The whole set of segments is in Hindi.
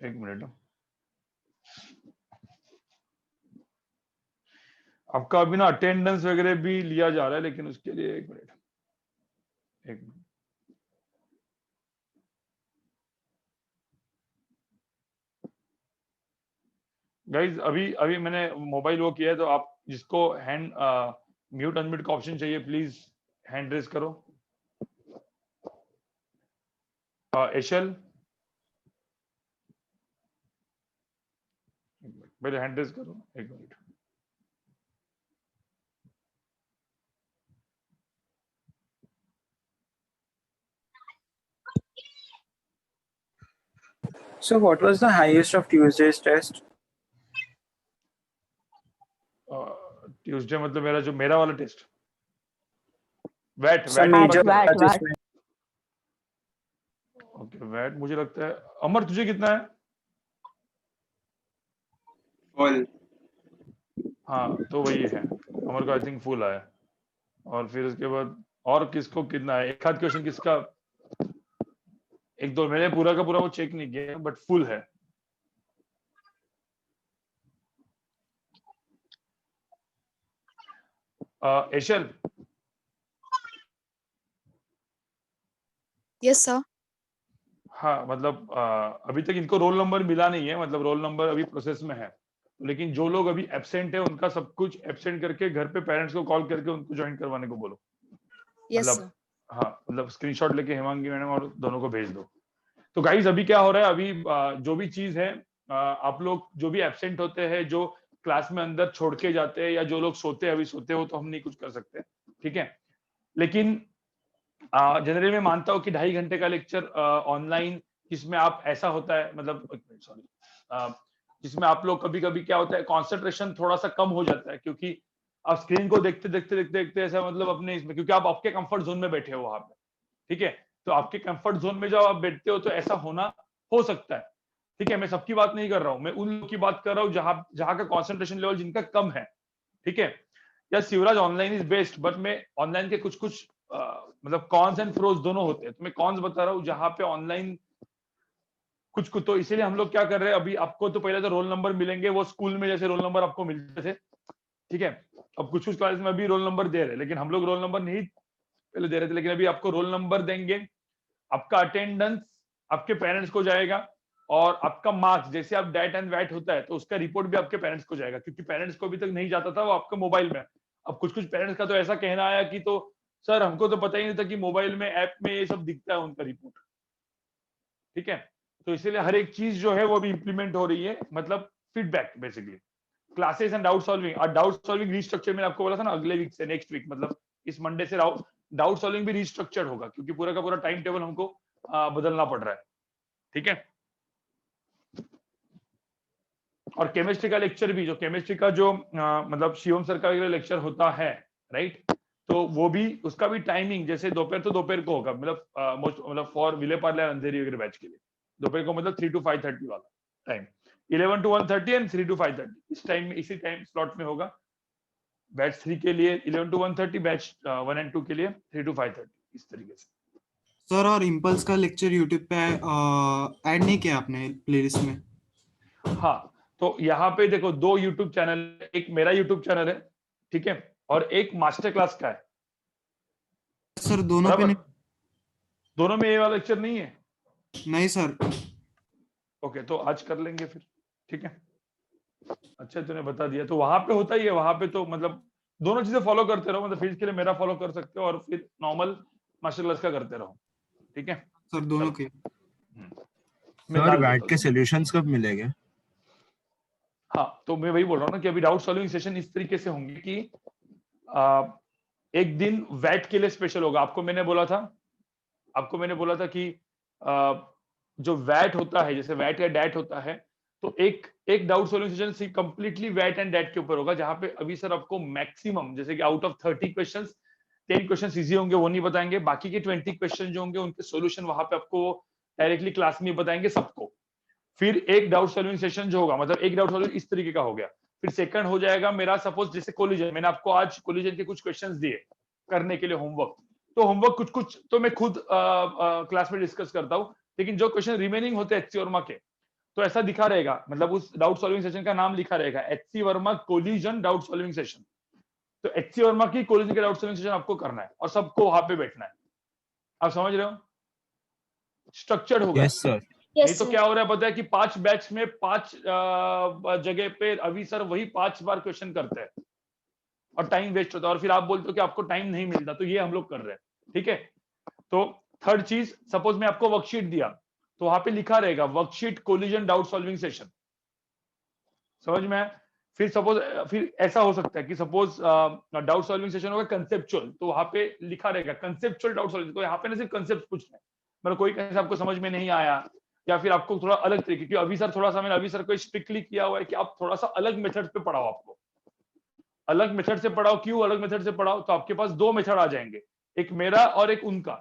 एक मिनट, आपका अभी ना अटेंडेंस वगैरह भी लिया जा रहा है, लेकिन उसके लिए एक मिनट। गाइज अभी अभी मैंने मोबाइल वो किया है, तो आप जिसको हैंड म्यूट अनम्यूट का ऑप्शन चाहिए प्लीज हैंड रेज करो। एशल, पहले हैंड रेज करो, एक minute. So what was the highest of Tuesday's test? Tuesday मतलब मेरा वाला test, wait Some major wait adjustment. Okay wait मुझे लगता है। अमर तुझे कितना है? फुल। हाँ तो वही है, अमर को आई थिंक फुल आया। और फिर उसके बाद और किसको कितना है? एक आध क्वेश्चन किसका, एक दो, मैंने पूरा का पूरा वो चेक नहीं किया, बट फुल है। एशल, यस सर। हाँ मतलब अभी तक इनको रोल नंबर मिला नहीं है, मतलब रोल नंबर अभी प्रोसेस में है, लेकिन जो लोग अभी एब्सेंट है उनका सब कुछ एब्सेंट करके घर पे पेरेंट्स को कॉल करके उनको ज्वाइन करवाने को बोलो। यस मतलब सर। हाँ मतलब स्क्रीनशॉट लेके हेमांगी मैडम और दोनों को भेज दो। तो गाइज अभी क्या हो रहा है, अभी जो भी चीज है, आप लोग जो भी एब्सेंट होते हैं, जो क्लास में अंदर छोड़ के जाते हैं, या जो लोग सोते हैं अभी सोते हो, तो हम नहीं कुछ कर सकते, ठीक है। लेकिन जनरली मैं मानता हूँ कि 2.5 घंटे का लेक्चर ऑनलाइन, जिसमें आप ऐसा होता है, मतलब सॉरी, जिसमें आप लोग कभी कभी क्या होता है, कॉन्सेंट्रेशन थोड़ा सा कम हो जाता है, क्योंकि आप स्क्रीन को देखते देखते देखते देखते ऐसा मतलब अपने इसमें, क्योंकि आप आपके कंफर्ट जोन में बैठे हो वहां पे, ठीक है। तो आपके कंफर्ट जोन में जब आप बैठते हो तो ऐसा होना हो सकता है, ठीक है। मैं सबकी बात नहीं कर रहा हूँ, मैं उन लोगों की बात कर रहा हूँ जहां जहां का कॉन्सेंट्रेशन लेवल जिनका कम है, ठीक है। या Shivraj online is best, but मैं ऑनलाइन के कुछ कुछ मतलब कॉन्स एंड प्रोज दोनों होते हैं, तो मैं कॉन्स बता रहा हूँ जहां पे ऑनलाइन कुछ कुछ, तो इसीलिए हम लोग क्या कर रहे हैं अभी, आपको तो पहले तो रोल नंबर मिलेंगे, वो स्कूल में जैसे रोल नंबर आपको मिलते थे, ठीक है। अब कुछ कुछ क्लास में अभी रोल नंबर दे रहे हैं, लेकिन हम लोग रोल नंबर नहीं पहले दे रहे थे, लेकिन अभी आपको रोल नंबर देंगे, आपका अटेंडेंस आपके पेरेंट्स को जाएगा, और आपका मार्क्स, जैसे आप डैट एंड वैट होता है तो उसका रिपोर्ट भी आपके पेरेंट्स को जाएगा, क्योंकि पेरेंट्स को अभी तक नहीं जाता था, वो आपके मोबाइल में। अब कुछ कुछ पेरेंट्स का तो ऐसा कहना आया कि तो सर हमको तो पता ही नहीं था कि मोबाइल में ऐप में ये सब दिखता है उनका रिपोर्ट, ठीक है। तो इसीलिए हर एक चीज जो है वो भी इंप्लीमेंट हो रही है, मतलब feedback basically, classes and doubt solving. और डाउट सॉल्विंग रीस्ट्रक्चर मैंने आपको बोला था ना, अगले वीक से, नेक्स्ट वीक मतलब इस मंडे से डाउट सॉल्विंग भी रीस्ट्रक्चर होगा, क्योंकि पूरा का पूरा टाइम टेबल हमको बदलना पड़ रहा है, ठीक है। और केमिस्ट्री का लेक्चर भी, जो केमिस्ट्री का जो मतलब शिवम सर का लेक्चर होता है, राइट, तो वो भी, उसका भी टाइमिंग जैसे दोपहर तो दोपहर को होगा, मतलब फॉर विले पार्ले अंधेरी वगैरह बैच के लिए दोपहर को, मतलब 3 to 5:30 वाला टाइम, 11 to 1:30 एंड 3 to 5:30, इस टाइम में, इसी टाइम स्लॉट में होगा। बैच 3 के लिए 11 to 1:30, बैच 1 and 2 के लिए 3 to 5:30, इस तरीके से। सर और इम्पल्स का लेक्चर यूट्यूब पे ऐड नहीं किया आपने प्लेलिस्ट में? हाँ तो यहाँ पे देखो 2 यूट्यूब चैनल, एक मेरा यूट्यूब चैनल है, ठीक है, और एक मास्टर क्लास का है। सर दोनों पे नहीं? दोनों में ये वाला लेक्चर नहीं है? नहीं सर। ओके तो आज कर लेंगे फिर, ठीक है। अच्छा तूने बता दिया, तो वहां पे होता ही है, वहां पे तो मतलब दोनों चीजें फॉलो करते रहो, मतलब फीस के लिए मेरा फॉलो कर सकते हो, और फिर नॉर्मल मास्टर क्लास का करते रहो, ठीक है सर दोनों के। सर वैट के सॉल्यूशंस कब मिलेंगे? हाँ तो मैं वही बोल रहा हूँ ना कि अभी डाउट सॉल्विंग सेशन इस तरीके से होंगे कि एक दिन वैट के लिए स्पेशल होगा। आपको मैंने बोला था कि जो वैट होता है, जैसे वैट या डैट होता है, तो एक doubt solving session completely wait and that के ऊपर होगा, जहां पे अभी सर आपको मैक्सिमम, जैसे कि out of 30 questions 10 questions easy होंगे, वो नहीं बताएंगे, बाकी के 20 क्वेश्चन जो होंगे उनके सॉल्यूशन वहां पे आपको डायरेक्टली क्लास में बताएंगे सबको। फिर एक डाउट सॉल्विंग सेशन जो होगा, मतलब एक डाउट सॉल्विंग इस तरीके का हो गया। फिर सेकंड हो जाएगा मेरा, सपोज जैसे कोलिजन, मैंने आपको आज कोलिजन के कुछ क्वेश्चंस दिए करने के लिए होमवर्क, तो होमवर्क कुछ कुछ तो मैं खुद क्लास में डिस्कस करता हूँ, लेकिन जो क्वेश्चन रिमेनिंग होते हैं एक्सियोरमा के, तो ऐसा दिखा रहेगा, मतलब उस डाउट सॉल्विंग सेशन का नाम लिखा रहेगा HC Verma collision doubt solving session. तो एचसी वर्मा की कोलिजन का डाउट सॉल्विंग सेशन आपको करना है और सबको वहां पे बैठना है। आप समझ रहे हो? स्ट्रक्चर्ड होगा। Yes sir. नहीं तो क्या हो रहा है पता है कि 5 बैच में 5 जगह पे अभी सर वही 5 बार क्वेश्चन करते हैं और टाइम वेस्ट होता है, और फिर आप बोलते हो कि आपको टाइम नहीं मिलता। तो ये हम लोग कर रहे हैं, ठीक है। तो थर्ड चीज, सपोज मैं आपको वर्कशीट दिया तो वहां पे लिखा रहेगा worksheet collision doubt solving session. समझ में आया? फिर सपोज फिर ऐसा हो सकता है कि सपोज डाउट सॉल्विंग सेशन होगा कंसेप्चुअल, तो वहां पे लिखा रहेगा कंसेप्चुअल डाउट सॉल्विंग। तो यहाँ पे ना सिर्फ कंसेप्ट पूछना है, मतलब कोई कैसे आपको समझ में नहीं आया या फिर आपको थोड़ा अलग तरीके, क्योंकि अभी सर थोड़ा सा मैंने अभी सर को स्ट्रिक्टली किया हुआ है कि आप थोड़ा सा अलग मेथड पे पढ़ाओ, आपको अलग मेथड से पढ़ाओ। क्यों अलग मेथड से पढ़ाओ? तो आपके पास 2 मेथड आ जाएंगे, एक मेरा और एक उनका,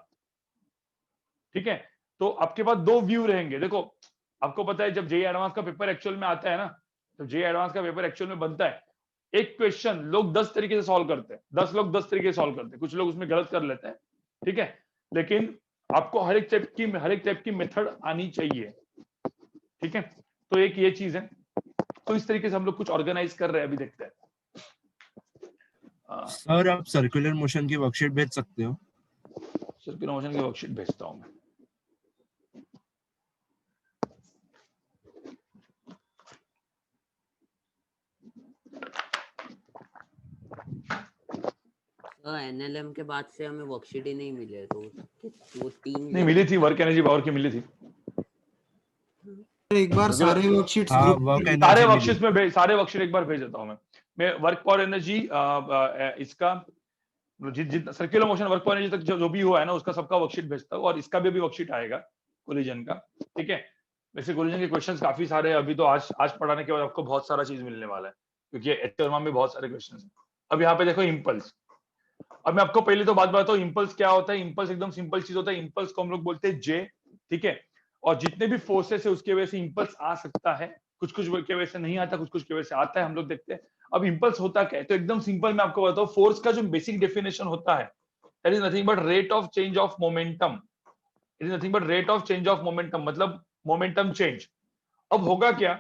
ठीक है। तो आपके पास 2 व्यू रहेंगे। देखो आपको पता है जब जेईई एडवांस का पेपर एक्चुअल में आता है ना, तो जेईई एडवांस का पेपर एक्चुअल में बनता है, एक क्वेश्चन लोग 10 तरीके से सॉल्व करते हैं, 10 लोग 10 तरीके से सॉल्व करते हैं, कुछ लोग उसमें गलत कर लेते हैं, ठीक है। लेकिन आपको हर एक टाइप की मेथड आनी चाहिए, ठीक है। तो एक ये चीज है। तो इस तरीके से हम लोग कुछ ऑर्गेनाइज कर रहे हैं, अभी देखते हैं। सर आप सर्कुलर मोशन की वर्कशीट भेज सकते हो? सर्कुलर मोशन की वर्कशीट भेजता हूं मैं। एनएलएम के बाद से हमें वर्कशीट ही नहीं मिले, तो वो 3 नहीं मिली थी, वर्क एनर्जी पावर की मिली थी। एक बार सारे वर्कशीट्स हाँ ग्रुप वर्क सारे एनर्जी वर्कशीट में सारे वर्कशीट एक बार भेज देता हूं मैं वर्क पावर एनर्जी इसका circular motion work power energy तक जो भी हुआ है ना, उसका सबका वर्कशीट भेजता हूँ, और इसका भी वर्कशीट आएगा कोलिजन का, ठीक है। वैसे कोलिजन के क्वेश्चंस काफी सारे हैं, अभी तो आज पढ़ाने के बाद आपको बहुत सारा चीज मिलने वाला है, क्योंकि एचआरएम में बहुत सारे क्वेश्चंस हैं। अब यहाँ पे देखो इम्पल्स। अब मैं आपको पहले तो बात बताता हूँ, इम्पल्स क्या होता है। इम्पल्स एकदम सिंपल चीज होता है। इम्पल्स को हम लोग बोलते हैं जे, ठीक है। और जितने भी फोर्सेस है उसके वजह से इम्पल्स आ सकता है, कुछ कुछ के वजह से नहीं आता, कुछ कुछ के वजह से आता है, हम लोग देखते हैं। अब इम्पल्स होता क्या है, तो एकदम सिंपल मैं आपको बताता हूँ। फोर्स का जो बेसिक डेफिनेशन होता है, that is nothing but rate of change of momentum. It is nothing but rate of change of momentum, मतलब मोमेंटम चेंज। अब होगा क्या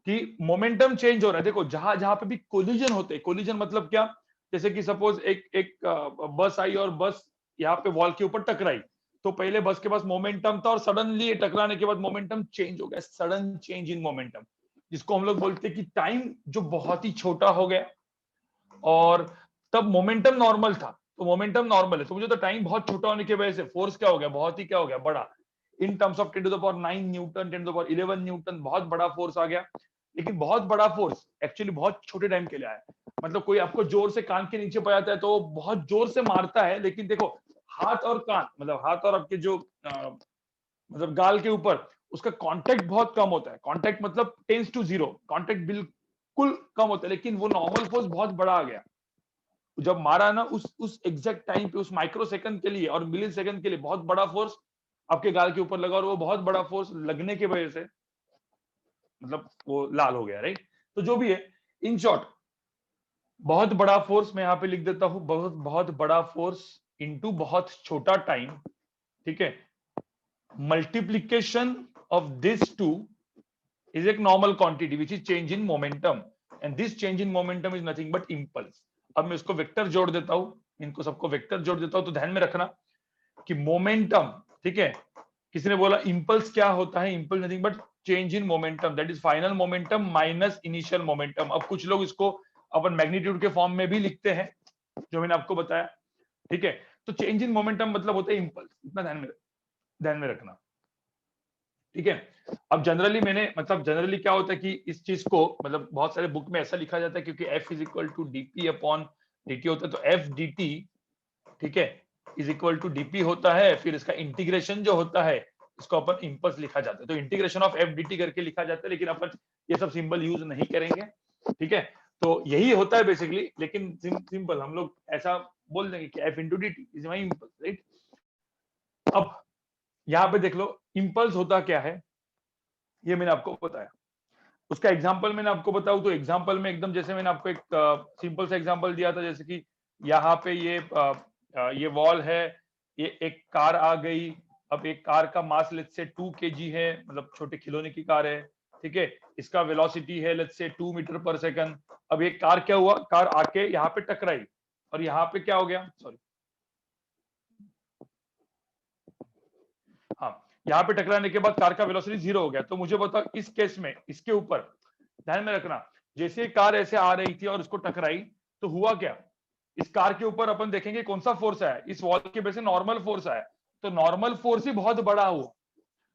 कि मोमेंटम चेंज हो रहा है। देखो जहां जहां पे भी कोलिजन होते हैं, कोलिजन मतलब क्या, जैसे कि सपोज एक बस आई और बस यहाँ पे वॉल के ऊपर टकराई, तो पहले बस के पास मोमेंटम था और सडनली टकराने के बाद मोमेंटम चेंज हो गया, सडन चेंज इन मोमेंटम, जिसको हम लोग बोलते हैं कि टाइम जो बहुत ही छोटा हो गया, और तब मोमेंटम नॉर्मल था। तो मोमेंटम नॉर्मल है, तो मुझे तो टाइम बहुत छोटा होने की वजह से फोर्स क्या हो गया, बहुत ही क्या हो गया, बड़ा, in terms of 10⁻9 Newton, 10⁻11 Newton, बहुत बड़ा फोर्स आ गया। लेकिन बहुत बड़ा फोर्स एक्चुअली बहुत छोटे टाइम के लिए आया। मतलब कोई आपको जोर से कान के नीचे बजाता है तो बहुत जोर से मारता है, लेकिन देखो हाथ और कान, मतलब हाथ और आपके जो मतलब गाल के ऊपर, उसका कांटेक्ट बहुत कम होता है। कांटेक्ट मतलब टेंस टू 0, कांटेक्ट बिल्कुल कम होता है, लेकिन वो नॉर्मल फोर्स बहुत बड़ा आ गया जब मारा ना, उस एग्जैक्ट टाइम पे, उस माइक्रो सेकंड के लिए और मिली सेकंड के लिए बहुत बड़ा फोर्स आपके गाल के ऊपर लगा, और वो बहुत बड़ा फोर्स लगने की वजह से मतलब वो लाल हो गया, राइट। तो जो भी है, इन शॉर्ट बहुत बड़ा फोर्स मैं यहाँ पे लिख देता हूं, बहुत बहुत बड़ा फोर्स इनटू बहुत छोटा टाइम, ठीक है। Multiplication of this two is a normal quantity which is change in momentum, and this change in momentum is nothing but impulse. अब मैं उसको वेक्टर जोड़ देता हूं, इनको सबको वेक्टर जोड़ देता हूं। तो ध्यान में रखना कि मोमेंटम, ठीक है, किसी ने बोला इंपल्स क्या होता है, impulse nothing but change in momentum, that is final momentum minus initial momentum. अब कुछ लोग इसको अपन मैग्नीट्यूड के फॉर्म में भी लिखते हैं, जो मैंने आपको बताया, ठीक है। तो चेंज इन मोमेंटम मतलब होता है इंपल्स, इतना ध्यान में रखना, ठीक है। अब जनरली जनरली क्या होता है कि इस चीज को मतलब बहुत सारे बुक में ऐसा लिखा जाता है, क्योंकि F is equal to dp upon dt होता है, तो एफ डी टी, ठीक है, इज इक्वल टू डीपी होता है। फिर इसका इंटीग्रेशन जो होता है, इसको अपन इंपल्स लिखा जाता है, तो integration of F D T करके लिखा जाता है, लेकिन अपन ये सब सिंबल यूज नहीं करेंगे, ठीक है। तो यही होता है बेसिकली, लेकिन सिंपल हम लोग ऐसा बोल देंगे कि F into D T is my impulse, right. अब यहाँ पे देख लो इंपल्स होता क्या है, ये मैंने आपको बताया। उसका एग्जांपल मैंने आपको बताऊं तो एग्जांपल में एकदम जैसे मैंने आपको एक सिंपल सा एग्जांपल दिया था, जैसे कि यहाँ पे ये वॉल है, ये एक कार आ गई। अब एक कार का मास लेट से 2 kg है, मतलब छोटे खिलौने की कार है, ठीक है, इसका वेलोसिटी है लेट्स से 2 मीटर पर सेकंड। अब ये कार क्या हुआ, कार आके यहाँ पे टकराई और यहाँ पे क्या हो गया, सॉरी हाँ, यहाँ पे टकराने के बाद कार का वेलोसिटी 0 हो गया। तो मुझे बताओ इस केस में इसके ऊपर ध्यान में रखना, जैसे कार ऐसे आ रही थी और उसको टकराई तो हुआ क्या, इस कार के ऊपर अपन देखेंगे कौन सा फोर्स आया, इस वॉल के वजह से नॉर्मल फोर्स आया, तो नॉर्मल फोर्स ही बहुत बड़ा हुआ,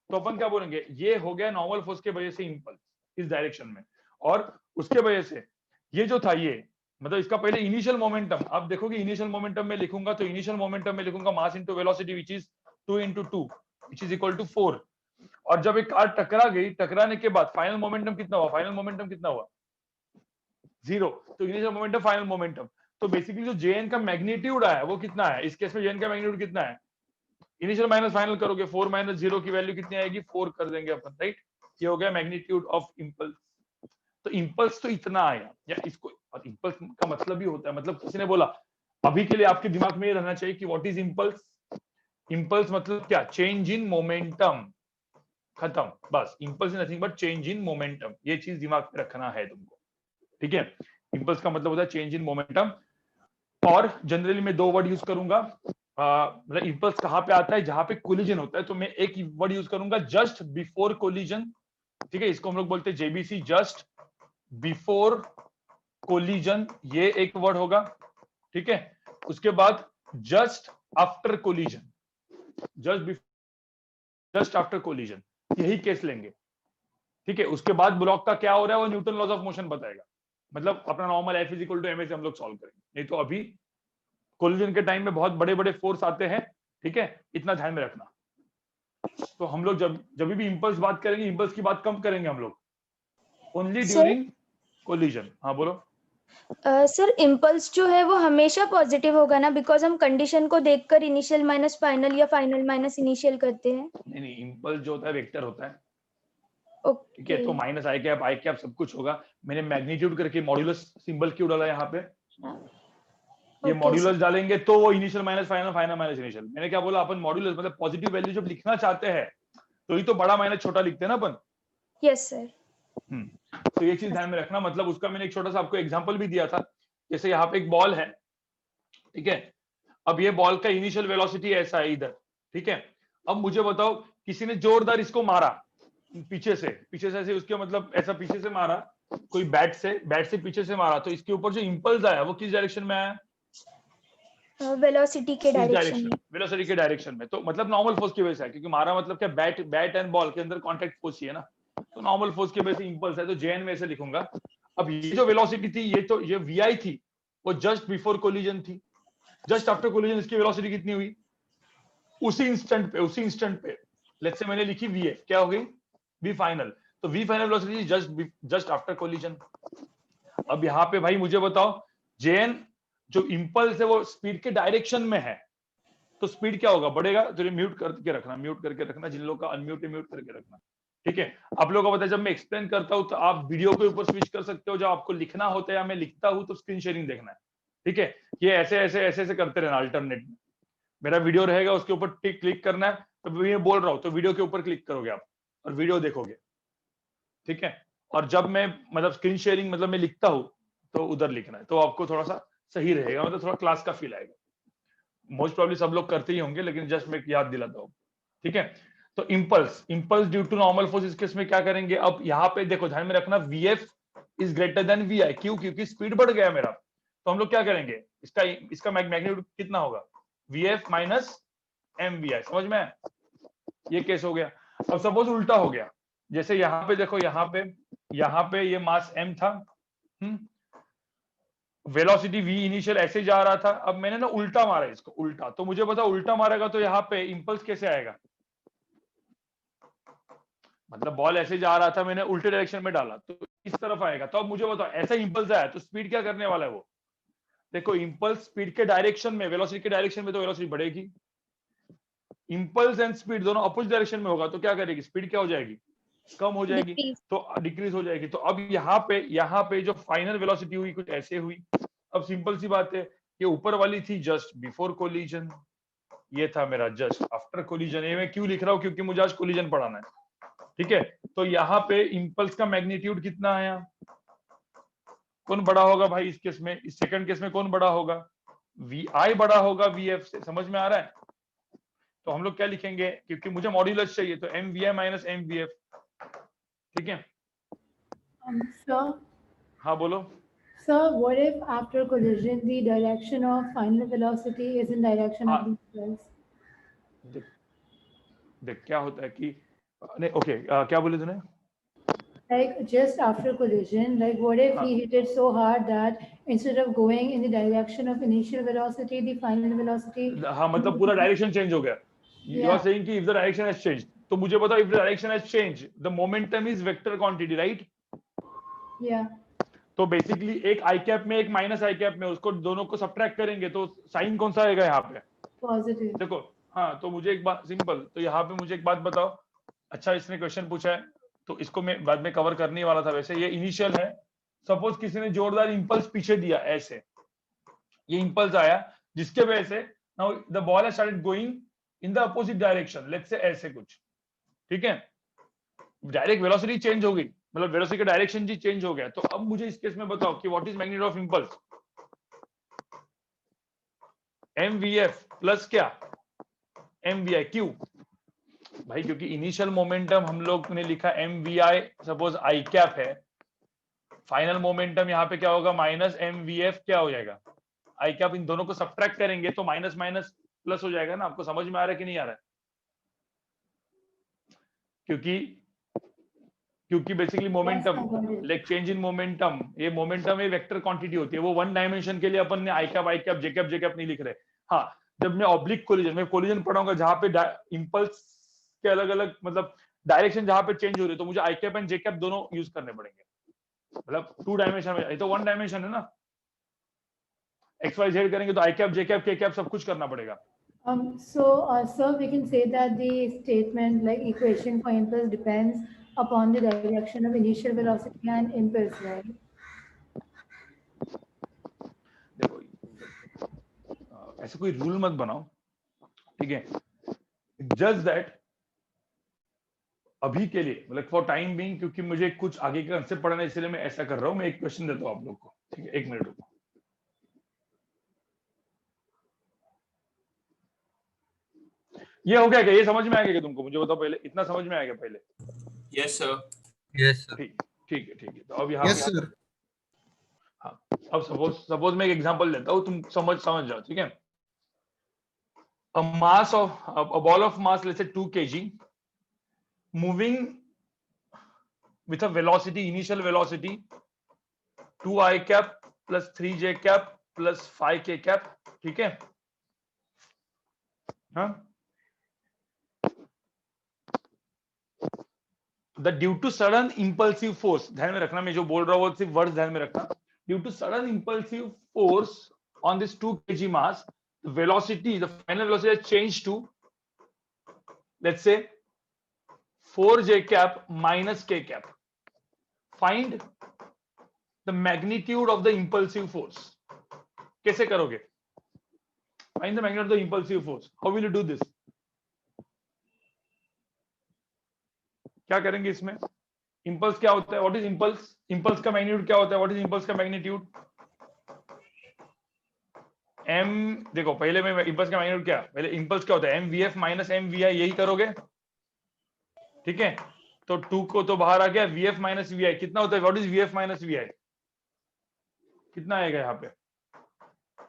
तो अपन क्या बोलेंगे, ये हो गया नॉर्मल फोर्स के वजह से इंपल्स इस डायरेक्शन में। और उसके वजह से ये जो था, ये मतलब इसका पहले इनिशियल मोमेंटम, आप देखोगे इनिशियल मोमेंटम में लिखूंगा तो इनिशियल मोमेंटम में लिखूंगा mass into velocity which is 2 into 2 which is equal to 4। और जब एक कार टकरा गई, टकराने के बाद फाइनल मोमेंटम कितना हुआ, फाइनल मोमेंटम कितना हुआ 0, तो इनिशियल मोमेंटम फाइनल मोमेंटम। तो बेसिकली जो जेएन का मैग्नीट्यूड आया वो कितना है, इस केस में जेएन का मैग्नीट्यूड कितना है, इनिशियल माइनस फाइनल करोगे 4 माइनस 0 की वैल्यू कितनी आएगी, 4 कर देंगे अपन, राइट। ये हो गया मैग्नीट्यूड ऑफ इंपल्स। तो इंपल्स तो इतना आया, या इसको, और इंपल्स का मतलब भी होता है, मतलब किसी ने बोला, अभी के लिए आपके दिमाग में ये रहना चाहिए कि व्हाट इज इंपल्स। इंपल्स मतलब क्या, चेंज इन मोमेंटम, खत्म, बस। Impulse is nothing but change in momentum, ये चीज दिमाग में रखना है तुमको, ठीक है। इंपल्स का मतलब होता है चेंज इन मोमेंटम। और जनरली मैं 2 वर्ड यूज करूंगा, मतलब इंपल्स कहां पे आता है, जहां पे कोलिजन होता है, तो मैं एक वर्ड यूज करूंगा, जस्ट बिफोर कोलिजन, ठीक है, इसको हम लोग बोलते हैं जेबीसी, जस्ट बिफोर कोलिजन, ये एक वर्ड होगा, ठीक है। उसके बाद just after collision, just after collision, यही केस लेंगे, ठीक है। उसके बाद ब्लॉक का क्या हो रहा है वो न्यूटन लॉज ऑफ मोशन बताएगा, मतलब अपना normal F is equal to ma से हम लोग सॉल्व करेंगे, नहीं तो अभी कोलिजन के टाइम में बहुत बड़े बड़े फोर्स आते हैं, ठीक है, इतना ध्यान में रखना। तो हम लोग जब भी इंपल्स बात करेंगे, इंपल्स की बात कम करेंगे हम लोग, ओनली ड्यूरिंग कोलिजन। हाँ बोलो। सर इम्पल्स जो है वो हमेशा पॉजिटिव होगा ना, बिकॉज हम कंडीशन को देखकर इनिशियल माइनस फाइनल या फाइनल माइनस इनिशियल करते हैं। नहीं, इंपल्स जो होता है वेक्टर होता है, ठीक है, ओके तो माइनस आई कैप सब कुछ होगा। मैंने मैग्नीट्यूड करके मॉड्यूलस सिंबल क्यों डाला यहाँ पे, ये मॉड्यूलस डालेंगे तो वो initial minus final, final minus initial. मैंने क्या बोला, अपन मॉड्यूलस मतलब पॉजिटिव वैल्यू जब लिखना चाहते हैं तो ही तो बड़ा माइनस छोटा लिखते हैं ना अपन। Yes sir. तो ये चीज ध्यान में रखना, मतलब उसका मैंने एक छोटा सा आपको एग्जांपल भी दिया था, जैसे यहाँ पे एक बॉल है, ठीक है, अब ये बॉल का इनिशियल वेलोसिटी ऐसा है इधर, ठीक है। अब मुझे बताओ किसी ने जोरदार इसको मारा पीछे से ऐसे, उसके मतलब ऐसा पीछे से मारा, कोई बैट से पीछे से मारा, तो इसके ऊपर जो इंपल्स आया वो किस डायरेक्शन में आया, वेलोसिटी के डायरेक्शन में, वेलोसिटी के डायरेक्शन में। तो मतलब नॉर्मल फोर्स की वजह से है, क्योंकि मारा मतलब क्या, बैट एंड बॉल के अंदर कांटेक्ट फोर्स ही है ना, तो नॉर्मल फोर्स की वजह से इंपल्स है, तो जेएन में ऐसे लिखूंगा। अब ये जो वेलोसिटी थी, ये वी थी, वो जस्ट बिफोर कोलिजन थी, जस्ट आफ्टर कोलिजन इसकी वेलोसिटी कितनी हुई, उसी इंस्टेंट पे लेट्स से मैंने लिखी वी, क्या हो गई, वी फाइनल, तो v final velocity just after collision. अब यहाँ पे भाई मुझे बताओ, जेएन जो इंपल्स है वो स्पीड के डायरेक्शन में है, तो स्पीड क्या होगा, बढ़ेगा। तो म्यूट करके रखना, जिन लोगों का अनम्यूट है म्यूट करके रखना, ठीक है। आप लोगों को पता है जब मैं एक्सप्लेन करता हूं तो आप वीडियो के ऊपर स्विच कर सकते हो, जब आपको लिखना होता है या मैं लिखता हूं तो स्क्रीन शेयरिंग देखना है, ठीक है। ये ऐसे करते रहना अल्टरनेट में, मेरा वीडियो रहेगा उसके ऊपर क्लिक करना है, तो मैं बोल रहा हूँ तो वीडियो के ऊपर क्लिक करोगे आप और वीडियो देखोगे, ठीक है। और जब मैं मतलब स्क्रीन शेयरिंग मतलब मैं लिखता हूँ तो उधर लिखना है, तो आपको थोड़ा सा सही रहेगा, मतलब थोड़ा क्लास का फील आएगा। मोस्ट प्रॉब्ली सब लोग करते ही होंगे, लेकिन जस्ट मैं याद दिलाता हूँ, ठीक है। तो impulse due to normal force, इस केस में क्या करेंगे, अब यहाँ पे देखो ध्यान में रखना, vf is greater than v, क्यों, क्योंकि स्पीड बढ़ गया मेरा, तो हम लोग क्या करेंगे, इसका मैग्नीट्यूड कितना होगा, वीएफ माइनस एम वी, समझ में, ये केस हो गया। अब सपोज उल्टा हो गया, जैसे यहाँ पे देखो, यहाँ पे ये मास m था, वेलोसिटी v इनिशियल ऐसे जा रहा था, अब मैंने ना उल्टा मारा इसको, उल्टा, तो मुझे पता उल्टा मारेगा तो यहाँ पे इंपल्स कैसे आएगा, मतलब बॉल ऐसे जा रहा था, मैंने उल्टे डायरेक्शन में डाला तो इस तरफ आएगा। तो अब मुझे बताओ ऐसा इंपल्स आया तो स्पीड क्या करने वाला है वो, देखो इंपल्स स्पीड के डायरेक्शन में, वेलोसिटी के डायरेक्शन में, तो वेलोसिटी बढ़ेगी। इंपल्स एंड स्पीड दोनों अपोजिट डायरेक्शन में होगा तो क्या करेगी, स्पीड क्या हो जाएगी, कम हो जाएगी, तो डिक्रीज हो जाएगी। तो अब यहाँ पे जो फाइनल वेलोसिटी हुई कुछ ऐसे हुई। अब सिंपल सी बात है, ये ऊपर वाली थी जस्ट बिफोर कोलिजन, ये था मेरा जस्ट आफ्टर कोलिजन। ये मैं क्यों लिख रहा हूँ, क्योंकि मुझे आज कोलिजन पढ़ाना है, ठीक है, तो यहाँ पे इंपल्स का मैग्नीट्यूड कितना है? यहाँ कौन बड़ा होगा भाई इस केस में? इस सेकंड केस में कौन बड़ा होगा? vi बड़ा होगा vf से। समझ में आ रहा है? तो हम लोग क्या लिखेंगे, क्योंकि मुझे मॉड्यूलस चाहिए, तो mvi माइनस mvf। ठीक है, Sir, हाँ बोलो। sir, what if after collision the direction of final velocity is in direction of the impulse? देख देख क्या होता है कि नहीं, ओके, क्या बोले तूने? Like just after collision, like what if he hit it so hard that instead of going in the direction of initial velocity, the final velocity? हाँ, मतलब पूरा डायरेक्शन चेंज हो गया। यू आर सेइंग कि if the direction has change, तो मुझे बताओ, if the direction has change the momentum is vector quantity, right? Yeah. तो बेसिकली एक आई कैप में एक माइनस आई कैप में, उसको दोनों को सब्ट्रैक्ट करेंगे तो साइन कौन सा आएगा यहाँ पे? Positive. देखो, हाँ, तो मुझे एक बात सिंपल, तो यहाँ पे मुझे एक बात बताओ। अच्छा, इसने क्वेश्चन पूछा है तो इसको मैं बाद में कवर करने वाला था। वैसे ये इनिशियल है, सपोज किसी ने जोरदार इंपल्स पीछे दिया, ऐसे ये इंपल्स आया जिसके वजह से now the ball has started going in the opposite direction, let's say ऐसे कुछ। ठीक है, डायरेक्ट वेलोसिटी चेंज हो गई, मतलब वेलोसिटी का डायरेक्शन जी चेंज हो गया। तो अब मुझे इस केस में बताओ कि what is magnitude of impulse? mvf plus क्या? mvi। क्यों भाई? क्योंकि इनिशियल मोमेंटम हम लोग ने लिखा mvi, सपोज आई कैप है, फाइनल मोमेंटम यहाँ पे क्या होगा? माइनस mvf क्या हो जाएगा? आई कैप। इन दोनों को सब्ट्रैक्ट करेंगे तो माइनस माइनस प्लस हो जाएगा ना। आपको समझ में आ रहा है कि नहीं आ रहा है? क्योंकि basically momentum, like change in momentum, ये मोमेंटम एक वेक्टर क्वांटिटी होती है। वो वन डायमेंशन के लिए अपन ने आई कैप जेकैप नहीं लिख रहे। हाँ, जब मैं ऑब्लिक कोलिजन में कोलिजन पढ़ाऊंगा जहां पे इंपल्स के अलग अलग मतलब डायरेक्शन जहां पे चेंज हो रही है, तो मुझे आई कैप एंड जे कैप दोनों यूज करने पड़ेंगे। मतलब 2 डायमेंशन में, ये तो 1 डायमेंशन है ना। एक्स वाई जेड करेंगे तो आई कैप जे कैप के कैप सब कुछ करना पड़ेगा। So we can say that the statement like equation for impulse depends upon the direction of initial velocity and impulse, right? देखो, ऐसे कोई रूल मत बनाओ, ठीक है? जस्ट दैट अभी के लिए, मतलब फॉर टाइम बीइंग, क्योंकि मुझे कुछ आगे का कंसेप्ट पढ़ना है, इसलिए मैं ऐसा कर रहा हूं। मैं एक क्वेश्चन देता हूं आप लोग को, ठीक है? 1 मिनट रुको। ये हो गया क्या? ये समझ में आ गया क्या तुमको? मुझे बताओ पहले, इतना समझ में आ गया पहले? Yes sir. ठीक है। तो अब यहाँ यस सर। हाँ, अब सपोज मैं एक एग्जांपल लेता हूँ, तुम समझ जाओ, ठीक है? A ball of mass, let's say 2 kg, moving with a velocity, initial velocity 2i cap plus 3j cap plus 5k cap, ठीक है? हाँ, the due to sudden impulsive force, ध्यान में रखना, मैं जो बोल रहा हूँ वो सिर्फ वर्ड्स ध्यान में रखना। due to sudden impulsive force on this 2 kg mass, the velocity, the final velocity has changed to, let's say 4j cap minus k cap. Find the magnitude of the impulsive force. कैसे करोगे? Find the magnitude of the impulsive force. How will you do this? क्या करेंगे इसमें? इंपल्स क्या होता है? What is impulse? इंपल्स का मैग्नीट्यूड क्या होता है? व्हाट इज इंपल्स का मैग्नीट्यूड? m, देखो पहले मैं इंपल्स का मैग्नीट्यूड क्या, पहले इंपल्स क्या होता है? mvf माइनस mvi, यही करोगे, ठीक है? तो 2 को तो बाहर आ गया, vf माइनस vi कितना होता है? What is vf minus vi? कितना आएगा यहाँ पे?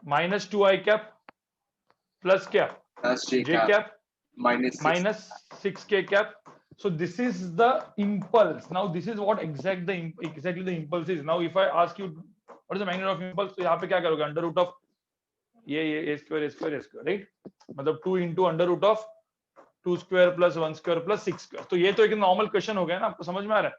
माइनस 2i कैप प्लस क्या? j cap minus 6k cap. So this is the impulse. Now this is what exactly the impulse is. Now if I ask you what is the magnitude of impulse, तो यहाँ पे क्या करोगे? अंडर रूट ऑफ ये a square, राइट? मतलब 2 into under root of 2 square plus 1 square plus 6 square. तो ये तो एक नॉर्मल क्वेश्चन हो गया ना, आपको समझ में आ रहा है?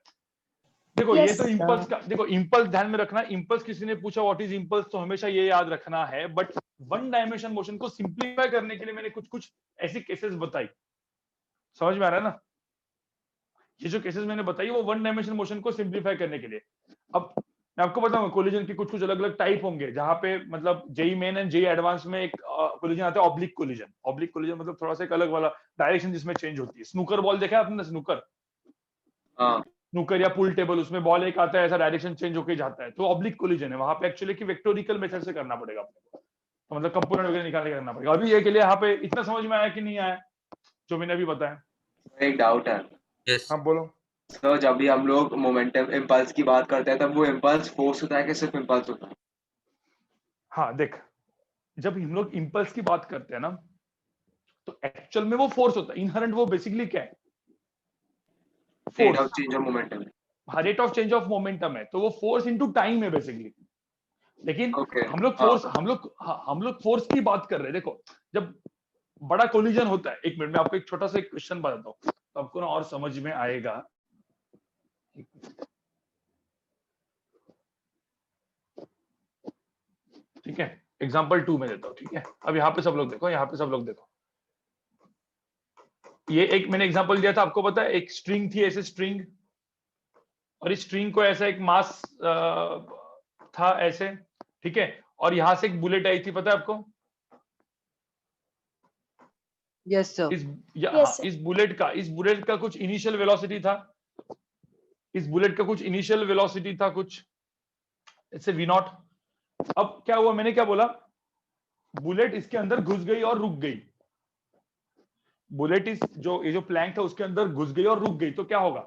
देखो Yes, ये तो sir. इंपल्स का, देखो इंपल्स ध्यान में रखना, इंपल्स किसी ने पूछा व्हाट इज इंपल्स, तो हमेशा ये याद रखना है। बट 1 डायमेंशन मोशन को सिंप्लीफाई करने के लिए मैंने कुछ ऐसी केसेस बताई, समझ में आ रहा है ना? ये जो केसेस मैंने बताई वो 1 डायमेंशन मोशन को सिंप्लीफाई करने के लिए। अब मैं आपको बताऊंगा कोलिजन के कुछ अलग अलग टाइप होंगे, जहां पे मतलब JEE main and JEE advance में एक कोलिजन आता है ऑब्लिक कोलिजन मतलब थोड़ा सा एक अलग वाला डायरेक्शन जिसमें चेंज होती है। स्नूकर बॉल देखा है आपने? स्नूकर हाँ स्नूकर या पुल टेबल, उसमें बॉल एक आता है, ऐसा डायरेक्शन चेंज होकर जाता है, तो ऑब्लिक कोलिजन है वहां पे। एक्चुअली कि वेक्टोरिकल मेथड से करना पड़ेगा अपने को, तो मतलब कंपोनेंट वगैरह निकाल के करना पड़ेगा। अभी ये के लिए यहाँ पे इतना समझ में आया कि नहीं आया जो मैंने अभी बताया? एक डाउट है यस हाँ बोलो। सर, जब भी हम लोग मोमेंटम इम्पल्स की बात करते हैं तब वो इम्पल्स फोर्स होता है कि सिर्फ इम्पल्स होता है? हाँ देख, जब हम लोग इम्पल्स की बात करते हैं ना, तो एक्चुअल में वो फोर्स होता है इनहेरेंट। वो बेसिकली क्या है? Rate of force, change of momentum. Rate of change of momentum है, तो वो फोर्स इनटू टाइम है बेसिकली। लेकिन ओके हम लोग हाँ फोर्स हम लोग फोर्स की बात कर रहे हैं। देखो, जब बड़ा कोलिजन होता है, एक मिनट में आपको एक छोटा सा एक क्वेश्चन बताता हूँ, तो आपको ना और समझ में आएगा। ठीक है, एग्जाम्पल 2 में देता हूँ। ठीक है, अब यहाँ पे सब लोग देखो, यहाँ पे सब लोग देखो। ये एक मैंने एग्जांपल दिया था, आपको पता है, एक स्ट्रिंग थी ऐसे स्ट्रिंग, और इस स्ट्रिंग को ऐसा एक मास था ऐसे, ठीक है, और यहां से एक बुलेट आई थी, पता है आपको? Yes sir. इस बुलेट का कुछ इनिशियल वेलोसिटी था, इस बुलेट का कुछ इनिशियल वेलोसिटी था कुछ ऐसे v0। अब क्या हुआ, मैंने क्या बोला, बुलेट इसके अंदर घुस गई और रुक गई। बुलेट ये जो प्लैंक है उसके अंदर घुस गई और रुक गई, तो क्या होगा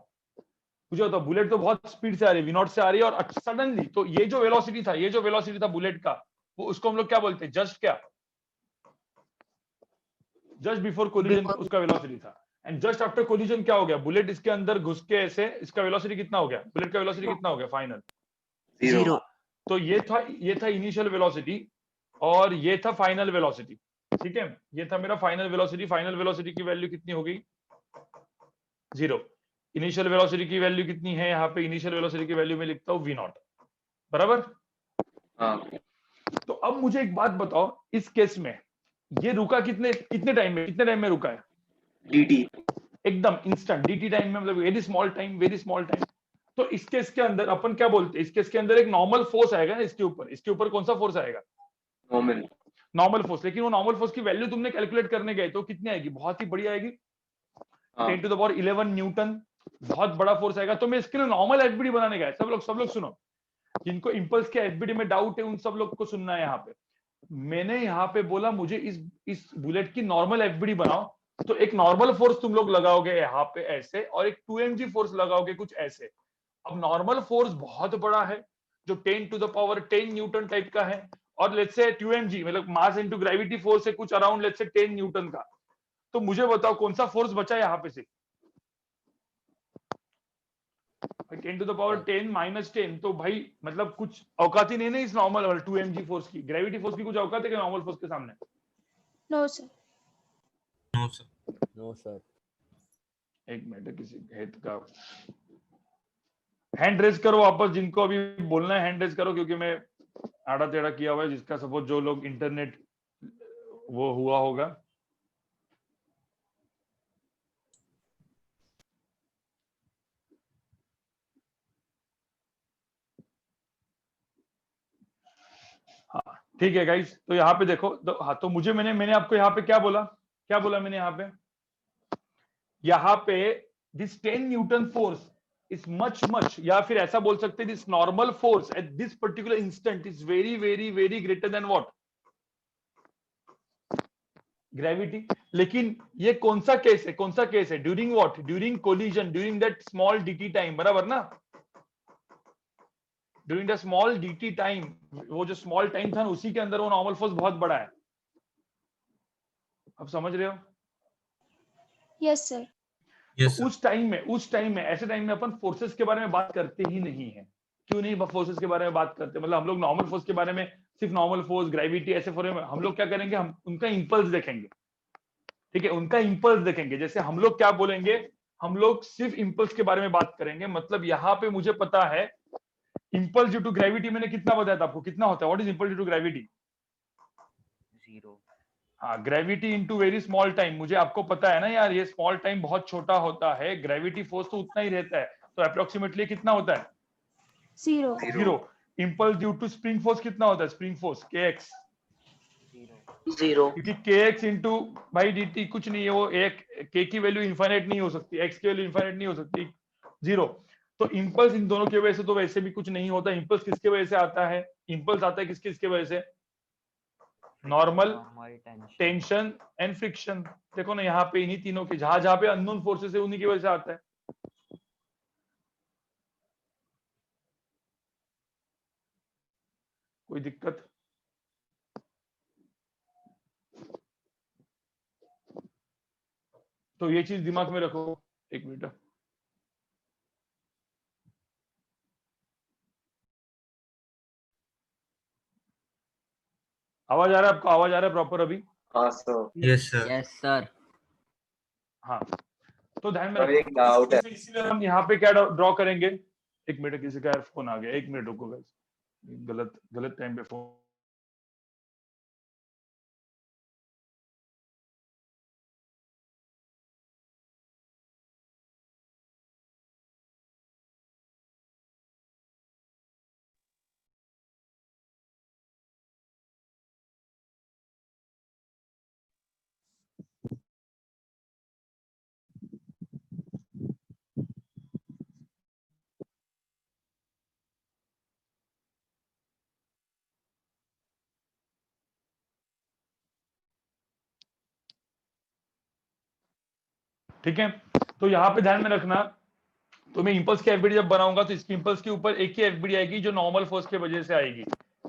मुझे बताओ? बुलेट तो बहुत स्पीड से आ रही है, v0 से आ रही है, और सडनली तो ये जो वेलोसिटी था बुलेट का, वो उसको हम लोग क्या बोलते हैं? जस्ट बिफोर कोलिजन उसका वेलोसिटी था। एंड जस्ट आफ्टर कोलिजन क्या हो गया? बुलेट इसके अंदर घुस के ऐसे, इसका वेलोसिटी कितना हो गया? बुलेट का वेलोसिटी कितना हो गया फाइनल? 0। तो ये था इनिशियल वेलोसिटी, और ये था फाइनल वेलोसिटी। ठीक है, ये था मेरा फाइनल वेलोसिटी। फाइनल वेलोसिटी की वैल्यू कितनी हो गई? 0। इनिशियल वेलोसिटी की वैल्यू कितनी है? यहाँ पे इनिशियल वेलोसिटी की वैल्यू में लिखता हूँ v0, बराबर। हाँ तो अब मुझे एक बात बताओ, इस केस में ये रुका कितने टाइम में रुका है? dt एकदम इंस्टेंट, dt टाइम में, मतलब वेरी स्मॉल टाइम। तो इस केस के अंदर अपन क्या बोलते हैं? इस केस के अंदर एक नॉर्मल फोर्स आएगा ना इसके ऊपर कौन सा फोर्स आएगा? Normal force. लेकिन वो नॉर्मल फोर्स की वैल्यू तुमने कैलकुलेट करने गए तो कितनी आएगी? बहुत ही बड़ी आएगी, 10⁻11 न्यूटन, बहुत बड़ा फोर्स आएगा। तो मैं इसके लिए नॉर्मल एफबीडी बनाने गया। सब लोग सुनो, जिनको इंपल्स के एफबीडी में डाउट है उन सब लोग को सुनना है। यहाँ पे मैंने यहाँ पे बोला मुझे इस बुलेट की नॉर्मल एफबीडी बनाओ, तो एक नॉर्मल फोर्स तुम लोग लगाओगे यहाँ पे ऐसे, और एक 2mg फोर्स लगाओगे कुछ ऐसे। अब नॉर्मल फोर्स बहुत बड़ा है, जो 10⁻10 न्यूटन टाइप का है, और लेट्स से 2mg मतलब मास इनटू ग्रेविटी फोर्स है कुछ अराउंड लेट्स से 10 न्यूटन का। तो मुझे बताओ कौन सा फोर्स बचा यहाँ पे से? 10⁻10 -10, तो भाई मतलब कुछ औकात ही नहीं है इस नॉर्मल 2mg फोर्स की। ग्रेविटी फोर्स की कुछ औकात है क्या नॉर्मल फोर्स के सामने? No sir. No sir. एक मिनट, किसी हेड का हैंड रेज करो वापस, जिनको अभी बोलना है हैंड रेज करो, क्योंकि मैं आड़ा टेढ़ा किया हुआ है, जिसका सपोज जो लोग इंटरनेट वो हुआ होगा। हाँ ठीक है गाइस, तो यहाँ पे देखो तो, हाँ तो मुझे मैंने आपको यहाँ पे क्या बोला मैंने यहाँ पे this 10 Newton force is much, या फिर ऐसा बोल सकते हैं this normal force at this particular instant is very very very greater than what? Gravity. लेकिन ये कौन सा केस है? During what? During collision, during that small dt time, बराबर ना? During the small dt time, वो जो स्मॉल टाइम था ना उसी के अंदर वो नॉर्मल फोर्स बहुत बड़ा है। अब समझ रहे हो? Yes sir. तो उस टाइम में ऐसे टाइम में अपन फोर्सेस के बारे में बात करते ही नहीं है। क्यों नहीं फोर्सेस के बारे में बात करते? मतलब हम लोग नॉर्मल फोर्स के बारे में, सिर्फ नॉर्मल फोर्स, ग्रेविटी, ऐसे फोर्स में हम लोग क्या करेंगे? हम उनका इंपल्स देखेंगे। ठीक है, उनका इंपल्स देखेंगे। जैसे हम लोग क्या बोलेंगे? हम लोग सिर्फ इंपल्स के बारे में बात करेंगे। मतलब यहाँ पे मुझे पता है इंपल्स ड्यू टू ग्रेविटी मैंने कितना बताया था आपको? कितना होता है? What is impulse due to gravity? 0। हाँ, gravity into very small time. मुझे आपको पता है ना यार, ये स्मॉल टाइम बहुत छोटा होता है, ग्रेविटी फोर्स तो उतना ही रहता है, तो अप्रोक्सीमेटली कितना होता है? 0। Impulse due to spring force कितना होता है? Spring force kx, 0। क्योंकि kx इंटू भाई dt कुछ नहीं है, वो एक k की वैल्यू इनफाइनाइट नहीं हो सकती, x की वैल्यू इनफाइनाइट नहीं हो सकती, जीरो। तो इंपल्स इन दोनों की वजह से तो वैसे भी कुछ नहीं होता। इंपल्स किसके वजह से आता है? इंपल्स आता है किसके वजह से? Normal, tension and friction. देखो ना यहाँ पे इन्हीं तीनों के, जहां जहां पे अननोन फोर्सेस है उन्हीं की वजह से आता है। कोई दिक्कत? तो ये चीज दिमाग में रखो। एक मिनट, आवाज आ रहा है आपको? आवाज आ रहा है प्रॉपर अभी? हाँ sir. Yes sir. Yes sir. हाँ, तो ध्यान में सर एक रखो। डाउट है। इसलिए हम यहाँ पे क्या ड्रॉ करेंगे? एक मिनट, किसी का फोन आ गया, एक मिनट रुको गाइस, गलत टाइम पे फोन। ठीक है, तो यहाँ पे ध्यान में रखना, तो मैं इंपल्स की एफबीडी जब बनाऊंगा तो इसकी इंपल्स के ऊपर एक ही एफबीडी आएगी जो नॉर्मल फोर्स की वजह से आएगी।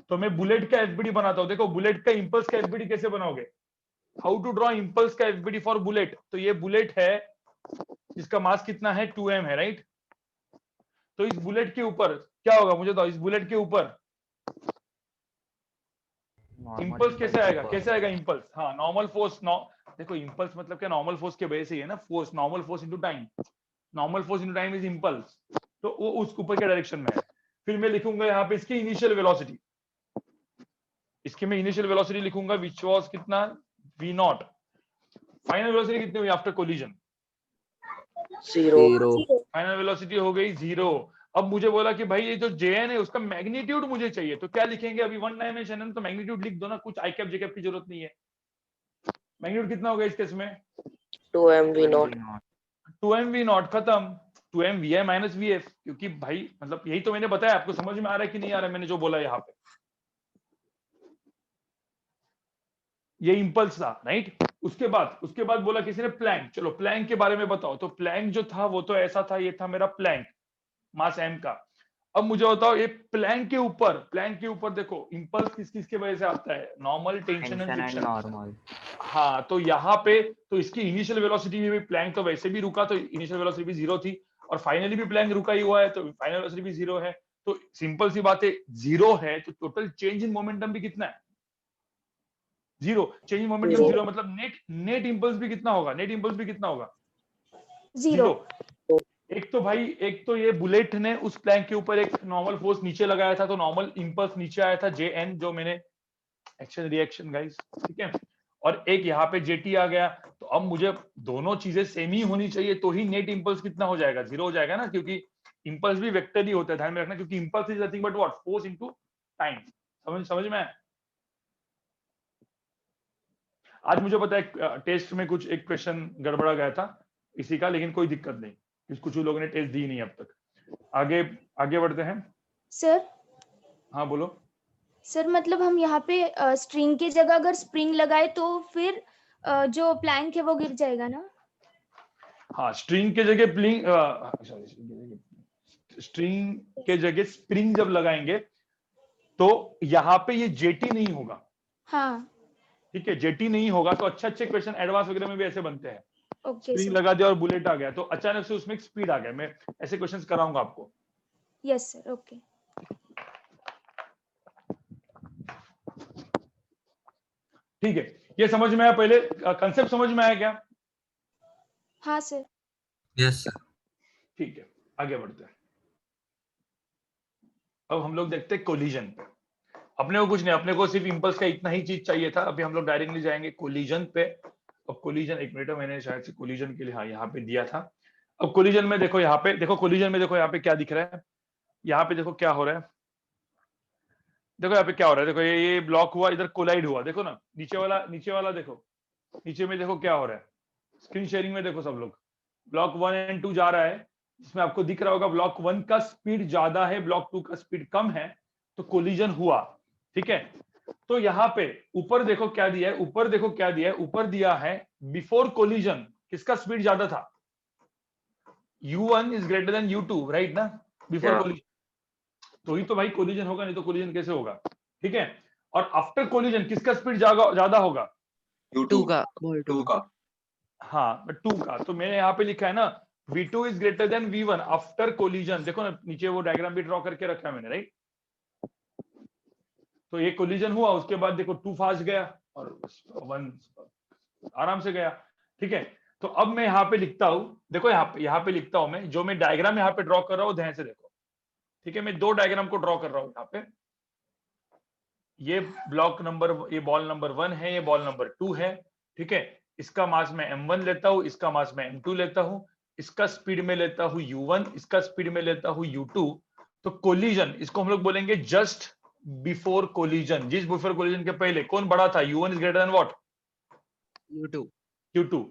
तो मैं बुलेट का एफबीडी बनाता हूँ। देखो बुलेट का इंपल्स का एफबीडी कैसे बनाओगे? हाउ टू ड्रॉ इंपल्स का एफबीडी फॉर बुलेट? तो ये बुलेट है जिसका मास कितना है? 2m है, राइट? तो इस बुलेट के ऊपर क्या होगा मुझे बताओ? इस बुलेट के ऊपर इंपल्स कैसे आएगा? कैसे आएगा इंपल्स? हाँ, नॉर्मल फोर्स। देखो इंपल्स मतलब क्या? नॉर्मल फोर्स के वजह से ही है ना, force, normal force into time. Normal force into time is impulse. तो वो उस ऊपर के डायरेक्शन में है। फिर मैं लिखूंगा यहाँ पे इसकी इनिशियल वेलोसिटी। इसकी मैं इनिशियल वेलोसिटी लिखूंगा विच वाज कितना? v0। फाइनल वेलोसिटी कितनी हुई after collision? Zero. Final velocity हो गई 0। अब मुझे बोला कि भाई ये जो jn है उसका मैग्नीट्यूड मुझे चाहिए, तो क्या लिखेंगे? अभी वन डायमेंशन है तो मैग्नीट्यूड लिख दो ना, कुछ आई कैप जे कैप की जरूरत नहीं है। मैग्नीट्यूड कितना होगा इस केस में? 2mv0। 2mv0 खत्म। 2mvi माइनस vf, क्योंकि भाई मतलब यही तो मैंने बताया आपको। समझ में आ रहा है कि नहीं आ रहा है मैंने जो बोला यहाँ पे? ये इंपल्स था, राइट? उसके बाद बोला किसी ने प्लैंक। चलो प्लैंक के बारे में बताओ। तो प्लैंक जो था वो तो ऐसा था, ये था मेरा प्लैंक, मास m का। अब मुझे बताओ ये प्लैंक के ऊपर देखो इंपल्स किसकी वजह से आता है? Normal, tension and friction. Normal. हाँ, तो यहाँ पे तो इसकी इनिशियल वेलोसिटी भी, प्लैंक तो वैसे भी रुका तो इनिशियल वेलोसिटी भी 0 थी, और फाइनली भी प्लैंक रुका ही हुआ है तो फाइनल वेलोसिटी भी 0 है। तो सिंपल सी बात है, 0 है तो टोटल चेंज इन मोमेंटम भी कितना है? 0। चेंज इन मोमेंटम 0 मतलब नेट इंपल्स भी कितना होगा? नेट इंपल्स भी कितना होगा? 0। एक तो भाई, एक तो ये बुलेट ने उस प्लैंक के ऊपर एक नॉर्मल फोर्स नीचे लगाया था, तो नॉर्मल इंपल्स नीचे आया था jn, जो मैंने एक्शन रिएक्शन गाइस, ठीक है। और एक यहाँ पे jt आ गया। तो अब मुझे दोनों चीजें सेम ही होनी चाहिए, तो ही नेट इंपल्स कितना हो जाएगा? 0 हो जाएगा ना, क्योंकि इंपल्स भी वेक्टर ही होता है, ध्यान में रखना, क्योंकि impulse is nothing but what? Force into time. समझ में आया? आज मुझे पता है टेस्ट में कुछ एक क्वेश्चन गड़बड़ा गया था इसी का, लेकिन कोई दिक्कत नहीं, कुछ लोगों ने टेस्ट दी नहीं अब तक। आगे बढ़ते हैं। सर हाँ बोलो। सर मतलब हम यहाँ पे स्ट्रिंग की जगह अगर स्प्रिंग लगाए तो फिर जो प्लैंक है वो गिर जाएगा ना? हाँ, स्ट्रिंग के जगह स्प्रिंग जब लगाएंगे तो यहाँ पे ये जेटी नहीं होगा। हाँ ठीक है, जेटी नहीं होगा। तो अच्छे क्वेश्चन एडवांस वगैरह में भी ऐसे बनते हैं। Okay spring sir. लगा दिया और बुलेट आ गया तो अचानक से उसमें एक स्पीड आ गया। मैं ऐसे क्वेश्चंस कराऊंगा आपको। Yes sir, okay. ठीक है, ये समझ में आया? पहले कंसेप्ट समझ में आया क्या? हाँ सर। Yes sir. ठीक है, आगे बढ़ते हैं। अब हम लोग देखते हैं कोलिजन पे। अपने को कुछ नहीं, अपने को सिर्फ इंपल्स का इतना ही चीज चाहिए था। अभी हम लोग डायरेक्टली जाएंगे कोलिजन पे। अब कोलिजन, एक मिनट, मैंने शायद से कोलिजन के लिए हाँ यहाँ पे दिया था। अब कोलिजन में देखो, यहाँ पे देखो, कोलिजन में देखो यहाँ पे क्या दिख रहा है? यहाँ पे देखो क्या हो रहा है। देखो यहाँ पे क्या हो रहा है। देखो ये ब्लॉक हुआ, इधर कोलाइड हुआ। देखो ना नीचे वाला देखो, नीचे में देखो क्या हो रहा है। स्क्रीन शेयरिंग में देखो सब लोग, ब्लॉक 1 और 2 जा रहा है, इसमें आपको दिख रहा होगा ब्लॉक 1 का स्पीड ज्यादा है, ब्लॉक 2 का स्पीड कम है, तो कोलिजन हुआ। ठीक है, तो यहाँ पे ऊपर देखो क्या दिया है, ऊपर देखो क्या दिया है, ऊपर दिया है बिफोर कोलिजन किसका स्पीड ज्यादा था, u1 is greater then u2, right ना, बिफोर Yeah. कोलिजन, तो ही तो भाई कोलिजन होगा, नहीं तो कोलिजन कैसे होगा। ठीक है, और आफ्टर कोलिजन किसका स्पीड ज्यादा होगा, U2 का 2 का। हाँ 2 का। तो मैंने यहाँ पे लिखा है ना v2 is greater then v1 after collision, देखो ना नीचे वो डायग्राम भी ड्रॉ करके रखा है मैंने, राइट। तो ये कोलिजन हुआ, उसके बाद देखो 2 फास्ट गया और 1 आराम से गया। ठीक है, तो अब मैं यहाँ पे लिखता हूं, देखो यहाँ पे लिखता हूं मैं, जो मैं डायग्राम यहाँ पे ड्रॉ कर रहा हूँ ध्यान से देखो। ठीक है, मैं 2 डायग्राम को ड्रॉ कर रहा हूँ यहाँ पे, ये ब्लॉक नंबर, ये बॉल नंबर 1 है, ये बॉल नंबर 2 है। ठीक है, इसका मास मैं m1 लेता हूं, इसका मास मैं m2 लेता हूं, इसका स्पीड में लेता हूं u1, इसका स्पीड में लेता हूं u2। तो कोलिजन इसको हम लोग बोलेंगे जस्ट बिफोर कोलिजन, जिस बिफोर कोलिजन के पहले कौन बड़ा था, u1 is greater then what, u2।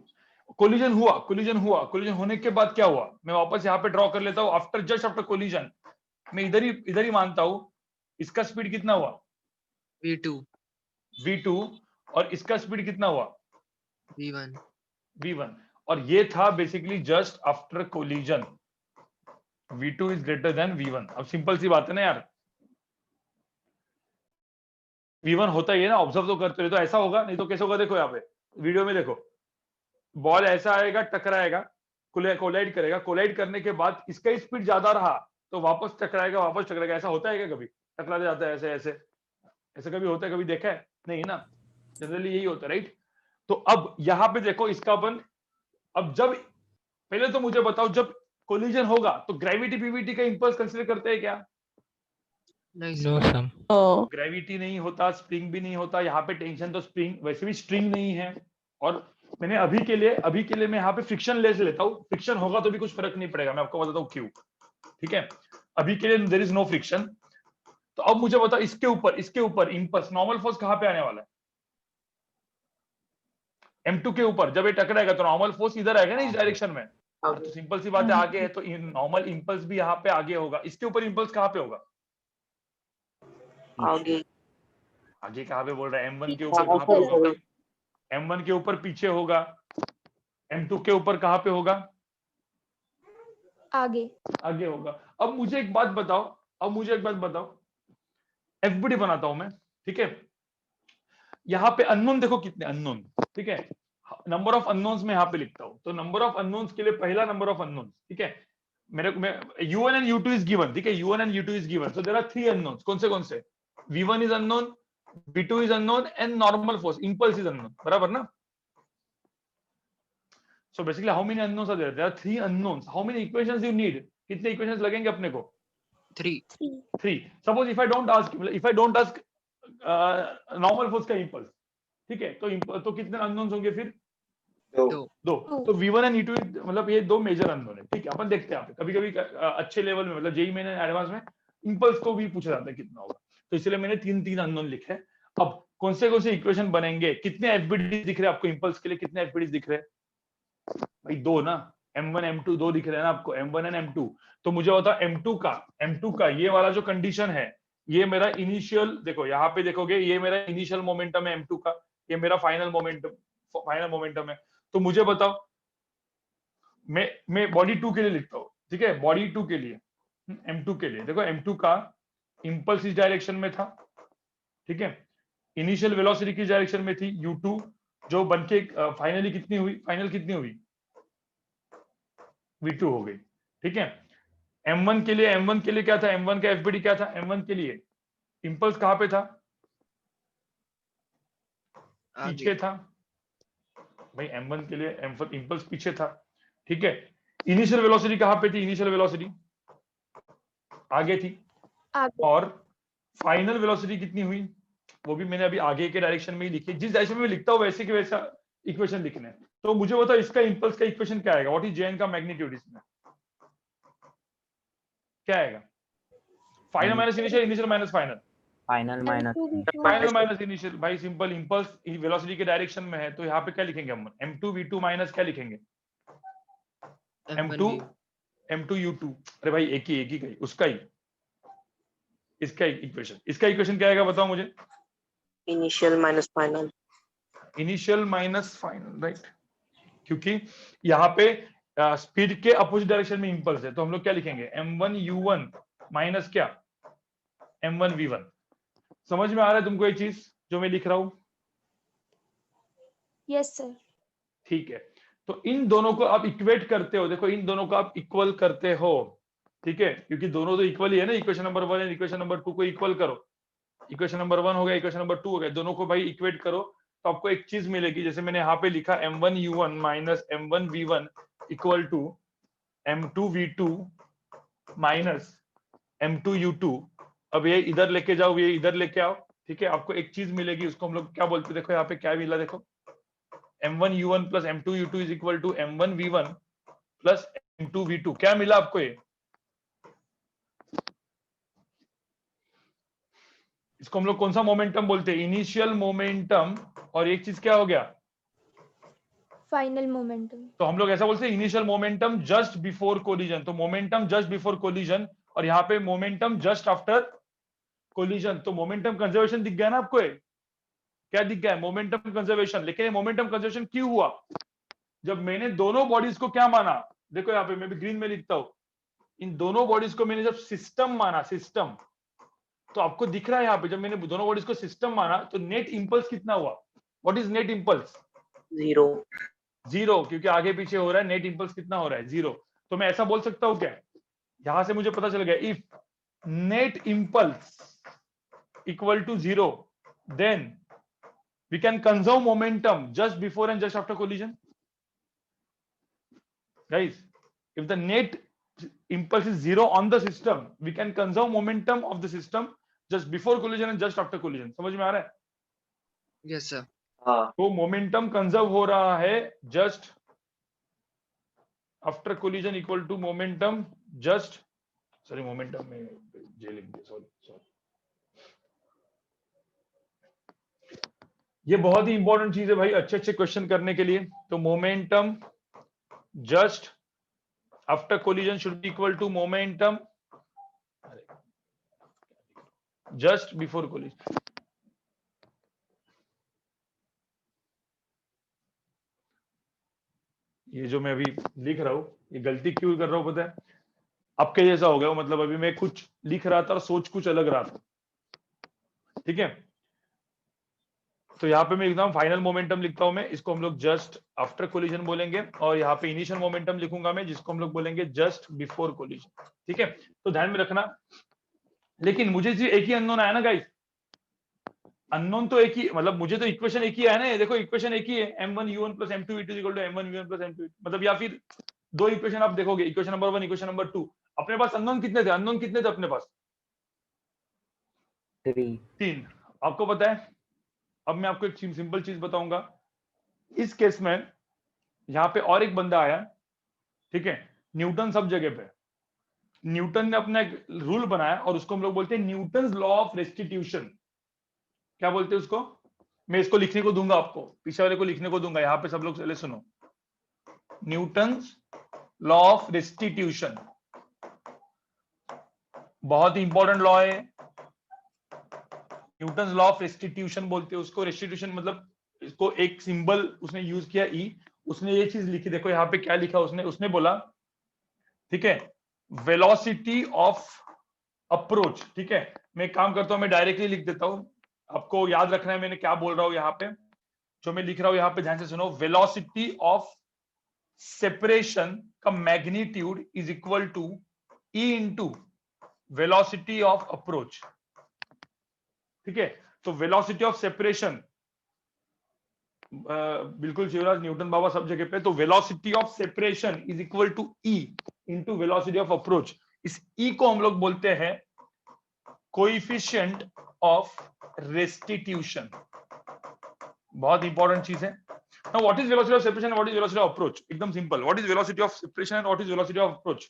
Collision हुआ, कोलिजन होने के बाद क्या हुआ, मैं वापस यहाँ पे ड्रॉ कर लेता हूँ, आफ्टर जस्ट आफ्टर कोलिजन मैं इधर ही मानता हूं, इसका स्पीड कितना हुआ, v2, और इसका स्पीड कितना हुआ, v1, और ये था basically just after collision, v2 is greater then v1। अब सिंपल सी बात है ना यार, v1 होता ही है ना, ऑब्जर्व तो करते रहे, तो ऐसा होगा, नहीं तो कैसे होगा, देखो यहाँ पे वीडियो में देखो, बॉल ऐसा आएगा, टकराएगा, कोलाइड करेगा, कोलाइड करने के बाद इसका स्पीड ज्यादा रहा तो वापस टकराएगा, ऐसा होता है क्या कभी, टकरा जाता है ऐसे ऐसे कभी होता है, कभी देखा है, नहीं ना, जनरली यही होता है, राइट। तो अब यहाँ पे देखो इसका अपन, अब जब पहले तो मुझे बताओ, जब कोलिजन होगा तो ग्रेविटी पीवीटी का इंपल्स कंसीडर करते हैं क्या, नो सम, ग्रेविटी नहीं होता, स्प्रिंग भी नहीं होता, यहाँ पे टेंशन तो स्प्रिंग, वैसे भी स्ट्रिंग नहीं है, और मैंने अभी के लिए मैं यहाँ पे फ्रिक्शन लेस लेता हूँ, फ्रिक्शन होगा तो भी कुछ फर्क नहीं पड़ेगा, मैं आपको बताता हूँ क्यों। ठीक है, अभी के लिए देयर इज नो फ्रिक्शन। तो अब मुझे बताओ इसके ऊपर इंपल्स, नॉर्मल फोर्स कहाँ पे आने वाला है, m2 के ऊपर, जब ये टकराएगा तो नॉर्मल फोर्स इधर आएगा ना, इस डायरेक्शन में, तो सिंपल सी बात है, आगे है तो नॉर्मल इंपल्स भी यहाँ पे आगे होगा, इसके ऊपर इंपल्स कहाँ पे होगा, आगे कहाँ पे बोल रहा है, m1 के ऊपर कहाँ पे होगा, m1 के ऊपर पीछे होगा, m2 के ऊपर कहाँ पे होगा, आगे होगा। अब मुझे एक बात बताओ, एफबीडी बनाता हूं मैं, ठीक है, यहाँ पे अननोन देखो कितने अननोन, ठीक है, नंबर ऑफ अननोन्स में यहाँ पे लिखता हूं, तो नंबर ऑफ अननोन्स के लिए पहला नंबर ऑफ अननोन्स, ठीक है, मेरे u1 and u2 is given, ठीक है, u1 and u2 is given, so there are 3 unknowns, कौन से, v1 is unknown, v2 is unknown and normal force impulse is unknown, बराबर ना। So basically how many unknowns are there? There are 3 unknowns. How many equations you need? कितने equations लगेंगे अपने को? 3. Suppose if I don't ask normal force का impulse, ठीक है, तो कितने unknowns होंगे फिर? 2. तो V1 and E2 मतलब ये 2 मेजर अननोन है, ठीक है, अपन देखते हैं कभी-कभी अच्छे लेवल में, मतलब जेईई में एडवांस में इंपल्स को भी पूछा जाता है कितना होगा, तो इसलिए मैंने 3 अननोन लिखे। अब कौन से इक्वेशन बनेंगे, कितने एफबीडी दिख रहे हैं आपको इंपल्स के लिए, कितने एफबीडी दिख रहे हैं भाई, 2 ना, m1 m2 2 दिख रहे हैं ना आपको, m1 एंड m2। तो मुझे बता m2 का ये वाला जो कंडीशन है, ये मेरा इनिशियल, देखो यहाँ पे देखोगे, ये मेरा इनिशियल मोमेंटम है m2 का, ये मेरा फाइनल मोमेंटम है। तो मुझे बताओ, मैं बॉडी 2 के लिए लिखता हूँ, ठीक है, बॉडी 2 के लिए, m2 के लिए, देखो m2 का इंपल्स इस डायरेक्शन में था, ठीक है, इनिशियल वेलोसिटी किस डायरेक्शन में थी, u2, जो बनके फाइनल कितनी हुई v2 हो गई, ठीक है। m1 के लिए क्या था, m1 का एफबीडी क्या था, m1 के लिए इंपल्स कहां पे था, पीछे था भाई, m1 के लिए इंपल्स पीछे था, ठीक है। इनिशियल वेलोसिटी कहां पे थी, इनिशियल वेलोसिटी आगे थी, और फाइनल वेलोसिटी कितनी हुई, वो भी मैंने अभी आगे के डायरेक्शन में ही लिखी, जिस डायरेक्शन में लिखता हूँ वैसे के वैसा इक्वेशन लिखना है। तो मुझे बताओ इसका इंपल्स का इक्वेशन क्या आएगा, व्हाट इज जेएन का मैग्नीट्यूड, इसमें क्या आएगा, final minus initial, initial minus final, final minus initial, भाई सिंपल, इंपल्स वेलोसिटी के डायरेक्शन में है, तो यहाँ पे क्या लिखेंगे हम, m2 v2 माइनस क्या लिखेंगे, m2 u2, अरे भाई एक ही का ही, उसका ही, इसका इक्वेशन, इसका इक्वेशन क्या आएगा बताओ मुझे? Initial minus final. Initial minus final, right, क्योंकि यहाँ पे स्पीड के अपोजिट डायरेक्शन में इंपल्स है, तो हम लोग क्या लिखेंगे? m1 u1 माइनस क्या? m1 v1। समझ में आ रहा है तुमको ये चीज जो मैं लिख रहा हूं? Yes sir. ठीक है, तो इन दोनों को आप इक्वेट करते हो, देखो इन दोनों को आप इक्वल करते हो, ठीक है, क्योंकि दोनों तो इक्वल ही है ना, इक्वेशन नंबर 1 और इक्वेशन नंबर 2 को इक्वल करो, इक्वेशन नंबर 1 हो गया, इक्वेशन नंबर 2 हो गया, दोनों को भाई इक्वेट करो तो आपको एक चीज मिलेगी, जैसे मैंने यहाँ पे लिखा m1 u1 minus m1 v1 equal to m2 v2 minus m2 u2। अब ये इधर लेके जाओ, ये इधर लेके आओ, ठीक है, आपको एक चीज मिलेगी, उसको हम लोग क्या बोलते हैं? देखो यहाँ पे क्या मिला, देखो m1 u1 plus m2 u2 is equal to m1 v1 plus m2 v2। क्या मिला आपको? ये इसको हम लोग कौन सा मोमेंटम बोलते हैं? Initial momentum. और एक चीज क्या हो गया? Final momentum. तो हम लोग ऐसा बोलते हैं initial momentum just before collision, तो मोमेंटम जस्ट बिफोर कोलिजन, और यहाँ पे मोमेंटम जस्ट आफ्टर कोलिजन। तो मोमेंटम कंजर्वेशन दिख गया ना आपको? क्या दिख गया? Momentum conservation. लेकिन ये मोमेंटम कंजर्वेशन क्यों हुआ? जब मैंने दोनों बॉडीज को क्या माना, देखो यहाँ पे मैं भी ग्रीन में लिखता हूं, इन दोनों बॉडीज को मैंने जब सिस्टम माना, सिस्टम, तो आपको दिख रहा है यहाँ पे जब मैंने दोनों बॉडीज को सिस्टम माना तो नेट इंपल्स कितना हुआ? What is net impulse? 0. 0, क्योंकि आगे पीछे हो रहा है, नेट इंपल्स कितना हो रहा है? 0। तो मैं ऐसा बोल सकता हूँ क्या? यहां से मुझे पता चल गया, if net impulse equal to 0 then we can conserve momentum just before and just after collision. Guys, if the net impulse is 0 on the system, we can conserve momentum of the system just before collision and just after collision। समझ में आ रहा है? Yes, sir. हाँ तो मोमेंटम कंजर्व हो रहा है just after collision equal to momentum just, sorry momentum में जे लिख दिया, सॉरी। ये बहुत ही इंपॉर्टेंट चीज है भाई अच्छे अच्छे क्वेश्चन करने के लिए। तो momentum just after collision should be equal to momentum just before collision। ये जो मैं अभी लिख रहा हूं, ये गलती क्यों कर रहा हूं पता है? आपके जैसा हो गया, मतलब अभी मैं कुछ लिख रहा था और सोच कुछ अलग रहा था, ठीक है। तो यहाँ पे मैं एकदम फाइनल मोमेंटम लिखता हूं मैं, इसको हम लोग जस्ट आफ्टर कोलिजन बोलेंगे, और यहाँ पे इनिशियल मोमेंटम लिखूंगा मैं, जिसको हम लोग बोलेंगे जस्ट बिफोर कोलिजन, ठीक है। तो ध्यान में रखना। लेकिन मुझे जो एक ही अननोन आया ना गाइस, अननोन तो एक ही, मतलब मुझे तो इक्वेशन एक ही है ना, ये देखो इक्वेशन एक ही है, m1 u1 plus m2 v2 equal to m1 v1 plus m2, मतलब या फिर दो इक्वेशन आप देखोगे, इक्वेशन नंबर 1 इक्वेशन नंबर 2। अपने पास अननोन कितने थे? अननोन कितने थे अपने पास? 3। आपको पता है? अब मैं आपको एक सिंपल चीज बताऊंगा। इस केस में यहां पे और एक बंदा आया, ठीक है, न्यूटन सब जगह पे, न्यूटन ने अपना एक रूल बनाया और उसको हम लोग बोलते हैं न्यूटन्स लॉ ऑफ रेस्टिट्यूशन। क्या बोलते हैं उसको? मैं इसको लिखने को दूंगा, आपको पीछे वाले को लिखने को दूंगा, यहां पे सब लोग चले सुनो, न्यूटन्स लॉ ऑफ रेस्टिट्यूशन, बहुत ही इंपॉर्टेंट लॉ है। न्यूटन्स लॉ ऑफ रेस्टिट्यूशन बोलते हैं उसको। रेस्टिट्यूशन मतलब इसको एक सिंबल उसने यूज किया ई, उसने ये चीज लिखी, देखो यहाँ पे क्या लिखा उसने बोला, ठीक है, वेलोसिटी ऑफ अप्रोच, ठीक है। मैं एक काम करता हूं, मैं डायरेक्टली लिख देता हूं, आपको याद रखना है मैंने क्या बोल रहा हूं यहाँ पे, जो मैं लिख रहा हूं यहाँ पे ध्यान से सुनो। वेलोसिटी ऑफ सेपरेशन का magnitude is equal to e into velocity of approach, ठीक है। तो वेलोसिटी ऑफ सेपरेशन, बिल्कुल शिवराज, न्यूटन बाबा सब जगह पे, तो velocity of separation is equal to e into velocity of approach. इस ई को हम लोग बोलते हैं कोएफिशिएंट ऑफ रेस्टिट्यूशन, बहुत इंपॉर्टेंट चीज है। Now what is velocity of separation, what is velocity of approach? एकदम simple, what is velocity of separation and what is velocity of approach?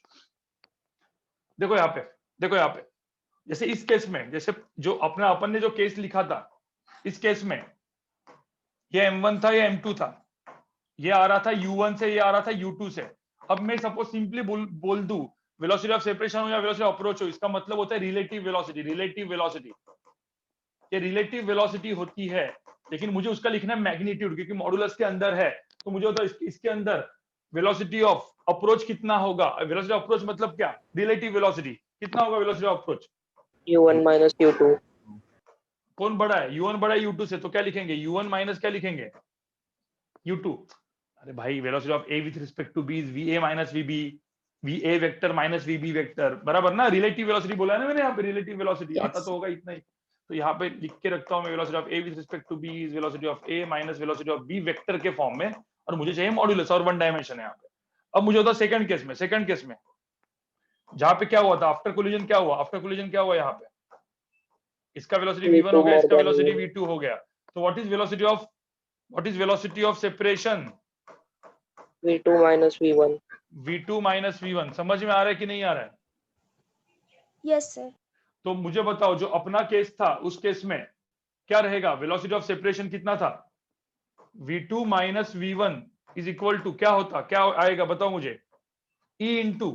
देखो यहाँ पे, देखो यहाँ पे, जैसे इस केस में, जैसे जो अपन ने जो केस लिखा था, इस केस में ये m1 था, ये m2 था, ये आ रहा था u1 से, ये आ रहा था u2 से। अब मैं सपोज सिंपली बोल दूं वेलोसिटी ऑफ सेपरेशन हो या वेलोसिटी ऑफ अप्रोच हो, इसका मतलब होता है रिलेटिव वेलोसिटी। रिलेटिव वेलोसिटी, ये रिलेटिव वेलोसिटी होती है, लेकिन मुझे उसका लिखना है मैग्नीट्यूड, क्योंकि मॉडुलस के अंदर है। तो मुझे होता है इसके अंदर वेलोसिटी ऑफ अप्रोच कितना होगा। वेलोसिटी ऑफ अप्रोच मतलब क्या, रिलेटिव वेलोसिटी कितना होगा velocity of approach. U1 minus U2. कौन बड़ा है, U1 बड़ा है U2 से, तो क्या लिखेंगे, U1 माइनस क्या लिखेंगे, U2। अरे भाई velocity of A with respect to B is VA minus VB, VA vector minus VB vector, बराबर ना। रिलेटिव वेलोसिटी बोला है ना मैंने यहाँ पे, रिलेटिव वेलोसिटी Yes. आता तो होगा इतना ही। तो यहाँ पे लिख के रखता हूँ मैं, velocity of A with respect to B is velocity of A minus velocity of B vector के फॉर्म में, और मुझे चाहिए मॉड्यूलस और वन डायमेंशन है यहाँ पे। अब मुझे होता सेकंड केस में, सेकंड केस में जहाँ पे क्या हुआ था, आफ्टर कोलिजन क्या हुआ, आफ्टर कोलिजन क्या हुआ यहाँ पे, इसका वेलोसिटी V1 हो गया, इसका वेलोसिटी V2 हो गया। तो what is velocity of separation, V2 minus V1. V2 minus V1। समझ में आ रहा है कि नहीं आ रहा है। Yes sir. तो मुझे बताओ जो अपना केस था उस केस में क्या रहेगा, वेलोसिटी ऑफ सेपरेशन कितना था, V2 minus V1 is equal to क्या होता, क्या आएगा बताओ मुझे, E into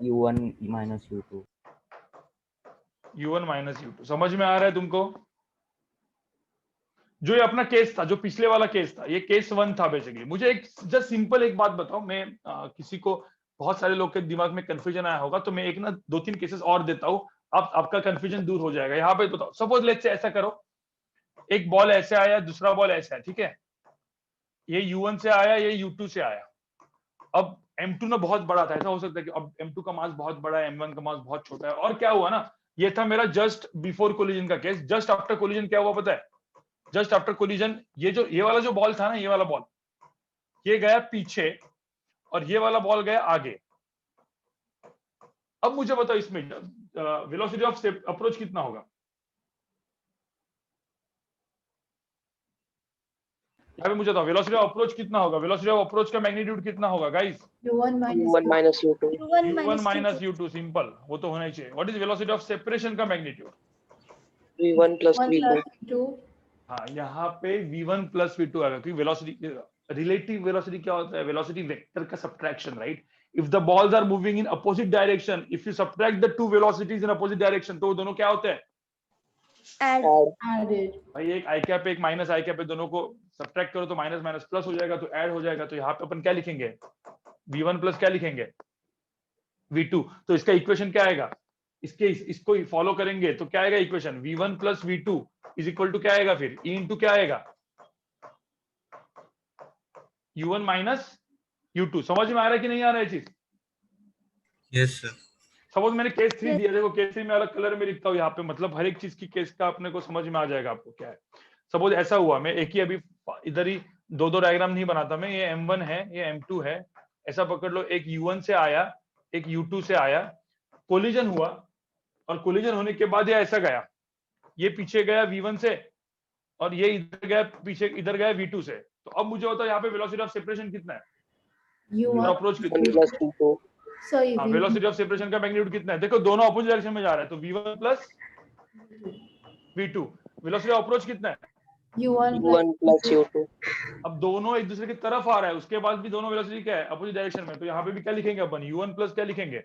U1 minus U2. U1 minus U2। समझ में आ रहा है तुमको। जो ये अपना केस था, जो पिछले वाला केस था, ये केस 1 था बेसिकली। मुझे एक जस्ट सिंपल एक बात बताओ, मैं किसी को, बहुत सारे लोग के दिमाग में कंफ्यूजन आया होगा, तो मैं एक ना 2-3 केसेस और देता हूं, आपका कंफ्यूजन दूर हो जाएगा। यहाँ पे बताओ, सपोज लेट्स से ऐसा करो, एक बॉल ऐसे आया, दूसरा बॉल ऐसा है, ठीक है, ये U1 से आया, ये U2 से आया। अब M2 ना बहुत बड़ा था, ऐसा हो सकता है कि अब M2 का मास बहुत बड़ा है, M1 का मास बहुत छोटा है। और क्या हुआ ना, ये था मेरा जस्ट बिफोर कोलिजन का केस। जस्ट आफ्टर कोलिजन क्या हुआ पता है, जस्ट आफ्टर कोलिजन ये वाला जो बॉल था ना, ये वाला बॉल, ये गया पीछे और ये वाला बॉल गया आगे। अब मुझे बताओ इसमें वेलोसिटी ऑफ अप्रोच कितना होगा। यहाँ पे मुझे बताओ वेलोसिटी ऑफ अप्रोच कितना होगा, वेलोसिटी ऑफ अप्रोच का मैग्नीट्यूड कितना होगा guys. U1 U1 minus U2. U1 minus U2, simple, वो तो होना ही चाहिए। What is velocity of separation का magnitude, V1 plus 1 V2. plus V2. हाँ यहाँ पे V1 प्लस V2 आएगा, क्योंकि वेलोसिटी, रिलेटिव वेलोसिटी क्या होता है, वेलोसिटी वेक्टर का subtraction, right. If the balls are moving in opposite direction, if you subtract the two velocities in opposite direction, तो वो दोनों क्या होते हैं, Added. भाई एक आई कैप एक माइनस आई कैप है, दोनों को सब्ट्रैक्ट करो तो माइनस माइनस प्लस हो जाएगा, तो ऐड हो जाएगा। तो यहाँ पे अपन क्या लिखेंगे, V1 प्लस क्या लिखेंगे, V2। तो इसका इक्वेशन क्या आएगा, इसको फॉलो करेंगे तो क्या आएगा equation, V1 plus V2 is equal to क्या आएगा फिर, E इंटू क्या आएगा, U1 माइनस U2। समझ में आ रहा है कि नहीं आ रहा है चीज। Yes sir. सपोज मैंने केस 3 दिया, देखो केस 3 में अलग कलर में लिखता हूँ यहाँ पे, मतलब हर एक चीज की केस का अपने को समझ में आ जाएगा आपको क्या है। सपोज ऐसा हुआ, मैं एक ही अभी इधर ही दो डायग्राम नहीं बनाता मैं, ये M1 है, ये M2 है, ऐसा पकड़ लो, एक U1 से आया, एक U2 से आया, कोलिजन हुआ, और कोलिजन होने के बाद ये ऐसा गया, ये पीछे गया V1 से, और ये इधर गया पीछे, इधर गया V2 से। तो अब मुझे होता है यहाँ पे वेलोसिटी ऑफ सेपरेशन कितना है, U1 अप्रोच कितना 1 है, plus V2. sorry हाँ, V1 वेलोसिटी ऑफ सेपरेशन का मैग्नीट्यूड कितना है, देखो दोनों अपोजिट डायरेक्शन में जा रहा है, तो V1 plus V2। Velocity of approach कितना है, U1 U1 plus U2. अब दोनों एक दूसरे की तरफ आ रहा है, उसके बाद भी दोनों वेलोसिटी क्या है, अपोजिट डायरेक्शन में। तो यहाँ पे भी क्या लिखेंगे अपन, U1 प्लस क्या लिखेंगे,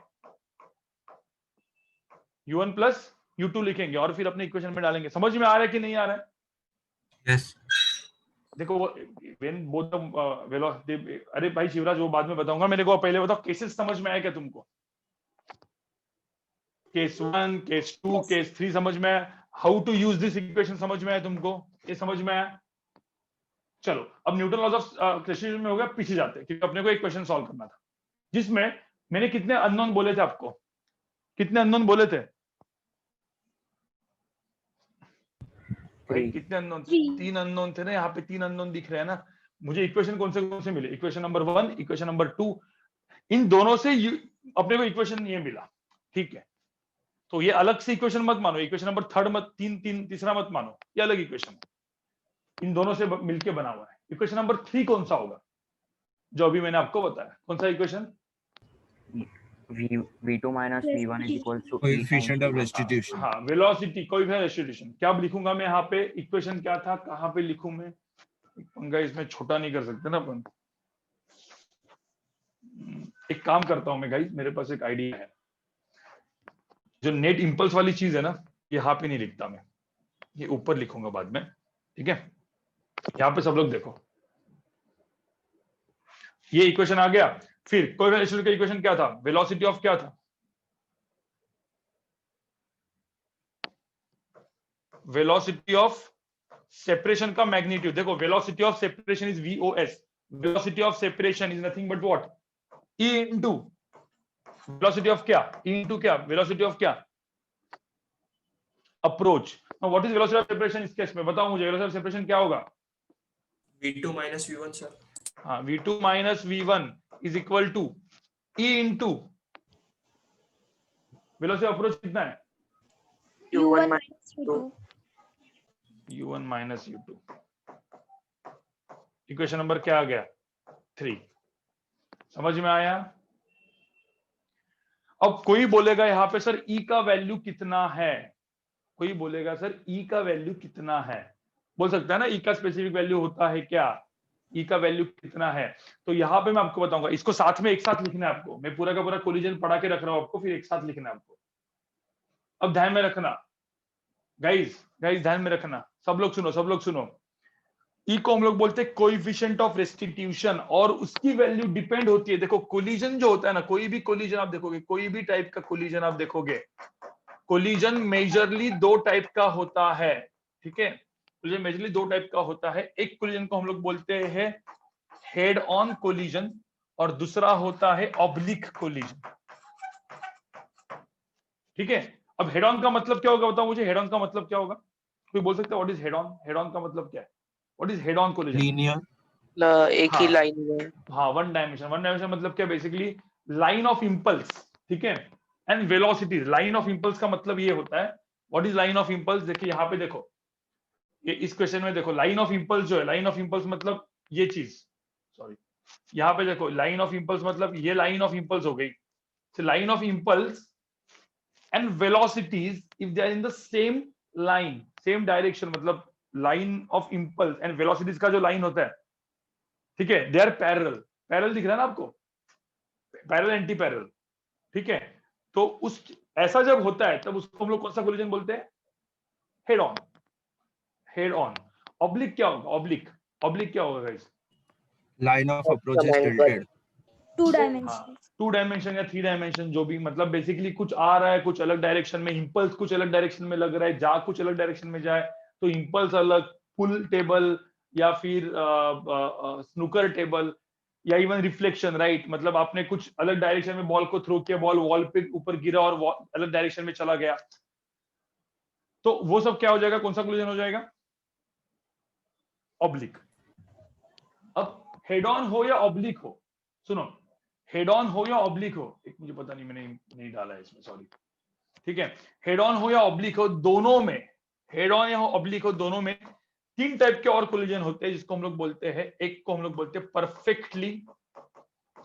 U1 प्लस U2 लिखेंगे, और फिर अपने इक्वेशन में डालेंगे। समझ में आ रहा है कि नहीं आ रहा है। यस देखो व्हेन बोथ वेलोसिटी, अरे भाई शिवराज वो बाद में बताऊंगा, मेरे को पहले बताओ केसेस समझ में आया क्या तुमको, केस 1, केस 2, केस 3 समझ में आया, how to use this equation समझ में आया तुमको, ये समझ में आया। चलो अब न्यूटन लॉज ऑफ क्लैसिफिकेशन में हो गया, पीछे जाते हैं, क्योंकि अपने को एक क्वेश्चन सॉल्व करना था जिसमें मैंने कितने अननोन बोले थे आपको, कितने अननोन बोले थे भाई, कितने अननोन, 3 अननोन थे ना, यहाँ पे 3 अननोन दिख रहे हैं ना। मुझे इक्वेशन कौन से मिले, इक्वेशन नंबर 1, इक्वेशन नंबर 2, इन दोनों से अपने को इक्वेशन ये मिला, ठीक है। तो ये अलग से इक्वेशन मत मानो, इक्वेशन नंबर 3 मत, तीसरा मत मानो, ये अलग इक्वेशन है, इन दोनों से मिलके बना हुआ है। इक्वेशन नंबर 3 कौन सा होगा, जो अभी मैंने आपको बताया, कौन सा equation, V2 minus V1 is equal to coefficient of restitution. हाँ वेलोसिटी, कोई भी रेस्टिट्यूशन। क्या लिखूंगा मैं यहाँ पे, इक्वेशन क्या था, कहाँ पे लिखूं मैं, पंगा इसमें छोटा नहीं कर सकते ना अपन, एक काम करता हूं मैं गाइस, मेरे पास एक आइडिया है। जो नेट इंपल्स वाली चीज है ना, यहाँ पे नहीं लिखता मैं, ये ऊपर लिखूंगा बाद में, ठीक है। यहाँ पे सब लोग देखो, ये इक्वेशन आ गया। फिर कोएफिशिएंट का इक्वेशन क्या था? वेलोसिटी ऑफ क्या था? वेलोसिटी ऑफ सेपरेशन का मैग्नीट्यूड। देखो, velocity of separation is VOS। Velocity of separation is nothing but what? E into velocity of क्या? E इनटू क्या? वेलोसिटी ऑफ क्या? Approach. What is velocity of separation इस केस में? बताओ मुझे, वेलोसिटी ऑफ सेपरेशन क्या होगा? V2 minus V1 sir. हाँ, V2 minus V1 is equal to E into velocity of approach कितना है? U1 minus U2. U1 minus U2। Equation number क्या आ गया? 3। समझ में आया? अब कोई बोलेगा यहाँ पे सर E का वैल्यू कितना है? कोई बोलेगा सर E का वैल्यू कितना है? बोल सकता है ना, E का स्पेसिफिक वैल्यू होता है क्या? E का वैल्यू कितना है? तो यहाँ पे मैं आपको बताऊंगा। इसको साथ में एक साथ लिखना है आपको। मैं पूरा का पूरा कोलिजन पढ़ा के रख रहा हूँ आपको, फिर एक साथ लिखना है आपको। अब ध्यान में रखना गाइस, ध्यान में रखना। सब लोग सुनो, सब लोग सुनो। E को हम लोग बोलते हैं कोएफिशिएंट ऑफ रेस्टिट्यूशन, और उसकी वैल्यू डिपेंड होती है। देखो, कोलिजन जो होता है ना, कोई भी कोलिजन आप देखोगे, कोई भी टाइप का कोलिजन आप देखोगे, कोलिजन मेजरली 2 टाइप का होता है, ठीक है। कोलिजन मेजरली 2 टाइप का होता है। एक कोलिजन को हम लोग बोलते हैं हेड ऑन कोलिजन, और दूसरा होता है ऑब्लिक कोलिजन, ठीक है। अब हेड ऑन का मतलब क्या होगा? बताओ मुझे, हेड ऑन का मतलब क्या होगा? कोई बोल सकता है what is head on? Head on का मतलब क्या है? What is head on collision? Linear, एक ही लाइन में। हाँ, वन डायमेंशन। वन डायमेंशन मतलब क्या? बेसिकली लाइन ऑफ इंपल्स, ठीक है, and velocity. Line of impulse का मतलब ये होता है, what is line of impulse? देखिए यहाँ पे देखो, ये इस क्वेश्चन में देखो, लाइन ऑफ इंपल्स जो है, लाइन ऑफ इंपल्स मतलब ये चीज, सॉरी, यहाँ पे देखो, लाइन ऑफ इंपल्स मतलब ये लाइन ऑफ इंपल्स हो गई। So line of impulse and velocities, if they are in the same line, same direction, मतलब line of impulse and velocities का जो line होता है, ठीक है, they are parallel. Parallel दिख रहा है ना आपको? Parallel anti parallel, ठीक है। तो उस ऐसा जब होता है तब उसको हम लोग कौन सा कोलिजन बोलते हैं? Head on. Head on. Oblique क्या होगा? ऑब्लिक, ऑब्लिक क्या होगा guys? Line of approach is tilted. 2 dimensions. 2 dimension या 3 डायमेंशन, जो भी, मतलब बेसिकली कुछ आ रहा है कुछ अलग डायरेक्शन में, इंपल्स कुछ अलग डायरेक्शन में लग रहा है, जा कुछ अलग डायरेक्शन में जाए, तो इंपल्स अलग, पुल टेबल या फिर स्नूकर टेबल, या इवन रिफ्लेक्शन, राइट, मतलब आपने कुछ अलग डायरेक्शन में बॉल को थ्रो किया, बॉल वॉल पे ऊपर गिरा और अलग डायरेक्शन में चला गया, तो वो सब क्या हो जाएगा? कौन सा कोलिजन हो जाएगा? ऑब्लिक। अब हेड ऑन हो या ऑब्लिक हो, सुनो, हेड ऑन हो या ऑब्लिक हो, एक मुझे पता नहीं, मैंने नहीं डाला है इसमें, सॉरी, ठीक है। हेड ऑन हो या ऑब्लिक हो, दोनों में, हेड ऑन या ऑब्लिक हो, दोनों में 3 टाइप के और कोलिजन होते हैं, जिसको हम लोग बोलते हैं, एक को हम लोग बोलते हैं परफेक्टली,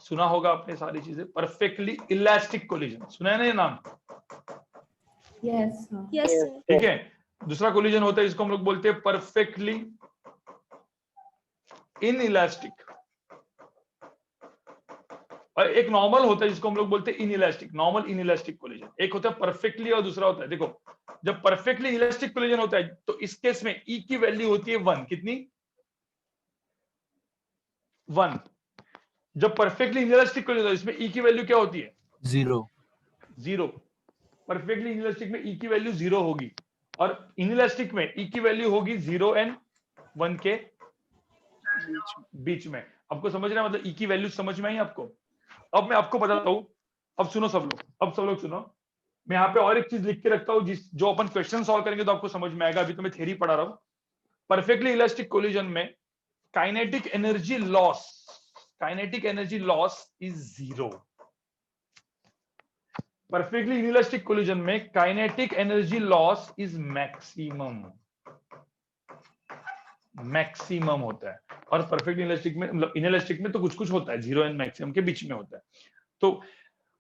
सुना होगा आपने सारी चीजें, परफेक्टली इलास्टिक कोलिजन, सुना है ना ये नाम? Yes, sir. Yes, sir. ठीक है। दूसरा कोलिजन होता है जिसको हम लोग बोलते हैं परफेक्टली इनइलास्टिक, और एक नॉर्मल होता है जिसको हम लोग बोलते हैं इनइलास्टिक, नॉर्मल इनइलास्टिक कोलिजन। एक होता है परफेक्टली और दूसरा होता है, देखो, जब परफेक्टली इलास्टिक कोलिजन होता है तो इस केस में E की वैल्यू होती है 1, कितनी? 1। जब परफेक्टली इनइलास्टिक कोलिजन होता है इसमें E की वैल्यू क्या होती है? 0। परफेक्टली इनइलास्टिक में E की वैल्यू 0 होगी, और इनइलास्टिक में E की वैल्यू होगी 0 और 1 के बीच में। आपको समझ रहा है? मतलब E की वैल्यू समझ में आई आपको? अब मैं आपको बताता हूं, अब सुनो सब लोग, अब सब लोग सुनो, मैं यहाँ पे और एक चीज लिख के रखता हूँ, जो अपन क्वेश्चन सॉल्व करेंगे तो आपको समझ में आएगा। अभी तो मैं थ्योरी पढ़ा रहा हूँ। परफेक्टली इलास्टिक कोलिजन में kinetic energy loss is 0। Perfectly inelastic collision में kinetic energy loss is maximum होता है, और परफेक्ट इनइलास्टिक में, मतलब इनइलास्टिक में तो कुछ कुछ होता है, 0 एंड मैक्सिमम के बीच में होता है। तो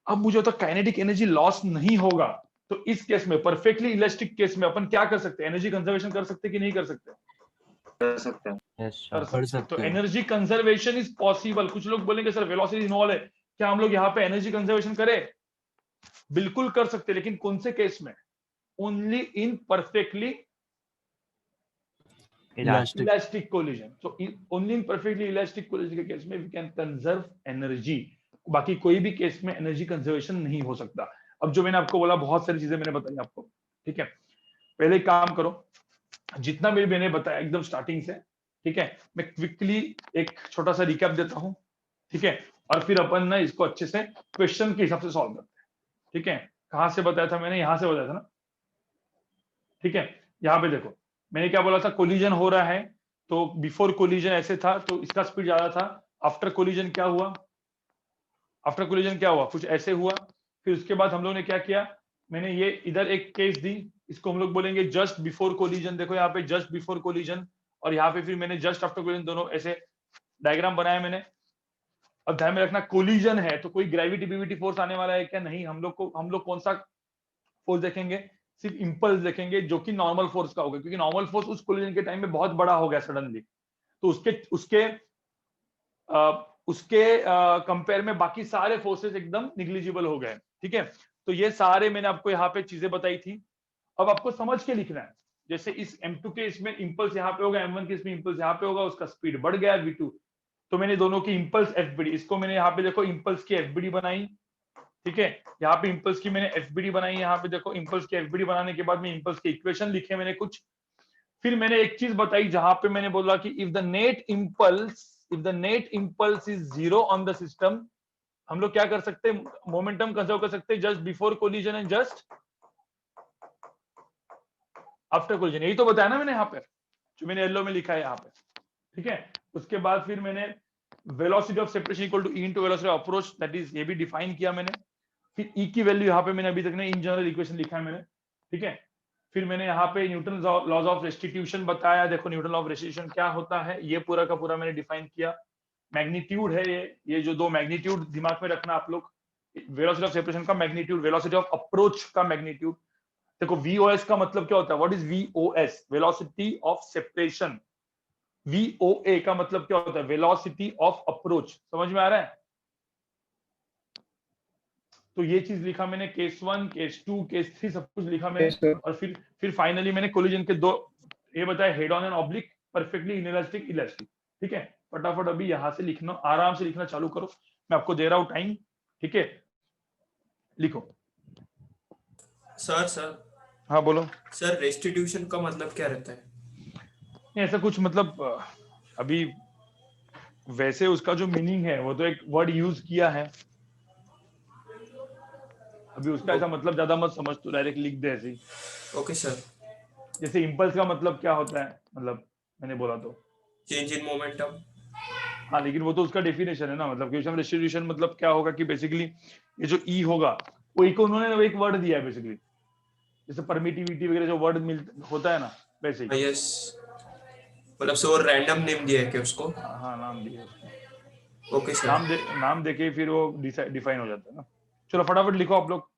अब मुझे होता है काइनेटिक एनर्जी लॉस नहीं होगा, तो इस केस में, परफेक्टली इलास्टिक केस में, अपन क्या कर सकते हैं? एनर्जी कंजर्वेशन कर सकते कि नहीं कर सकते? कर सकते हैं। कर सकते तो एनर्जी कंजर्वेशन इज पॉसिबल। कुछ लोग बोलेंगे सर वेलोसिटी इन्वॉल्व है, क्या हम लोग यहाँ पे एनर्जी कंजर्वेशन करें? बिल्कुल कर सकते, लेकिन कौन से केस में? Only in perfectly elastic elastic collision. So only in perfectly elastic collision के केस में we can conserve energy. बाकी कोई भी केस में एनर्जी कंजर्वेशन नहीं हो सकता. अब जो मैंने आपको बोला, बहुत सारी चीजें मैंने बताई आपको, ठीक है. पहले काम करो, जितना भी मैंने बताया एकदम स्टार्टिंग से, ठीक है, मैं क्विकली एक छोटा सा रिकैप देता हूँ, ठीक है, और फिर अपन ना इसको अच्छे से क्वेश्चन के हिसाब से सॉल्व करते हैं, ठीक है. कहाँ से बताया था मैंने? यहाँ से बताया था ना, ठीक है. यहाँ पे देखो, मैंने क्या बोला था? कोलिजन हो रहा है, तो बिफोर कोलिजन ऐसे था, तो इसका स्पीड ज्यादा था. आफ्टर कोलिजन क्या हुआ? आफ्टर कोलिजन क्या हुआ? कुछ ऐसे हुआ. फिर उसके बाद हम लोग ने क्या किया? मैंने ये इधर एक केस दी, इसको हम लोग बोलेंगे जस्ट बिफोर कोलिजन. देखो यहाँ पे जस्ट बिफोर कोलिजन, और यहाँ पे फिर मैंने जस्ट आफ्टर कोलिजन, दोनों ऐसे डायग्राम बनाया मैंने. अब ध्यान में रखना, कोलिजन है तो कोई ग्रेविटी फोर्स आने वाला है क्या? नहीं. हम लोग कौन सा फोर्स देखेंगे? सिर्फ इंपल्स देखेंगे, जो कि नॉर्मल फोर्स का होगा, क्योंकि नॉर्मल फोर्स उस कोलिजन के टाइम में बहुत बड़ा हो गया सडनली, तो उसके उसके उसके कंपेयर में बाकी सारे फोर्सेस एकदम निग्लिजिबल हो गए, ठीक है. तो ये सारे मैंने आपको यहाँ पे चीजें बताई थी. अब आपको समझ के लिखना है. जैसे इस M2 के इसमें इंपल्स यहाँ पे होगा, M1 के इसमें इंपल्स यहाँ पे होगा, उसका स्पीड बढ़ गया V2. तो मैंने दोनों की इंपल्स FBD, इसको मैंने यहाँ पे देखो इंपल्स की FBD बनाई, ठीक है. यहाँ पे इंपल्स की मैंने FBD बनाई, यहाँ पे देखो इंपल्स की FBD बनाने के बाद में इंपल्स के इक्वेशन लिखे मैंने कुछ. फिर मैंने एक चीज बताई, जहां पे मैंने बोला कि if the net impulse is 0 on the system, हम लोग क्या कर सकते हैं? मोमेंटम कंजर्व कर सकते हैं just before collision and just after collision. यही तो बताया ना मैंने यहाँ पे, जो मैंने येलो में लिखा है यहाँ पे, ठीक है. उसके बाद फिर मैंने velocity of separation equal to e into velocity of approach, that is, ये भी डिफाइन किया मैंने. फिर ई की वैल्यू यहाँ पे मैंने अभी तक ने इन जनरल इक्वेशन लिखा है मैंने, ठीक है. फिर मैंने यहाँ पे न्यूटन लॉज ऑफ रेस्टिट्यूशन बताया. देखो न्यूटन लॉ ऑफ रेस्टिट्यूशन क्या होता है, ये पूरा का पूरा मैंने डिफाइन किया. मैग्नीट्यूड है ये जो दो मैग्नीट्यूड दिमाग में रखना आप लोग. वेलोसिटी ऑफ सेपरेशन का मैग्नीट्यूड, वेलोसिटी ऑफ अप्रोच का मैग्नीट्यूड. देखो VOS का मतलब क्या होता है? What is VOS? Velocity of separation. VOA का मतलब क्या होता है? Velocity of approach. समझ में आ रहा है? तो ये चीज लिखा मैंने, केस 1, केस 2, केस 3, सब कुछ लिखा मैंने. Yes, sir. और फिर फाइनली मैंने कोलिजन के दो ये बताया, head on and oblique, perfectly inelastic, elastic, ठीक है. फटाफट अभी यहाँ से लिखना, आराम से लिखना चालू करो, मैं आपको दे रहा हूँ टाइम, ठीक है. लिखो. सर हाँ बोलो. सर रेस्टिट्यूशन का मतलब क्या रहता है? नहीं, ऐसा कुछ मतलब अभी वैसे उसका जो मीनिंग है वो तो एक वर्ड यूज किया है, अभी उसका ऐसा मतलब ज्यादा मत समझ, तो डायरेक्ट लिख दे ऐसे ही. Okay sir. जैसे इंपल्स का मतलब क्या होता है, मतलब मैंने बोला तो, चेंज इन मोमेंटम. हाँ, लेकिन वो तो उसका डेफिनेशन है ना. मतलब क्वेश्चन रेस्टिट्यूशन मतलब क्या होगा कि बेसिकली ये जो ई होगा, वो ई को उन्होंने एक वर्ड दिया है बेसिकली, जैसे परमिटिविटी वगैरह जो वर्ड होता है ना, वैसे ही. यस, मतलब सो रैंडम नेम दिया है क्या उसको? हाँ, नाम दिया है उसको. Okay sir. नाम देके फिर वो डिफाइन हो जाता है ना. चलो फटाफट लिखो आप लोग.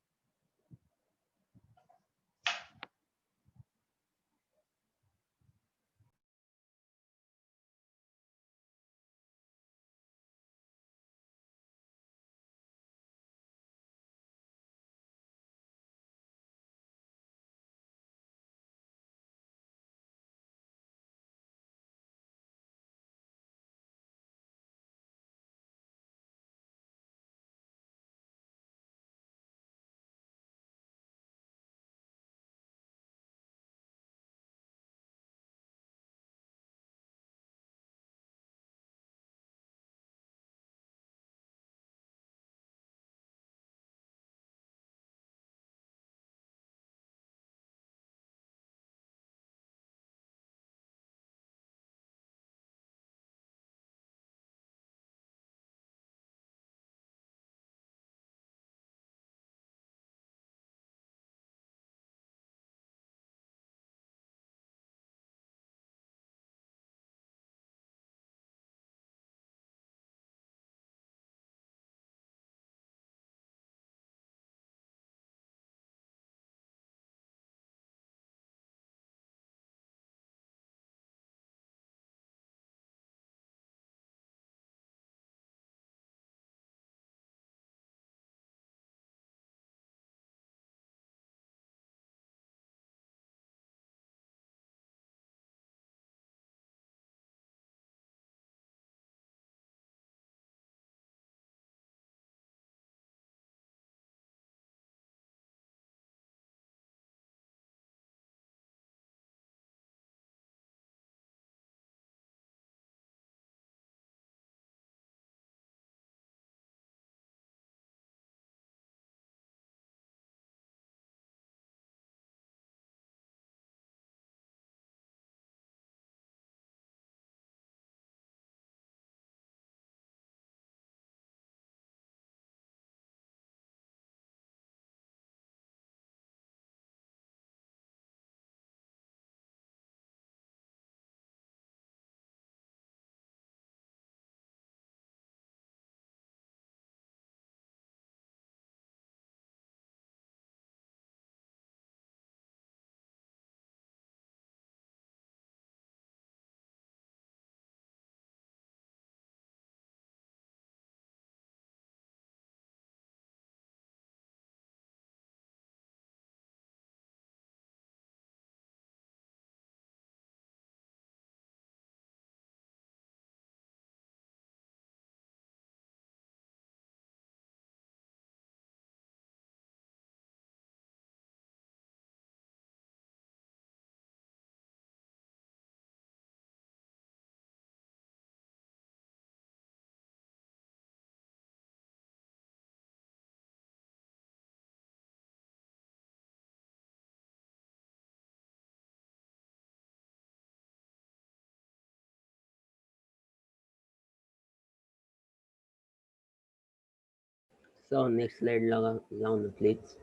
सर नेक्स्ट स्लाइड लगा जाओ ना प्लीज।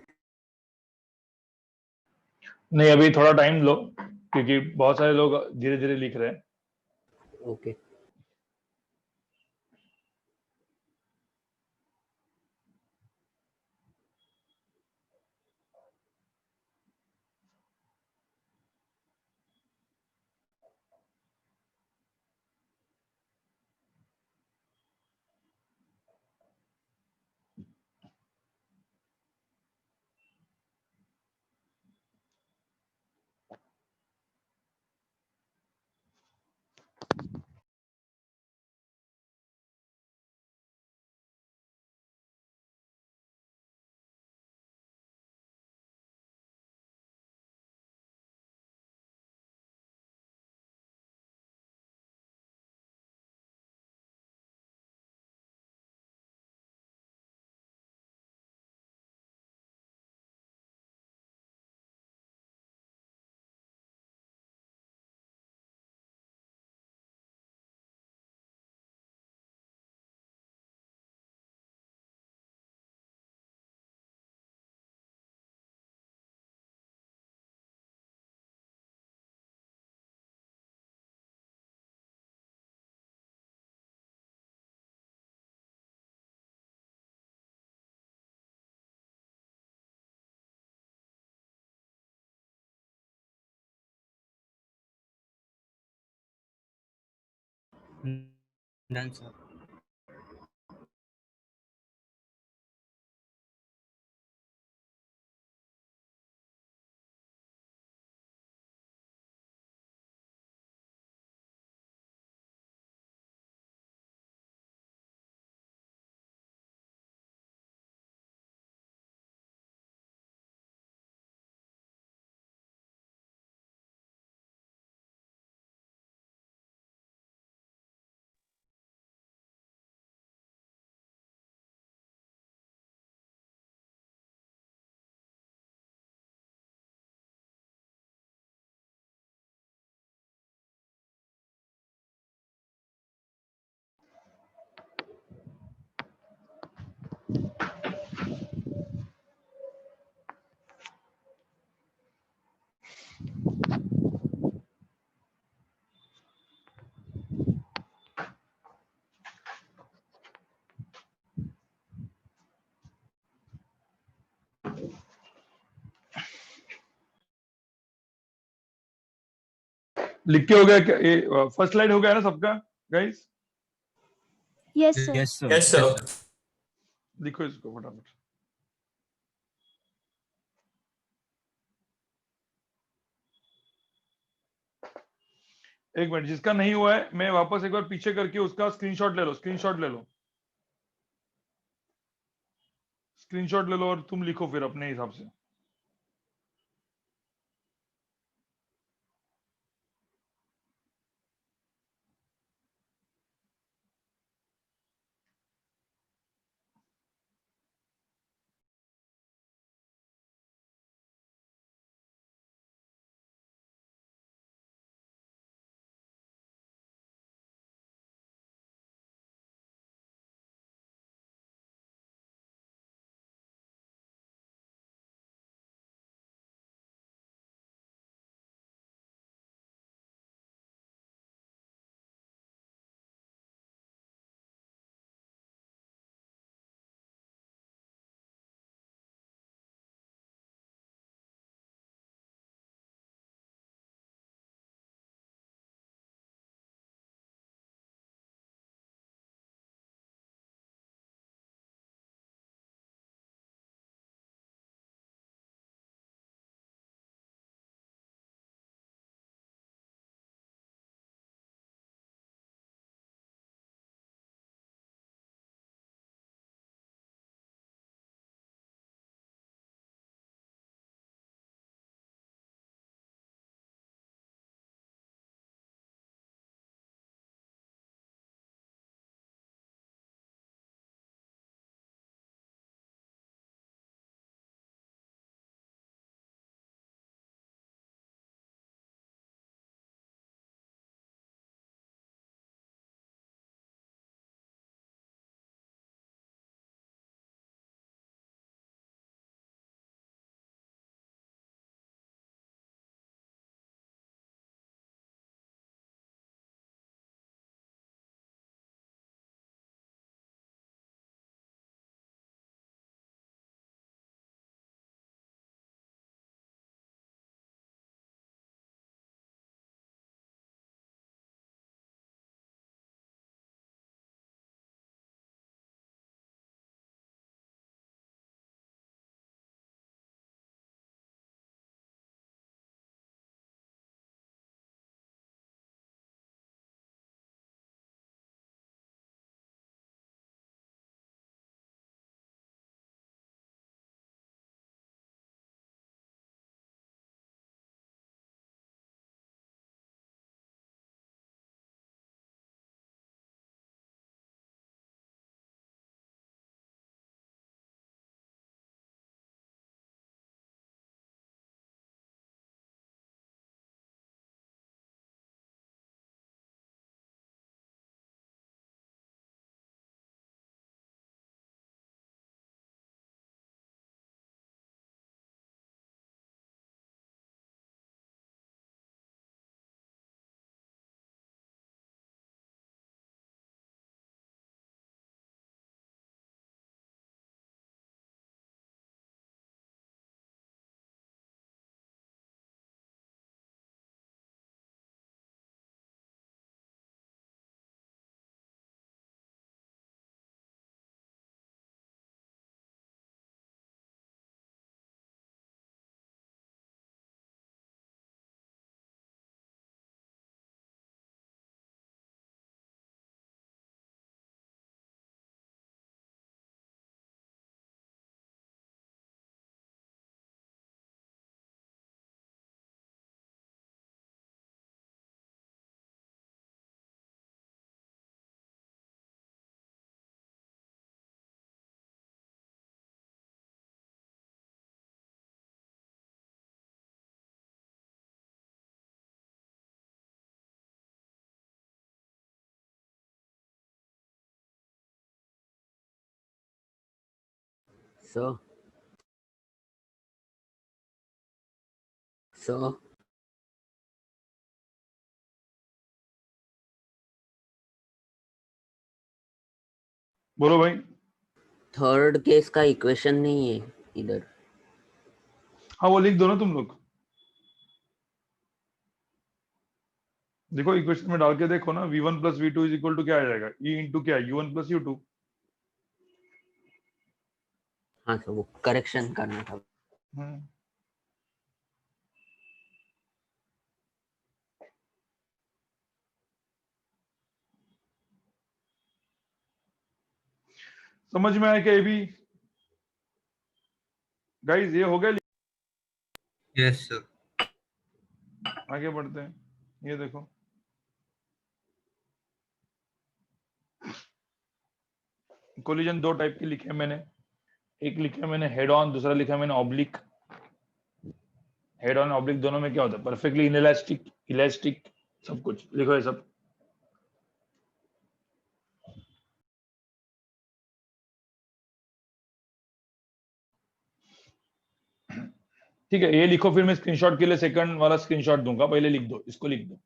नहीं, अभी थोड़ा टाइम लो क्योंकि बहुत सारे लोग धीरे धीरे लिख रहे हैं। Okay Done, sir. लिख के हो गया क्या? ये फर्स्ट स्लाइड हो गया ना सबका guys? Yes sir. Yes sir. Yes sir. लिखो इसको फटाफट। एक मिनट, जिसका नहीं हुआ है मैं वापस एक बार पीछे करके उसका स्क्रीनशॉट ले लो, स्क्रीनशॉट ले लो, स्क्रीनशॉट ले लो और तुम लिखो फिर अपने हिसाब से। सर सर बोलो भाई। थर्ड केस का इक्वेशन नहीं है इधर। हाँ वो लिख दो ना तुम लोग। देखो इक्वेशन में डाल के देखो ना, v1 plus v2 is equal to क्या आ जाएगा, e इंटू क्या, u1 प्लस u2। हाँ सर वो करेक्शन करना था। हम्म। समझ में आया क्या ये भी? गाइस ये हो गया। Yes sir. आगे बढ़ते हैं। ये देखो, कोलिजन दो टाइप के लिखे हैं मैंने। एक लिखा है मैंने हेड ऑन, दूसरा लिखा है मैंने ऑब्लिक। हेड ऑन ऑब्लिक दोनों में क्या होता है, परफेक्टली इनइलास्टिक, इलास्टिक, सब कुछ लिखो ये सब। ठीक है, ये लिखो, फिर मैं स्क्रीनशॉट के लिए सेकंड वाला स्क्रीनशॉट दूंगा, पहले लिख दो, इसको लिख दो।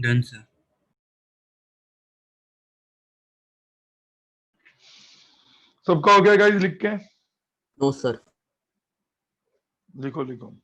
Done sir. सबका हो गया गाइस लिख के? No sir. लिखो लिखो।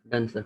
Done sir.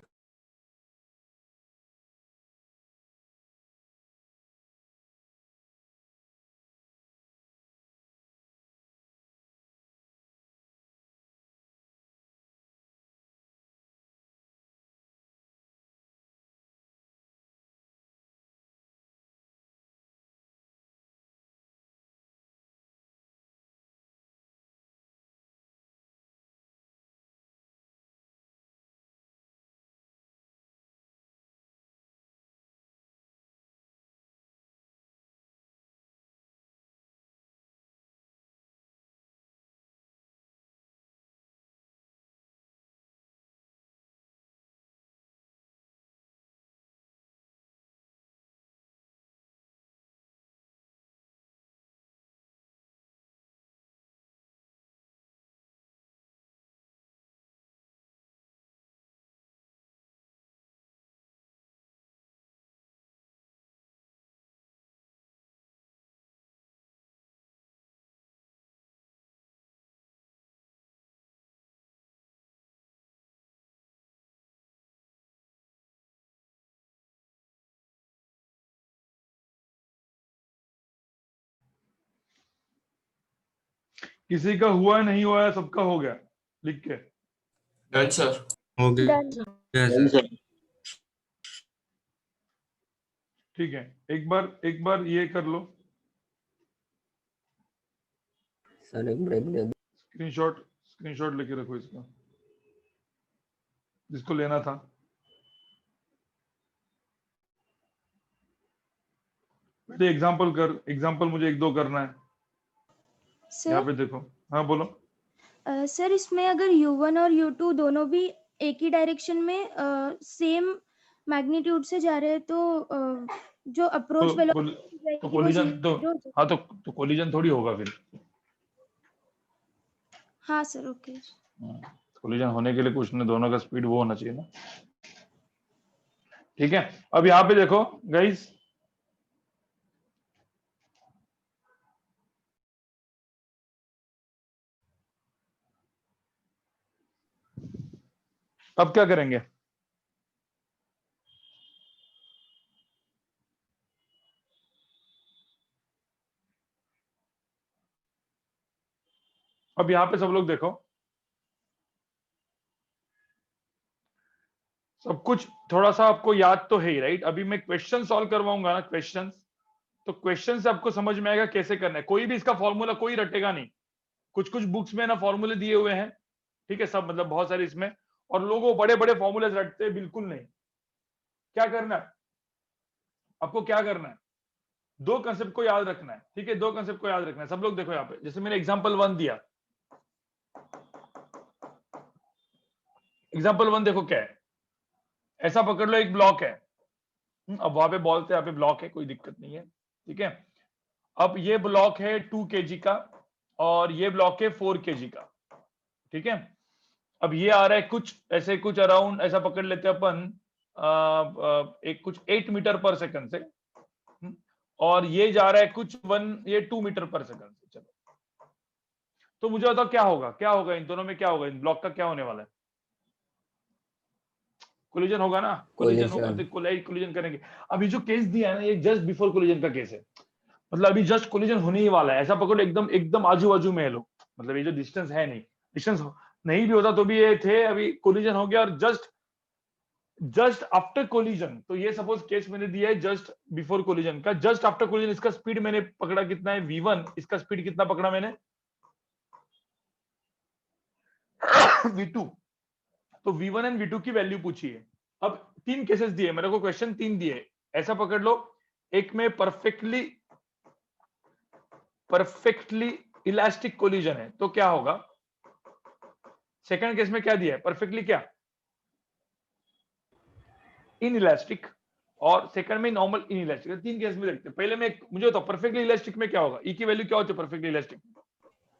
किसी का हुआ नहीं हुआ, सबका हो गया, लिख के। Done sir. हो गया Done. yes, sir. ठीक है, एक बार ये कर लो, सर एक ब्रेक दे दो। स्क्रीनशॉट लेके रखो इसका, जिसको लेना था। बेटे एग्जाम्पल मुझे 1-2 करना है। यहाँ सर पे देखो, हाँ बोलो। सर इसमें अगर U1 और U2 दोनों भी एक ही डायरेक्शन में सेम मैग्नीट्यूड से जा रहे हैं तो जो अप्रोच तो वेलोसिटी कोलिजन तो zero। हाँ तो कोलिजन थोड़ी होगा फिर। हाँ सर, ओके। कोलिजन होने के लिए कुछ नहीं, दोनों का स्पीड वो होना चाहिए ना। ठीक है, अब यहाँ पे देखो गाइस, अब क्या करेंगे? अब यहाँ पे सब लोग देखो, सब कुछ थोड़ा सा आपको याद तो है ही, राइट? अभी मैं क्वेश्चन सॉल्व करवाऊंगा ना, क्वेश्चन, तो क्वेश्चन से आपको समझ में आएगा कैसे करना है। कोई भी इसका फॉर्मूला कोई रटेगा नहीं। कुछ कुछ बुक्स में ना फॉर्मूले दिए हुए हैं, ठीक है, सब मतलब बहुत सारे इसमें, और लोगों बड़े बड़े फॉर्मूले रटते हैं, बिल्कुल नहीं। क्या करना है आपको, क्या करना है, 2 कंसेप्ट को याद रखना है, ठीक है? 2 कंसेप्ट को याद रखना है। सब लोग देखो यहाँ पे, जैसे मैंने एग्जाम्पल 1 दिया, एग्जाम्पल 1 देखो क्या है। ऐसा पकड़ लो, एक ब्लॉक है, अब वहां पे बॉल थे, यहाँ पे ब्लॉक है, कोई दिक्कत नहीं है, ठीक है? अब ये ब्लॉक है 2 kg का और ये ब्लॉक है 4 kg का, ठीक है? अब ये आ रहा है कुछ ऐसे, कुछ अराउंड ऐसा पकड़ लेते हैं अपन, एक कुछ 8 मीटर पर सेकंड से, और ये जा रहा है कुछ 2 मीटर पर सेकंड से। चलो, तो मुझे बताओ क्या होगा इन दोनों में, क्या होगा इन ब्लॉक का, क्या होने वाला है? कोलिजन होगा ना, कोलिजन होगा, तो कोलिजन करेंगे। अभी जो केस दिया है ना, ये जस्ट बिफोर कोलिजन का केस है, मतलब अभी जस्ट कोलिजन होने ही वाला है। ऐसा पकड़ो एकदम आजू बाजू में है लोग, मतलब ये जो डिस्टेंस है, नहीं डिस्टेंस नहीं भी होता तो भी ये थे, अभी कोलिजन हो गया, और जस्ट आफ्टर कोलिजन। तो ये सपोज केस मैंने दिया है जस्ट बिफोर कोलिजन का, जस्ट आफ्टर कोलिजन इसका स्पीड मैंने पकड़ा कितना है, v1, इसका स्पीड कितना पकड़ा मैंने, v2। तो v1 एंड v2 की वैल्यू पूछी है। अब 3 केसेस दिए मेरे को, क्वेश्चन 3 दिए, ऐसा पकड़ लो, एक में परफेक्टली इलास्टिक कोलिजन है, तो क्या होगा? सेकंड केस में क्या दिया है, परफेक्टली क्या, इन इलास्टिक, और सेकंड में नॉर्मल इन इलास्टिक। 3 केस में देखते हैं। पहले में मुझे बताओ परफेक्टली इलास्टिक में क्या होगा, ई की वैल्यू क्या होती है परफेक्टली इलास्टिक?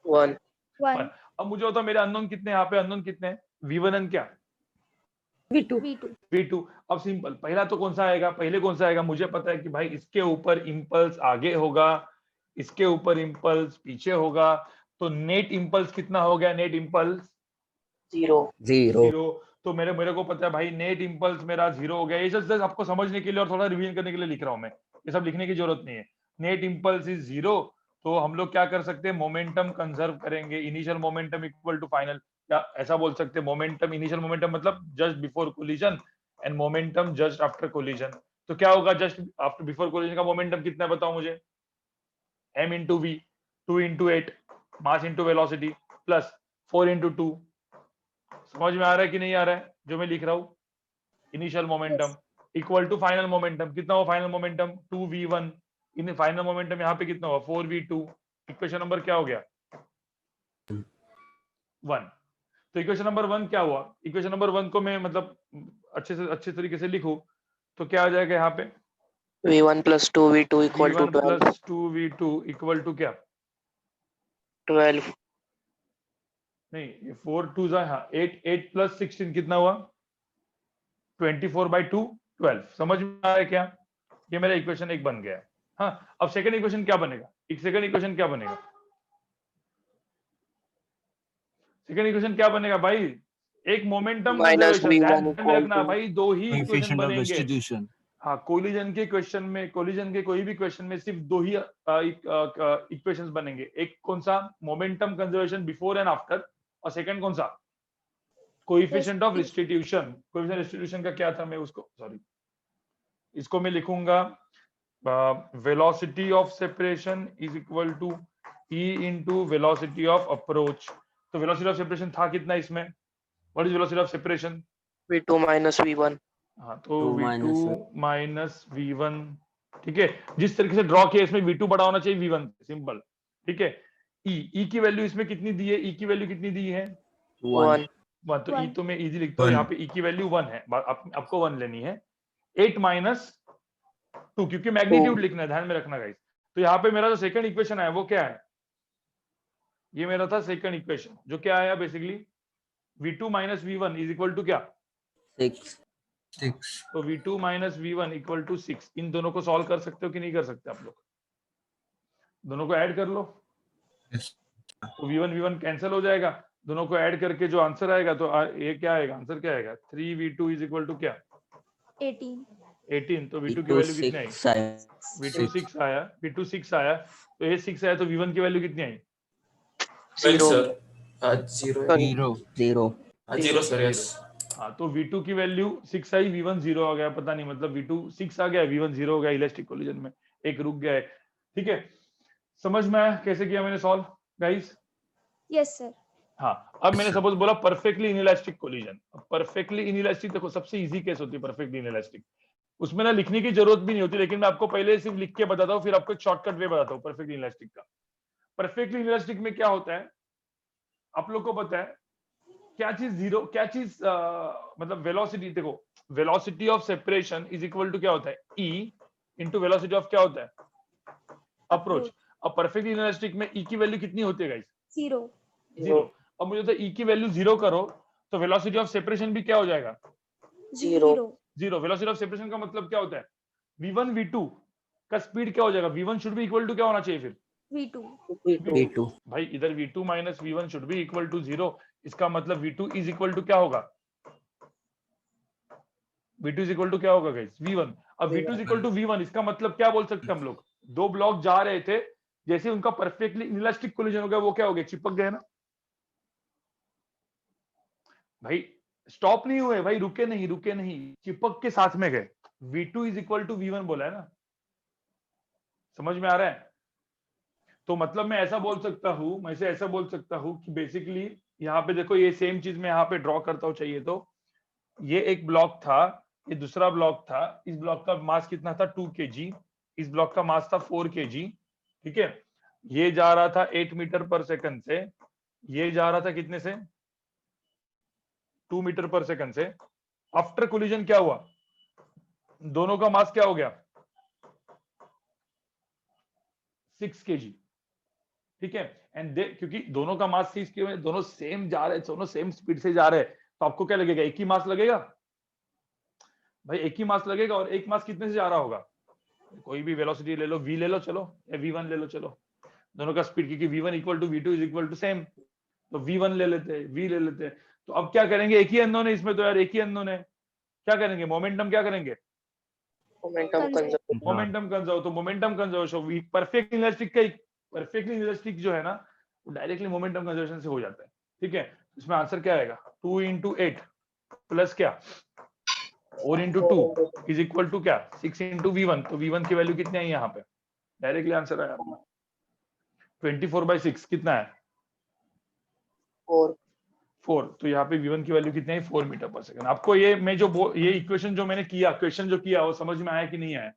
1. 1. अब मुझे बताओ मेरे अननोन कितने, यहाँ पे अननोन कितने हैं, v1 एंड क्या, v2। अब सिंपल, पहला तो कौन सा आएगा, पहले कौन सा आएगा? मुझे पता है कि भाई इसके ऊपर इंपल्स आगे होगा, इसके ऊपर इंपल्स पीछे होगा, तो नेट इंपल्स कितना हो गया, नेट इंपल्स 0. तो मेरे को पता है भाई, नेट इंपल्स मेरा 0 हो गया। ये जस्ट आपको समझने के लिए और थोड़ा रिवीजन करने के लिए लिख रहा हूं मैं, ये सब लिखने की जरूरत नहीं है। नेट इंपल्स इज 0, तो हम लोग क्या कर सकते हैं, मोमेंटम कंजर्व करेंगे, initial momentum equal to final, या ऐसा बोल सकते हैं मोमेंटम, इनिशियल मोमेंटम मतलब just before collision, and momentum just after collision. तो क्या होगा, जस्ट आफ्टर बिफोर कोलिजन का मोमेंटम कितना है बताओ मुझे, m into v, 2 into 8 mass into velocity plus 4 into 2। समझ में आ रहा है कि नहीं आ रहा है जो मैं लिख रहा हूं? Initial momentum equal to final momentum, कितना हुआ फाइनल मोमेंटम, 2v1, इन फाइनल मोमेंटम यहाँ पे कितना हुआ, 4v2। इक्वेशन नंबर क्या हो गया, 1। तो इक्वेशन नंबर 1 क्या हुआ, इक्वेशन नंबर 1 को मैं मतलब अच्छे तरीके से लिखूं तो क्या आ जाएगा यहाँ पे, v1 plus 2v2 equal to v1 12. Plus 2v2 equal to क्या, 12. नहीं ये 4 2 हाँ 8 प्लस 16 कितना हुआ, 24/2 12। समझ में आ रहा है क्या, ये मेरा इक्वेशन 1 बन गया। हाँ, अब सेकंड इक्वेशन क्या बनेगा, सेकंड इक्वेशन क्या बनेगा, सेकंड इक्वेशन क्या बनेगा भाई, एक मोमेंटम Minus कंजर्वेशन, v1 ध्यान equal रखना to भाई, 2 ही इक्वेशन Coefficient of बनेंगे। restitution. हाँ, कोलिजन के क्वेश्चन में, कोलिजन के कोई भी क्वेश्चन में सिर्फ दो ही इक्वेशंस बनेंगे। एक कौन सा, momentum conservation before and after, और सेकंड कौन सा, coefficient of restitution. Coefficient restitution का क्या था, मैं उसको सॉरी इसको मैं लिखूंगा velocity of separation is equal to e into velocity of approach. तो वेलोसिटी ऑफ सेपरेशन था कितना इसमें, what is velocity of separation, V2 minus V1. हाँ तो Two V2 minus minus V1, ठीक है। जिस तरीके से ड्रॉ किया इसमें V2 बड़ा होना चाहिए V1, सिंपल, ठीक है। E की वैल्यू इसमें कितनी दी है, E की वैल्यू कितनी दी है, 1. 1, तो E One. तो मैं इजी लिखता हूँ, 1. यहाँ पे E की वैल्यू 1 है, आपको 1 लेनी है। 8 माइनस 2, क्योंकि मैग्नीट्यूड लिखना है, ध्यान में रखना गाइस। तो यहाँ पे मेरा जो सेकंड इक्वेशन है वो क्या है, ये मेरा था सेकंड इक्वेशन, जो क्या आया basically V2 minus V1 is equal to क्या, 6. 6. तो V2 minus V1 equal to 6। इन दोनों को सॉल्व कर सकते हो कि नहीं कर सकते आप लोग, दोनों को ऐड कर लो, Yes. तो V1 कैंसिल हो जाएगा, दोनों को ऐड करके जो आंसर आएगा, तो ये क्या आएगा, आंसर क्या आएगा, 3V2 इज इक्वल टू क्या, 18. 18। तो V2 की V2 वैल्यू कितनी आई, 6 आया, V2 6 आया, V2 6 आया, तो ये 6 आया, तो V1 की वैल्यू कितनी आई, 0 0. Sir, 0 Sorry. 0. 0 sir, yes. हाँ तो V2 की वैल्यू 6 आई, V1 0 आ गया, पता नहीं मतलब V2 6 आ गया, V1 0 हो गया, इलेक्ट्रिक कोलिजन में एक रुक गया है, ठीक है। समझ में आया कैसे किया मैंने सॉल्व गाइस? Yes, sir. हाँ, अब मैंने सपोज बोला perfectly inelastic collision. Perfectly inelastic देखो सबसे इजी केस होती है परफेक्टली इनइलास्टिक, उसमें ना लिखने की जरूरत भी नहीं होती, लेकिन मैं आपको पहले सिर्फ लिख के बताता हूँ, फिर आपको एक शॉर्टकट वे बताता हूँ परफेक्टली इनइलास्टिक का। परफेक्टली इनइलास्टिक में क्या होता है, आप लोग को पता है क्या चीज जीरो, क्या चीज मतलब वेलोसिटी, देखो velocity of separation is equal to क्या होता है, ई इंटू वेलोसिटी ऑफ क्या होता है, अप्रोच। अब परफेक्टली इनइलास्टिक में ई की वैल्यू कितनी होती है गाइस, 0. 0। अब मुझे तो ई की वैल्यू 0 करो तो वेलोसिटी ऑफ सेपरेशन भी क्या हो जाएगा, 0. 0। वेलोसिटी ऑफ सेपरेशन का मतलब क्या होता है, V1 V2 का स्पीड क्या हो जाएगा, V1 should be equal to क्या होना चाहिए फिर, V2. V2. भाई इधर V2 minus V1 should be equal to 0, इसका मतलब V2 इज इक्वल टू क्या होगा, V2 इज इक्वल टू क्या होगा गाइस, V1। अब V2 is equal to V1, इसका मतलब क्या बोल सकते हैं हम लोग, दो ब्लॉक जा रहे थे, जैसे उनका परफेक्टली इनइलास्टिक कोलिजन हो गया, वो क्या हो गया, चिपक गए ना भाई, स्टॉप नहीं हुए भाई, रुके नहीं, चिपक के साथ में गए। V2 is equal to V1 बोला है ना, समझ में आ रहा है? तो मतलब मैं ऐसा बोल सकता हूं, मैं इसे ऐसा बोल सकता हूं कि बेसिकली यहाँ पे देखो, ये सेम चीज मैं यहाँ पे ड्रॉ करता हूँ चाहिए तो, ये एक ब्लॉक था, ये दूसरा ब्लॉक था, इस ब्लॉक का मास कितना था 2 kg, इस ब्लॉक का मास था 4 kg, ठीक है। ये जा रहा था 8 मीटर पर सेकंड से, ये जा रहा था कितने से, 2 मीटर पर सेकंड से। आफ्टर कोलिजन क्या हुआ, दोनों का मास क्या हो गया, 6 kg, ठीक है। एंड क्योंकि दोनों का मास 6 kg, दोनों सेम जा रहे हैं, दोनों सेम स्पीड से जा रहे हैं, तो आपको क्या लगेगा, एक ही मास लगेगा भाई, एक ही मास लगेगा। और एक मास कितने से जा रहा होगा, कोई भी वेलोसिटी ले लो, v ले लो चलो, या v1 ले लो चलो, दोनों का स्पीड, क्योंकि v1 equal to v2 is equal to same, तो v1 ले लेते हैं, v ले लेते हैं। तो अब क्या करेंगे, एक ही अननोन है इसमें, तो यार एक ही अननोन है, क्या करेंगे, मोमेंटम क्या करेंगे, Momentum conservation. Momentum conserve. तो मोमेंटम कंजर्वेशन परफेक्ट इनइलास्टिक का, परफेक्टली इनइलास्टिक जो है ना, वो डायरेक्टली मोमेंटम कंजर्वेशन से हो जाता है, ठीक है। इसमें आंसर क्या आएगा, 2 into 8 प्लस क्या 4 into 2 इज इक्वल टू क्या 6 into V1। तो V1 की वैल्यू कितनी आई यहाँ पे, डायरेक्टली आंसर आया 24/6 कितना है, 4. 4। तो यहाँ पे V1 की वैल्यू कितनी है, 4 मीटर पर सेकंड। आपको ये मैं जो ये इक्वेशन जो मैंने किया, क्वेश्चन जो किया, वो समझ में आया कि नहीं आया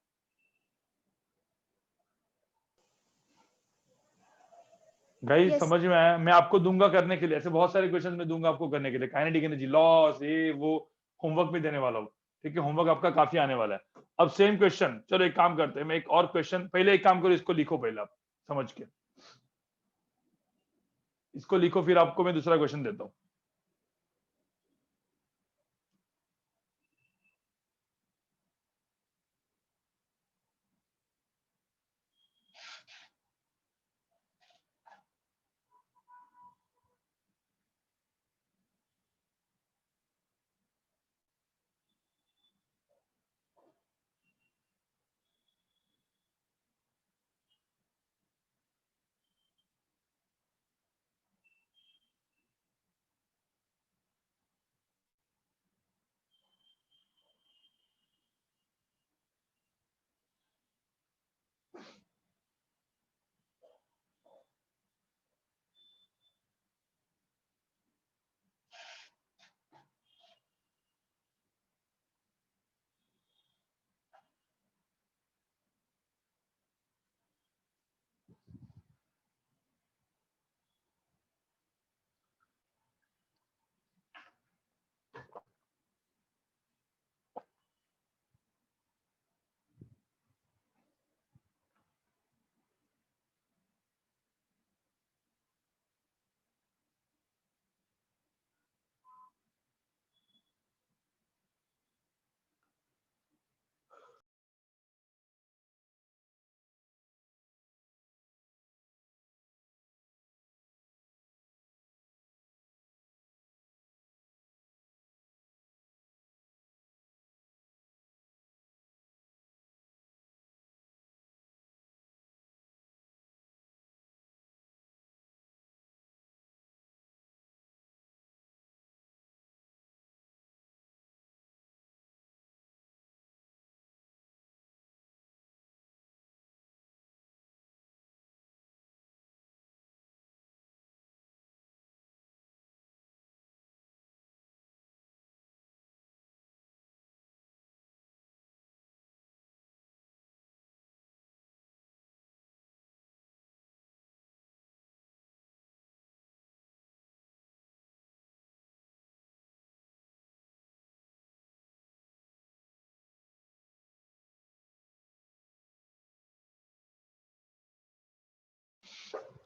गाइस? Yes. समझ में आया? मैं आपको दूंगा करने के लिए, ऐसे बहुत सारे क्वेश्चन मैं दूंगा आपको करने के लिए, काइनेटिक एनर्जी लॉस, ये वो होमवर्क में देने वाला हूँ, ठीक है। होमवर्क आपका काफी आने वाला है। अब सेम क्वेश्चन, चलो एक काम करते हैं, मैं एक और क्वेश्चन, पहले एक काम करो, इसको लिखो पहले आप समझ के, इसको लिखो, फिर आपको मैं दूसरा क्वेश्चन देता हूँ।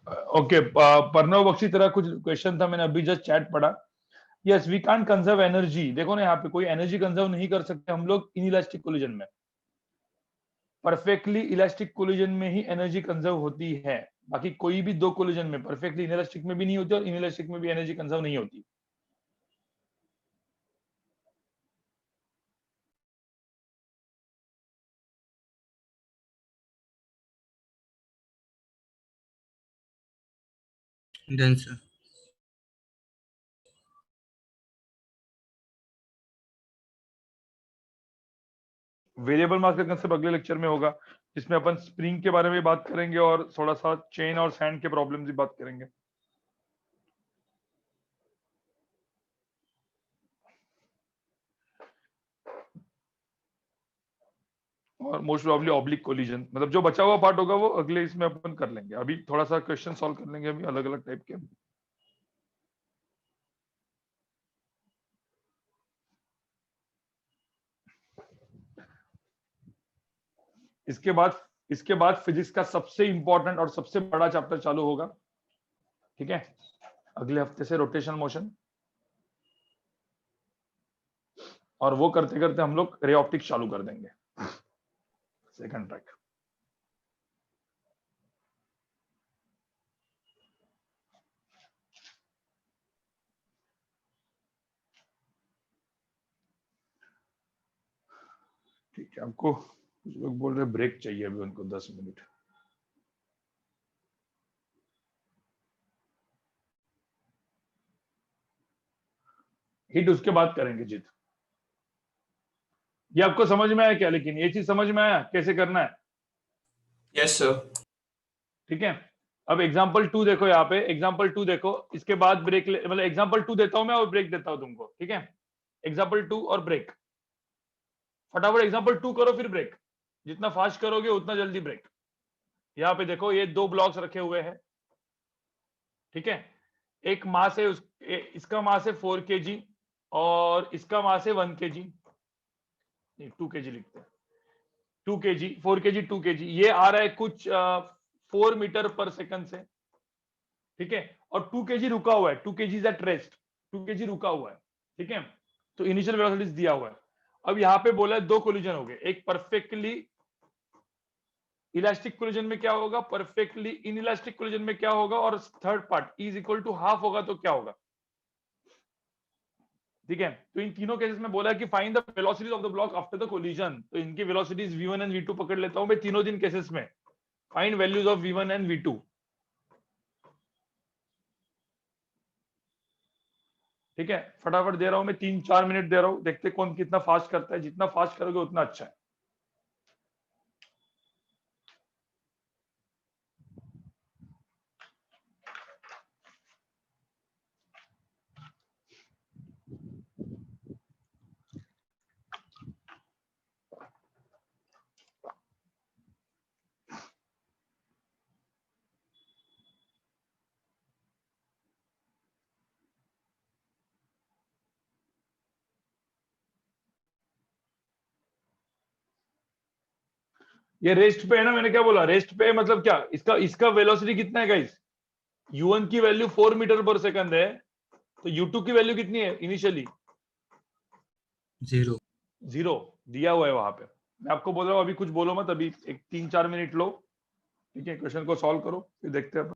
ओके, प्रणव बख्शी तेरा कुछ क्वेश्चन था, मैंने अभी जस्ट चैट पढ़ा. Yes, we can't conserve energy. देखो ना, यहाँ पे कोई एनर्जी कंजर्व नहीं कर सकते हम लोग इनइलास्टिक कोलिजन में. परफेक्टली इलास्टिक कोलिजन में ही एनर्जी कंजर्व होती है. बाकी कोई भी दो कोलिजन में परफेक्टली इनइलास्टिक में भी नहीं होती और इनइलास्टिक में भी एनर्जी कंजर्व नहीं होती. Done, sir. वेरिएबल मास का कंसेप्ट अगले लेक्चर में होगा, जिसमें अपन स्प्रिंग के बारे में बात करेंगे और थोड़ा सा चेन और सैंड के प्रॉब्लम्स भी बात करेंगे. और मोस्ट प्रोबेबली ऑब्लिक कोलिजन, मतलब जो बचा हुआ पार्ट होगा वो अगले इसमें अपन कर लेंगे. अभी थोड़ा सा क्वेश्चन सॉल्व कर लेंगे अभी अलग अलग टाइप के. इसके बाद फिजिक्स का सबसे इंपॉर्टेंट और सबसे बड़ा चैप्टर चालू होगा. ठीक है, अगले हफ्ते से रोटेशन मोशन, और वो करते करते हम लोग रे ऑप्टिक्स चालू कर देंगे, सेकंड ट्रैक. ठीक है, आपको कुछ लोग बोल रहे ब्रेक चाहिए अभी उनको 10 मिनट. हिट उसके बाद करेंगे जीत. ये आपको समझ में आया क्या? लेकिन ये चीज समझ में आया कैसे करना है? Yes sir. ठीक है, अब एग्जाम्पल 2 देखो. यहाँ पे एग्जाम्पल 2 देखो, इसके बाद ब्रेक, मतलब एग्जाम्पल 2 देता हूं मैं और ब्रेक देता हूं तुमको. ठीक है, एग्जाम्पल 2 और ब्रेक. फटाफट एग्जाम्पल 2 करो फिर ब्रेक. जितना फास्ट करोगे उतना जल्दी ब्रेक. यहाँ पे देखो, ये दो ब्लॉक्स रखे हुए हैं. ठीक है, एक मास है इसका मास है 4 kg और इसका मास है 1 kg. 2 kg लिखते हैं. 2 kg, 4 kg, 2 kg. ये आ रहा है कुछ 4 मीटर पर सेकंड से. ठीक है, और 2 kg रुका हुआ है. 2 kg is at rest. 2 kg रुका हुआ है. ठीक है, तो इनिशियल वेलोसिटीज दिया हुआ है. अब यहाँ पे बोला है दो कोलिजन हो गए. एक परफेक्टली इलास्टिक कोलिजन में क्या होगा, परफेक्टली इनइलास्टिक कोलिजन में क्या होगा, और third part is equal to half होगा तो क्या होगा. ठीक है, तो इन तीनों केसेस में बोला है कि find the velocities of the block after the collision. तो इनकी वेलोसिटीज v1 एंड v2 पकड़ लेता हूं मैं तीनों दिन केसेस में. Find values of v1 and v2. ठीक है, फटाफट दे रहा हूं मैं, 3-4 मिनट दे रहा हूं. देखते कौन कितना फास्ट करता है. जितना फास्ट करोगे उतना अच्छा है. ये रेस्ट पे है ना, मैंने क्या बोला, रेस्ट पे मतलब क्या, इसका इसका वेलोसिटी कितना है गाइस? u1 की वैल्यू 4 मीटर पर सेकंड है, तो u2 की वैल्यू कितनी है इनिशियली? 0. 0 दिया हुआ है वहां पे. मैं आपको बोल रहा हूं अभी कुछ बोलो मत, अभी एक 3-4 मिनट लो. ठीक है, क्वेश्चन को सॉल्व करो फिर देखते हैं.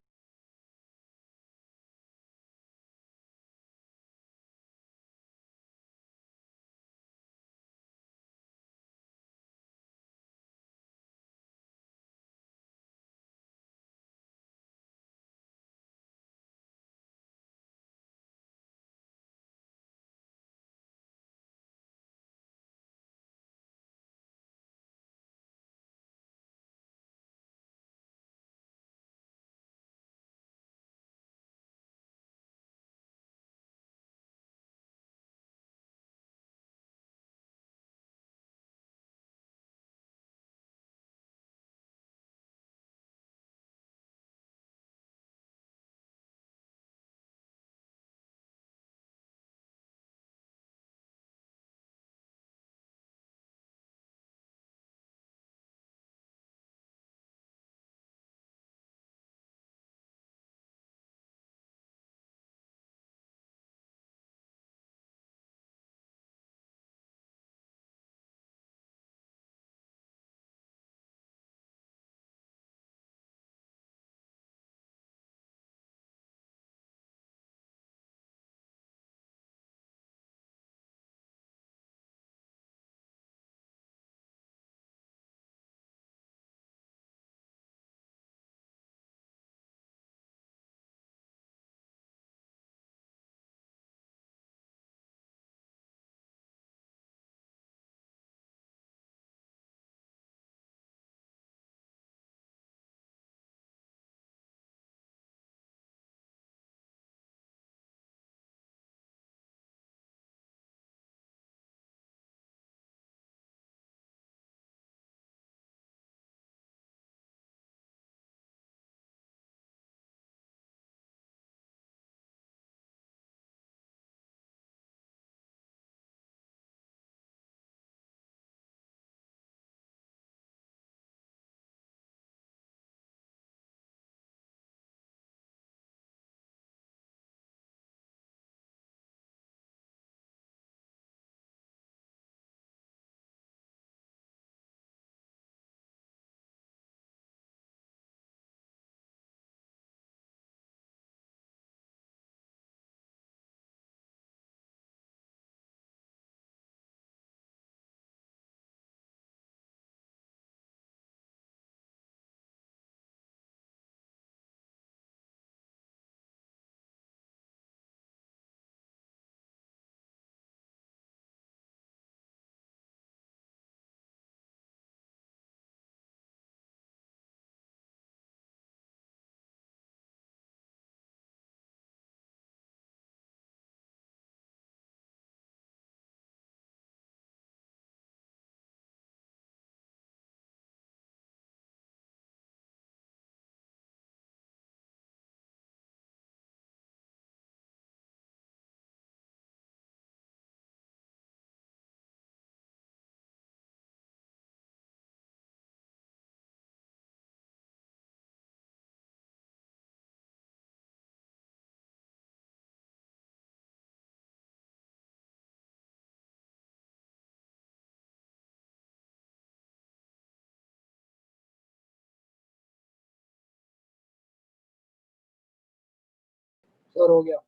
और हो गया।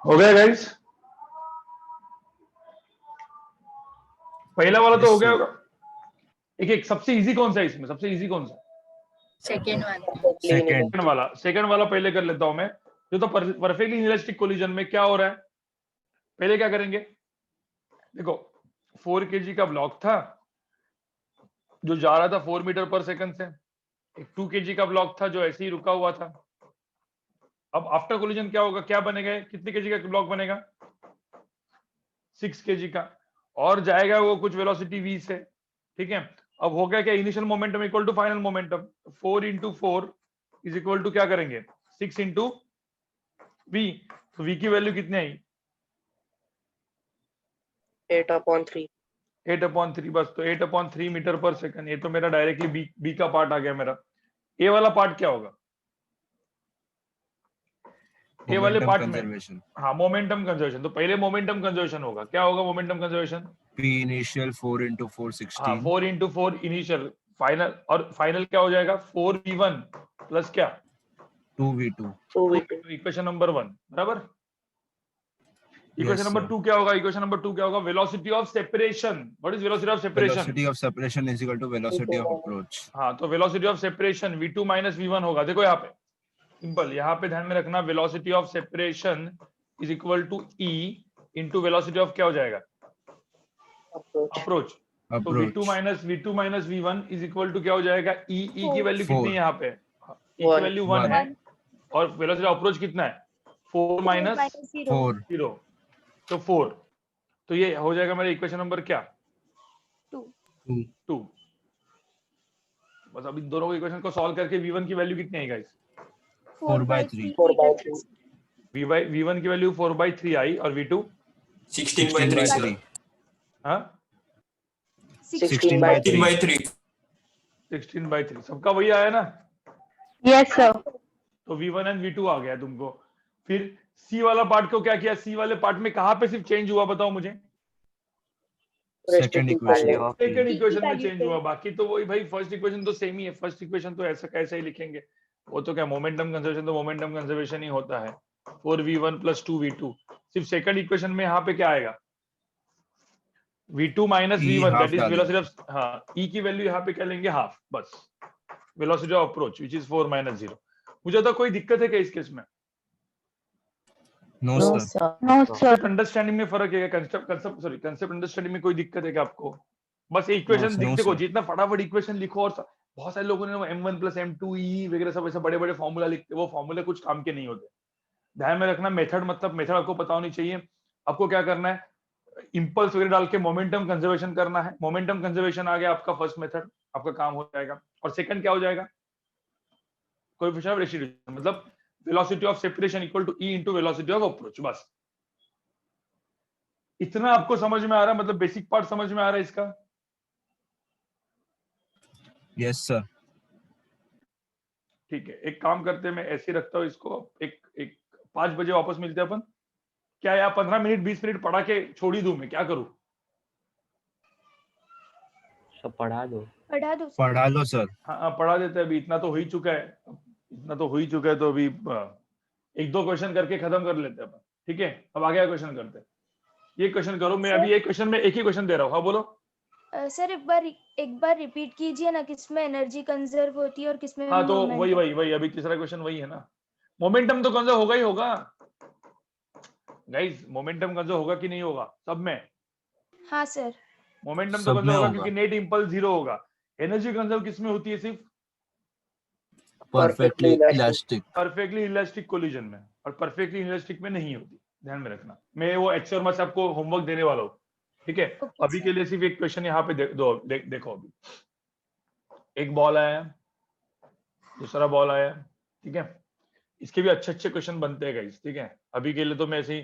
हो गया गाइस? पहला वाला तो हो गया होगा। एक एक सबसे इजी कौन सा है इसमें? सबसे इजी कौन सा? Second one. सेकंड वाला पहले कर लेता हूं मैं। जो तो परफेक्टली इनइलास्टिक कोलिजन में क्या हो रहा है, पहले क्या करेंगे, देखो 4 kg का ब्लॉक था जो जा रहा था 4 मीटर पर सेकंड से, एक 2 kg का ब्लॉक था जो ऐसे ही रुका हुआ था। अब आफ्टर कोलिजन क्या होगा, क्या बनेगा, कितने केजी का ब्लॉक बनेगा, 6 kg का, और जाएगा वो कुछ वेलोसिटी v से, ठीक है। अब हो गया क्या, initial momentum equal to final momentum, 4 into 4 is equal to क्या करेंगे, 6 into v। तो v की वैल्यू कितनी आई, 8/3। 8/3 बस। तो 8/3 मीटर पर सेकंड। ये तो मेरा डायरेक्टली बी का पार्ट आ गया मेरा। ए वाला पार्ट क्या होगा, ए वाले पार्ट में, हाँ मोमेंटम कंजर्वेशन। तो पहले मोमेंटम कंजर्वेशन होगा, क्या होगा momentum conservation, P initial 4 into 4 हाँ 16 4 into 4 इनिशियल, फाइनल, और फाइनल क्या हो जाएगा 4v1 प्लस क्या 2v2 2v2। इक्वेशन नंबर 1 बराबर। Equation Yes, number sir. 2 क्या होगा, इक्वेशन नंबर 2 क्या होगा, velocity of separation. What is velocity of separation, velocity of separation is equal to velocity of approach. हाँ तो velocity of separation v2 minus v1 होगा। देखो यहाँ पे सिंपल, यहाँ पे ध्यान में रखना, velocity of separation is equal to e into velocity of क्या हो जाएगा, अप्रोच। तो v2 minus v1 is equal to क्या हो जाएगा, e की वैल्यू कितनी है यहाँ पे, e की वैल्यू 1 है, और वेलोसिटी ऑफ अप्रोच कितना है 4 माइनस 0, तो 4। तो ये हो जाएगा मेरा इक्वेशन नंबर क्या 2। बस अभी दोनों को इक्वेशन को सॉल्व करके v1 की वैल्यू कितनी है गाइस, 4/3 v1 की वैल्यू 4/3 आई, और v2 16/3 हाँ 16/3 16/3 सबका वही आया ना। Yes, sir. तो v1 एंड v2 आ गया तुमको। फिर c वाला पार्ट को क्या किया, c वाले पार्ट में कहां पे सिर्फ चेंज हुआ बताओ मुझे, second equation सेकंड इक्वेशन में चेंज हुआ, बाकी तो वही भाई फर्स्ट इक्वेशन तो सेम ही है। फर्स्ट इक्वेशन तो ऐसा कैसे ही लिखेंगे, वो तो क्या मोमेंटम कंजर्वेशन तो मोमेंटम कंजर्वेशन ही होता है, 4v1 प्लस 2v2। सिर्फ सेकंड इक्वेशन में यहाँ पे क्या आएगा, v2 minus v1 that is velocity of, हाँ e की वैल्यू यहाँ पे क्या लेंगे हाफ, बस velocity of approach which is 4 minus 0। मुझे तो कोई दिक्कत है क्या इस केस में, no sir कंसेप्ट अंडरस्टैंडिंग में फर्क है, कंसेप्ट अंडरस्टैंडिंग में कोई दिक्कत है क्या आपको, बस इक्वेशन No, देखो sir. जितना फटाफट इक्वेशन लिखो, और बहुत सारे लोगों ने m1 प्लस m2e वगैरह सब ऐसे बड़े बड़े फॉर्मूला लिखते, वो फॉर्मूले कुछ काम के नहीं होते। ध्यान में रखना, मेथड मतलब मेथड आपको पता होनी चाहिए। आपको क्या करना है, इंपल्स वगैरह डाल के मोमेंटम कंजर्वेशन करना है। मोमेंटम कंजर्वेशन आ गया आपका फर्स्ट मेथड, आपका काम हो जाएगा। और सेकंड क्या हो जाएगा, कोएफिशिएंट ऑफ रेसिड्यूशन, मतलब velocity of separation equal to e into velocity of approach. बस इतना आपको समझ में आ रहा है, मतलब बेसिक पार्ट समझ में आ रहा है इसका। yes sir ठीक है, एक काम करते हैं, मैं ऐसे ही रखता हूँ इसको, एक 5 बजे वापस मिलते हैं अपन। क्या यार 15 मिनट 20 मिनट पढ़ा के छोड़ ही दूं, मैं क्या करूं, सब पढ़ा दो पढ़ा लो सर हाँ पढ़ा देते हैं। अभी इतना तो हो ही चुका है, तो अभी 1-2 क्वेश्चन करके खत्म कर लेते हैं अपन, ठीक है। अब आगे क्वेश्चन करते हैं, ये क्वेश्चन करो। मैं अभी एक क्वेश्चन में एक ही क्वेश्चन दे रहा हूँ, हाँ बोलो। सर एक बार रिपीट कीजिए ना, किसमें एनर्जी कंजर्व होती है और किसमें हाँ तो momentum? वही अभी तीसरा क्वेश्चन वही है ना। मोमेंटम तो कंजर्व होगा ही होगा गाइस, मोमेंटम कंजर्व होगा कि नहीं होगा सब में। हाँ सर, मोमेंटम तो सब में कंजर्व होगा होगा। क्योंकि नेट इंपल्स 0 होगा। एनर्जी कंजर्व किसमें होती है, सिर्फ perfectly elastic perfectly elastic collision में, और परफेक्टली इलास्टिक में नहीं होती। ध्यान में रखना, मैं वो एच शर्मा से आपको होमवर्क देने वाला हूँ, ठीक है। Okay, अभी के लिए सिर्फ एक क्वेश्चन यहाँ पे देखो। अभी एक बॉल आया, दूसरा बॉल आया, ठीक है। इसके भी अच्छे अच्छे क्वेश्चन बनते हैं गाइस, ठीक है। अभी के लिए तो मैं ऐसे ही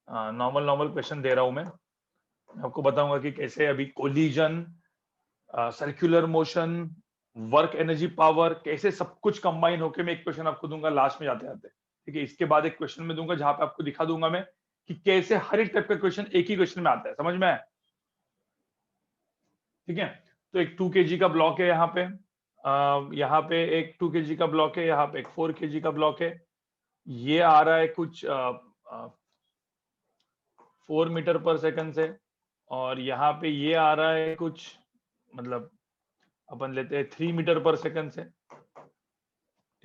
नॉर्मल क्वेश्चन दे रहा हूं। मैं आपको बताऊंगा कि कैसे अभी collision, circular motion, work energy power, कैसे सब कुछ कंबाइन होके मैं एक क्वेश्चन आपको दूंगा लास्ट में जाते जाते, ठीक है। इसके बाद एक क्वेश्चन में दूंगा जहां पे आपको दिखा दूंगा मैं कि कैसे हर एक टाइप का क्वेश्चन एक ही क्वेश्चन में आता है, समझ में आया? ठीक है। तो एक 2 kg का ब्लॉक है यहाँ पे, यहाँ पे एक 2 kg का ब्लॉक है, यहाँ पे एक 4 kg का ब्लॉक है। ये आ रहा है कुछ 4 मीटर पर सेकंड से, और यहाँ पे ये आ रहा है कुछ, मतलब अपन लेते हैं 3 मीटर पर सेकंड से,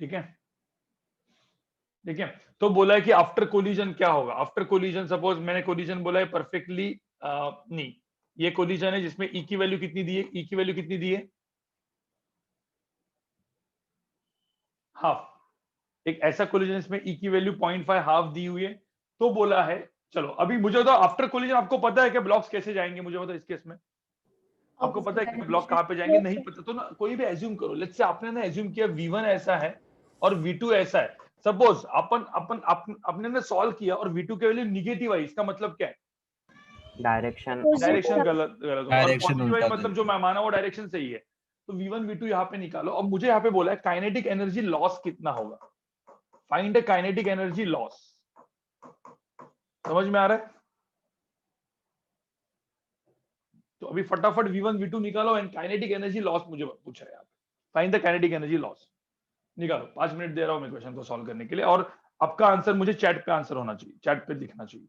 ठीक है। ठीक है। तो बोला है कि आफ्टर कोलिजन क्या होगा। आफ्टर कोलिजन सपोज मैंने कोलिजन बोला है परफेक्टली, नहीं, ये कोलिजन है जिसमें ई की वैल्यू कितनी दी है, ई की वैल्यू कितनी दी है, हाफ। एक ऐसा कोलिजन इसमें ई की वैल्यू 0.5 हाफ दी हुई है। तो बोला है, चलो अभी मुझे बताओ आफ्टर कोलिजन आपको पता है कि ब्लॉक्स कैसे जाएंगे, मुझे बताओ इस केस में आपको पता है कि ब्लॉक कहाँ पे जाएंगे, नहीं पता तो ना कोई भी एज्यूम करो। लेट्स से आपने ना एज्यूम किया V1 ऐसा है और V2 ऐसा है। सपोज अपन अपन अपने ने सॉल्व किया और V2 की वैल्यू निगेटिव आई, इसका मतलब क्या है, डायरेक्शन डायरेक्शन गलत गलत होगा, और डायरेक्शन पॉजिटिव आई उल्टा मतलब जो मैं माना वो डायरेक्शन सही है। तो V1 V2 यहाँ पे निकालो। अब मुझे यहाँ पे बोला है काइनेटिक एनर्जी लॉस कितना होगा, find the kinetic energy loss. समझ में आ रहा है? तो अभी फटाफट V1 V2 निकालो एंड काइनेटिक एनर्जी लॉस मुझे पूछा है यहाँ पे। Find the kinetic energy loss, निकालो। 5 मिनट दे रहा हूं मैं क्वेश्चन को सॉल्व करने के लिए, और आपका आंसर मुझे चैट पे आंसर होना चाहिए, चैट पे दिखना चाहिए।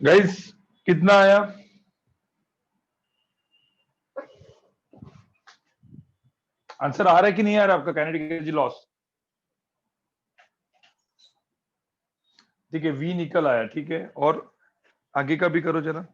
गाइस कितना आया? आंसर आ रहा है कि नहीं आ रहा आपका? काइनेटिक एनर्जी लॉस, ठीक है, V निकल आया, ठीक है, और आगे का भी करो जरा।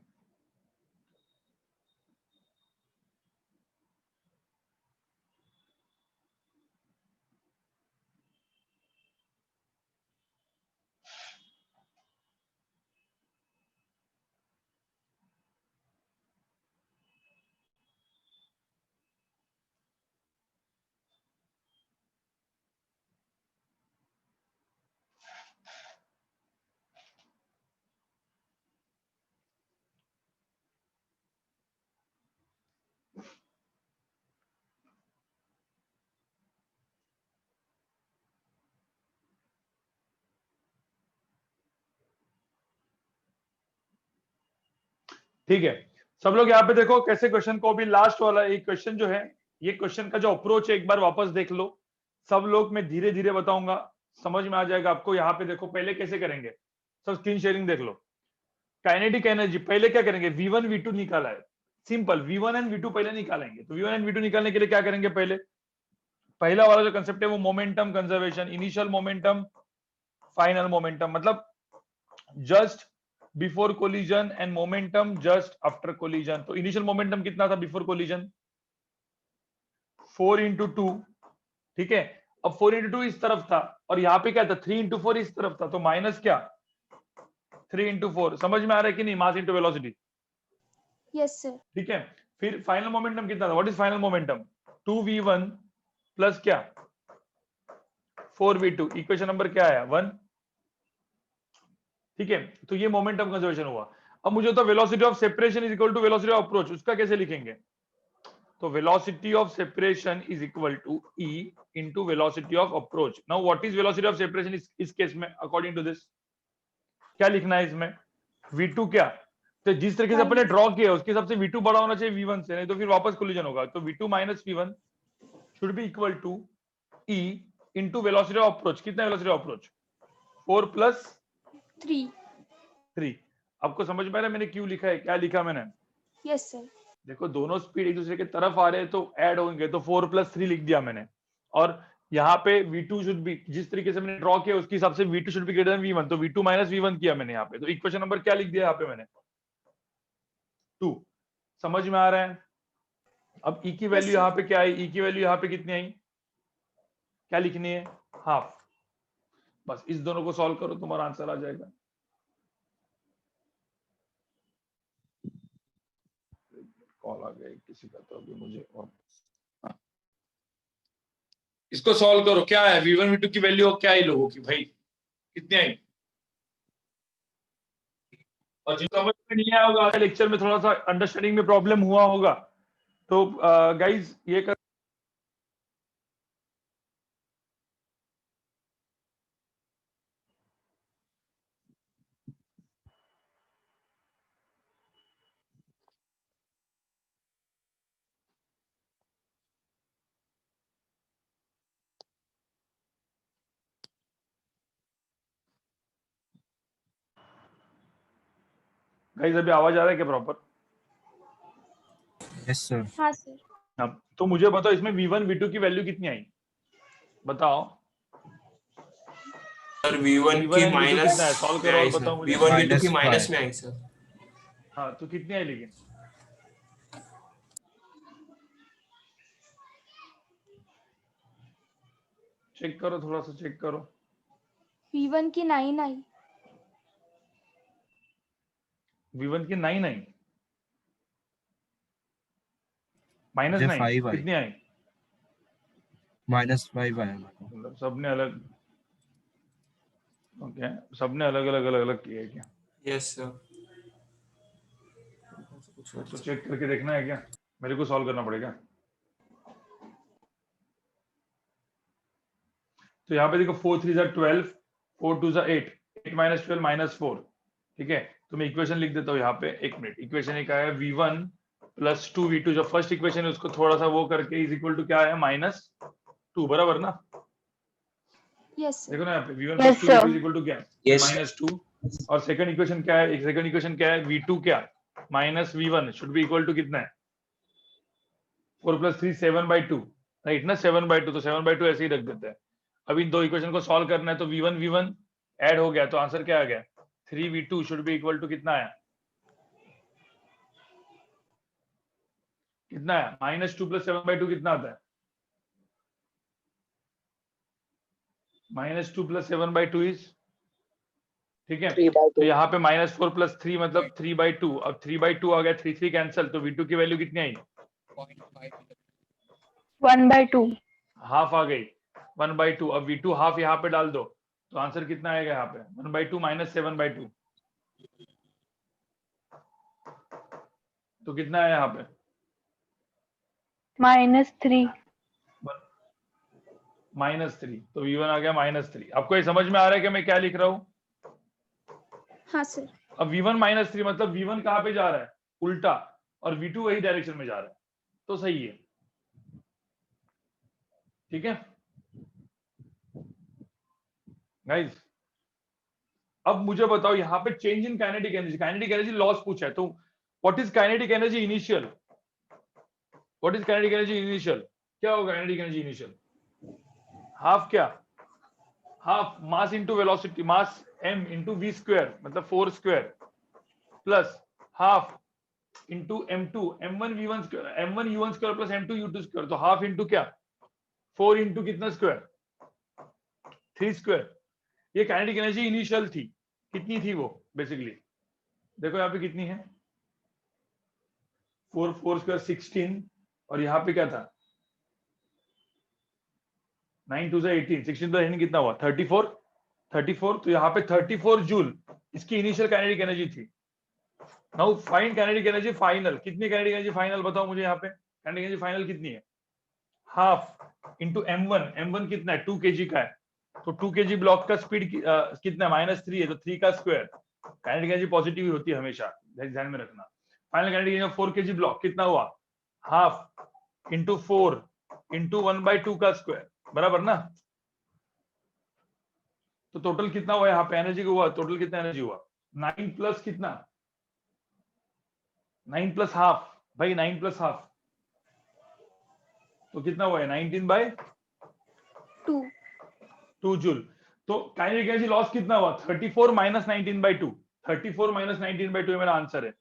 ठीक है, सब लोग यहाँ पे देखो कैसे क्वेश्चन को, भी लास्ट वाला एक क्वेश्चन जो है, ये क्वेश्चन का जो अप्रोच है एक बार वापस देख लो सब लोग। मैं धीरे धीरे बताऊंगा, समझ में आ जाएगा आपको। यहाँ पे देखो पहले कैसे करेंगे, सब स्क्रीन शेयरिंग देख लो। काइनेटिक एनर्जी पहले क्या करेंगे, V1 V2 निकाला है, सिंपल V1 एंड V2 पहले निकालेंगे। तो V1 एंड V2 निकालने के लिए क्या करेंगे, पहले पहला वाला जो कंसेप्ट है वो momentum conservation, initial momentum final momentum, मतलब just before collision and momentum just after collision. तो इनिशियल मोमेंटम कितना था बिफोर कोलिजन, 4 into 2, ठीक है। अब 4 into 2 इस तरफ था और यहाँ पे क्या था, 3 into 4 इस तरफ था, तो माइनस क्या 3 into 4। समझ में आ रहा है कि नहीं, मास इंटू वेलोसिटी, यस सर। ठीक है। फिर फाइनल मोमेंटम कितना था, what is final momentum, 2v1 plus क्या 4v2, इक्वेशन नंबर क्या आया 1, ठीक है। तो ये मोमेंटम कंजर्वेशन हुआ। अब मुझे तो velocity of separation is equal to velocity of approach, उसका कैसे लिखेंगे, तो velocity of separation is equal to E into velocity of approach. Now what is velocity of separation इस केस में, अकॉर्डिंग टू दिस क्या लिखना है इसमें, V2 क्या, तो जिस तरीके से अपने ड्रॉ किया उसके हिसाब से V2 बड़ा होना चाहिए V1 से, नहीं तो फिर वापस कोलिजन होगा। तो V2 minus V1 should be equal to E into velocity of approach. कितना वेलोसिटी ऑफ अप्रोच, 4 प्लस 3। आपको समझ में आ रहा है मैंने क्यों लिखा है, क्या लिखा मैंने, यस सर। देखो दोनों स्पीड एक दूसरे के तरफ आ रहे हैं तो ऐड होंगे, तो 4 प्लस 3 लिख दिया मैंने। और यहाँ पे V2 शुड बी, जिस तरीके से मैंने ड्रॉ किया उसके हिसाब से V2 should be greater than V1, तो V2 माइनस V1 किया मैंने यहाँ पे। तो इक्वेशन नंबर क्या लिख दिया यहाँ पे मैंने, 2। समझ में आ रहा है। अब E की वैल्यू यहाँ पे क्या आई, E की वैल्यू यहाँ पे कितनी आई, क्या लिखनी है, हाफ। बस इस दोनों को सॉल्व करो, तुम्हारा आंसर आ जाएगा। कॉल आ गया किसी का, तो अभी मुझे और इसको सॉल्व करो। क्या है V1 V2 की वैल्यू क्या आई लोगों की, भाई कितनी आई। और जिस समझ में नहीं आया होगा, लेक्चर में थोड़ा सा अंडरस्टैंडिंग में प्रॉब्लम हुआ होगा, तो गाइज ये कर गाइज, अभी आवाज आ रहा है क्या प्रॉपर? Yes sir. हाँ सर। अब तो मुझे बताओ इसमें V1 V2 की वैल्यू कितनी आई, बताओ। सर V1 की माइनस सॉल्व करो और बताओ मुझे। V1 V2 की माइनस में आई सर। हाँ तो कितनी आई लेकिन, चेक करो, थोड़ा सा चेक करो। V1 की 9 आई। V1 की 9 आई, माइनस 9 कितनी आई, -5 आया। मतलब सबने अलग, ओके सबने अलग अलग किया है क्या? Yes sir. तो चेक करके देखना है क्या, मेरे को सॉल्व करना पड़ेगा। तो यहाँ पे देखो 4 3 12, 4 2 8, 8 - 12 -4, ठीक है। तो मैं इक्वेशन लिख देता हूँ यहाँ पे, एक मिनट। इक्वेशन एक आया V1 + 2V2, जो फर्स्ट इक्वेशन है उसको थोड़ा सा वो करके इज इक्वल टू क्या है -2, बराबर ना। यस देखो ना यहाँ पे V1 + 2V2 is equal to क्या है, -2 और सेकंड इक्वेशन क्या है? सेकंड इक्वेशन क्या है? v2 क्या minus v1 should be equal to कितना है? 4 + 3 7/2 राइट ना, 7/2, तो 7/2 ऐसे ही रख देते हैं। अब इन दो इक्वेशन को सॉल्व करना है, तो v1 ऐड हो गया, तो आंसर क्या आ गया? 3v2 should be equal to कितना आया? कितना है? -2 + 7/2 कितना आता है? -2 + 7/2 इज, ठीक है, 3/2. तो यहाँ पे -4 + 3 मतलब 3/2। अब 3/2 आ गया, 3 कैंसिल, तो v2 की वैल्यू कितनी आई? 1/2. हाफ आ गई, 1/2। अब v2 हाफ यहाँ पे डाल दो, तो आंसर कितना आएगा यहाँ पे? 1/2 - 7/2, तो कितना है यहाँ पे? -3. -3, तो v1 आ गया -3। आपको ये समझ में आ रहा है कि मैं क्या लिख रहा हूँ? हाँ सर। अब v1 -3 मतलब v1 कहाँ पे जा रहा है? उल्टा, और v2 वही डायरेक्शन में जा रहा है, तो सही है, ठीक है गाइस। अब मुझे बताओ यहाँ पे change in kinetic energy loss पूछा है, तो what is kinetic energy initial? What is kinetic energy initial? क्या होगा काइनेटिक एनर्जी इनिशियल? हाफ क्या? हाफ मास इंटू वेलोसिटी, मास m इंटू v स्क्वायर मतलब 4 square plus half into m2 m1 v1 square m1 u1 square plus m2 u2 square, तो हाफ इंटू क्या? 4 इंटू कितना स्क्वायर? 3 स्क्वायर। ये काइनेटिक एनर्जी इनिशियल थी, कितनी थी वो बेसिकली? देखो यहाँ पे कितनी है? 4 स्क्वायर 16, और यहाँ पे क्या था? 9 2 18, 16 तो कितना हुआ? 34, तो यहाँ पे 34 जूल इसकी इनिशियल काइनेटिक एनर्जी थी। Now find kinetic energy final. कितनी काइनेटिक एनर्जी फाइनल बताओ मुझे यहाँ पे? काइनेटिक एनर्जी फाइनल कितनी है? हाफ इंटू m1 कितना है? 2 kg का है, तो 2 kg ब्लॉक का स्पीड कितना है? -3 है, तो 3 का स्क्वायर। काइनेटिक एनर्जी पॉजिटिव ही होती है हमेशा, ध्यान में रखना। Final kinetic energy 4 kg block कितना हुआ? हाफ इंटू 4 इंटू 1/2 का स्क्वायर, बराबर ना? तो टोटल कितना हुआ यहाँ पे एनर्जी को? हुआ टोटल कितना एनर्जी हुआ? 9 प्लस कितना? 9 प्लस हाफ भाई, 9 प्लस हाफ, तो कितना हुआ है? 19/2 जूल। तो काइनेटिक एनर्जी लॉस कितना हुआ? 34 - 19/2, 34 - 19/2 मेरा आंसर है।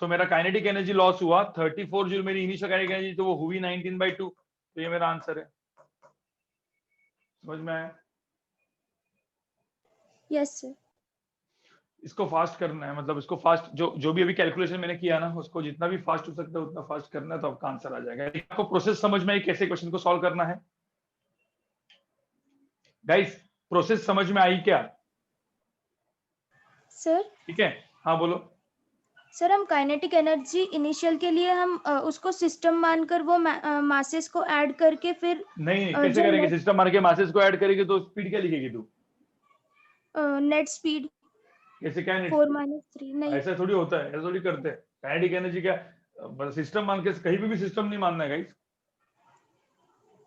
सो मेरा काइनेटिक एनर्जी लॉस हुआ 34 जूल, मेरी इनिशियल काइनेटिक एनर्जी तो वो हुई 19/2, तो ये मेरा आंसर है। समझ में आया? Yes sir. इसको फास्ट करना है, मतलब इसको फास्ट, जो भी अभी कैलकुलेशन मैंने किया ना, उसको जितना भी फास्ट हो सकता है उतना फास्ट करना है, तो आपका आंसर आ जाएगा। आपको प्रोसेस समझ में आई कैसे क्वेश्चन को सॉल्व करना है? गाइस प्रोसेस समझ में आई क्या? सर ठीक है, हाँ बोलो। सर हम काइनेटिक एनर्जी इनिशियल के लिए हम उसको सिस्टम मानकर वो मासेस को ऐड करके फिर नहीं, कैसे करेंगे? सिस्टम मार के मासेस को ऐड करेंगे तो स्पीड क्या लिखेगी तू? नेट स्पीड कैसे? क्या नेट? 4 - 3 नहीं। ऐसा थोड़ी होता है, ऐसा थोड़ी करते हैं। काइनेटिक एनर्जी क्या सिस्टम मान के, कहीं पे भी सिस्टम नहीं मानना है गाइस।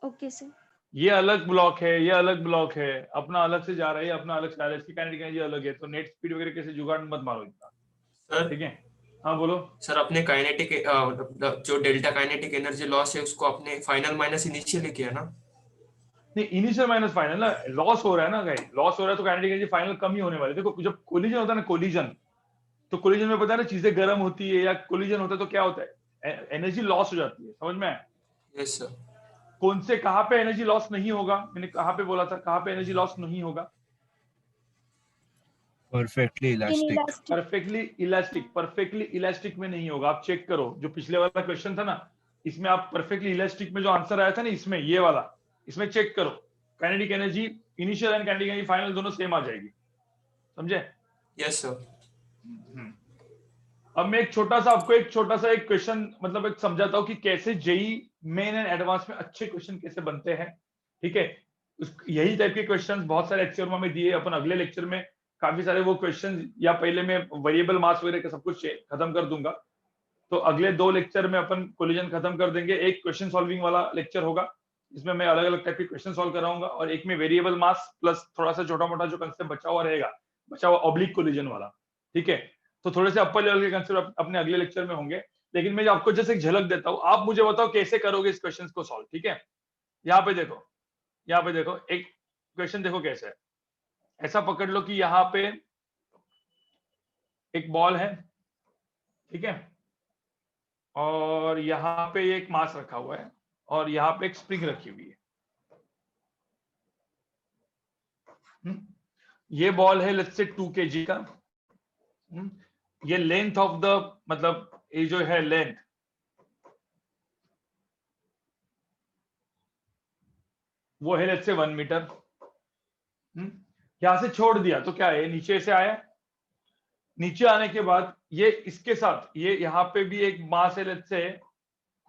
Okay sir. ये अलग ब्लॉक है, ये अलग ब्लॉक है, अपना अलग से जा रहा है, अपना अलग से जा रहा है, इसकी काइनेटिक एनर्जी अलग है, तो नेट स्पीड वगैरह कैसे जुगाड़ मत मारो इतना, सर ठीक है? हाँ बोलो। सर, अपने काइनेटिक जो डेल्टा काइनेटिक एनर्जी लॉस है उसको अपने फाइनल माइनस इनिशियल किया ना? नहीं, इनिशियल माइनस फाइनल ना, लॉस हो रहा है ना गाइस, लॉस हो रहा है तो काइनेटिक एनर्जी फाइनल कम ही होने वाली है। देखो जब कोलिजन होता है ना, कोलिजन, तो कोलिजन में पता है ना चीजें गर्म होती है, या कोलिजन होता है तो क्या होता है? एनर्जी लॉस हो जाती है, समझ में आया? Yes sir. कौन से कहाँ पे एनर्जी लॉस नहीं होगा? मैंने कहाँ पे बोला था कहाँ पे एनर्जी लॉस नहीं होगा? Perfectly elastic. परफेक्टली इलास्टिक में नहीं होगा। आप चेक करो, जो पिछले वाला क्वेश्चन था ना, इसमें आप परफेक्टली इलास्टिक में जो आंसर आया था ना, इसमें ये वाला, इसमें चेक करो, kinetic energy initial and kinetic energy final दोनों सेम आ जाएगी, समझे? Yes sir. अब मैं एक छोटा सा एक क्वेश्चन मतलब एक समझाता हूँ कि कैसे जेई मेन एंड एडवांस में अच्छे क्वेश्चन कैसे बनते हैं, ठीक है? यही टाइप के क्वेश्चंस बहुत सारे एक्सियोमा में दिए, अपन अगले लेक्चर में काफी सारे वो क्वेश्चन, या पहले मैं वेरिएबल मास वगैरह का सब कुछ खत्म कर दूंगा, तो अगले 2 लेक्चर में अपन कोलिजन खत्म कर देंगे। एक क्वेश्चन सॉल्विंग वाला लेक्चर होगा, इसमें मैं अलग अलग टाइप के क्वेश्चन सॉल्व कराऊंगा, और एक में वेरिएबल मास प्लस थोड़ा सा छोटा मोटा जो कंसेप्ट बचा हुआ रहेगा बचा हुआ ऑब्लिक कोलिजन वाला, ठीक है। तो थोड़े से अपर लेवल के कंसेप्ट अपने अगले लेक्चर में होंगे, लेकिन मैं आपको जैसे एक झलक देता हूँ, आप मुझे बताओ कैसे करोगे इस क्वेश्चन को सॉल्व, ठीक है। यहाँ पे देखो, यहाँ पे देखो, एक क्वेश्चन देखो कैसे है। ऐसा पकड़ लो कि यहाँ पे एक बॉल है, ठीक है, और यहाँ पे एक मास रखा हुआ है और यहाँ पे एक स्प्रिंग रखी हुई है। ये बॉल है लेट्स से 2 kg का। ये लेंथ ऑफ द, मतलब ये जो है लेंथ, वो है लेट्स से 1 मीटर। यहां से छोड़ दिया तो क्या है, नीचे से आया, नीचे आने के बाद ये इसके साथ ये यहाँ पे भी एक मास है लेट्स से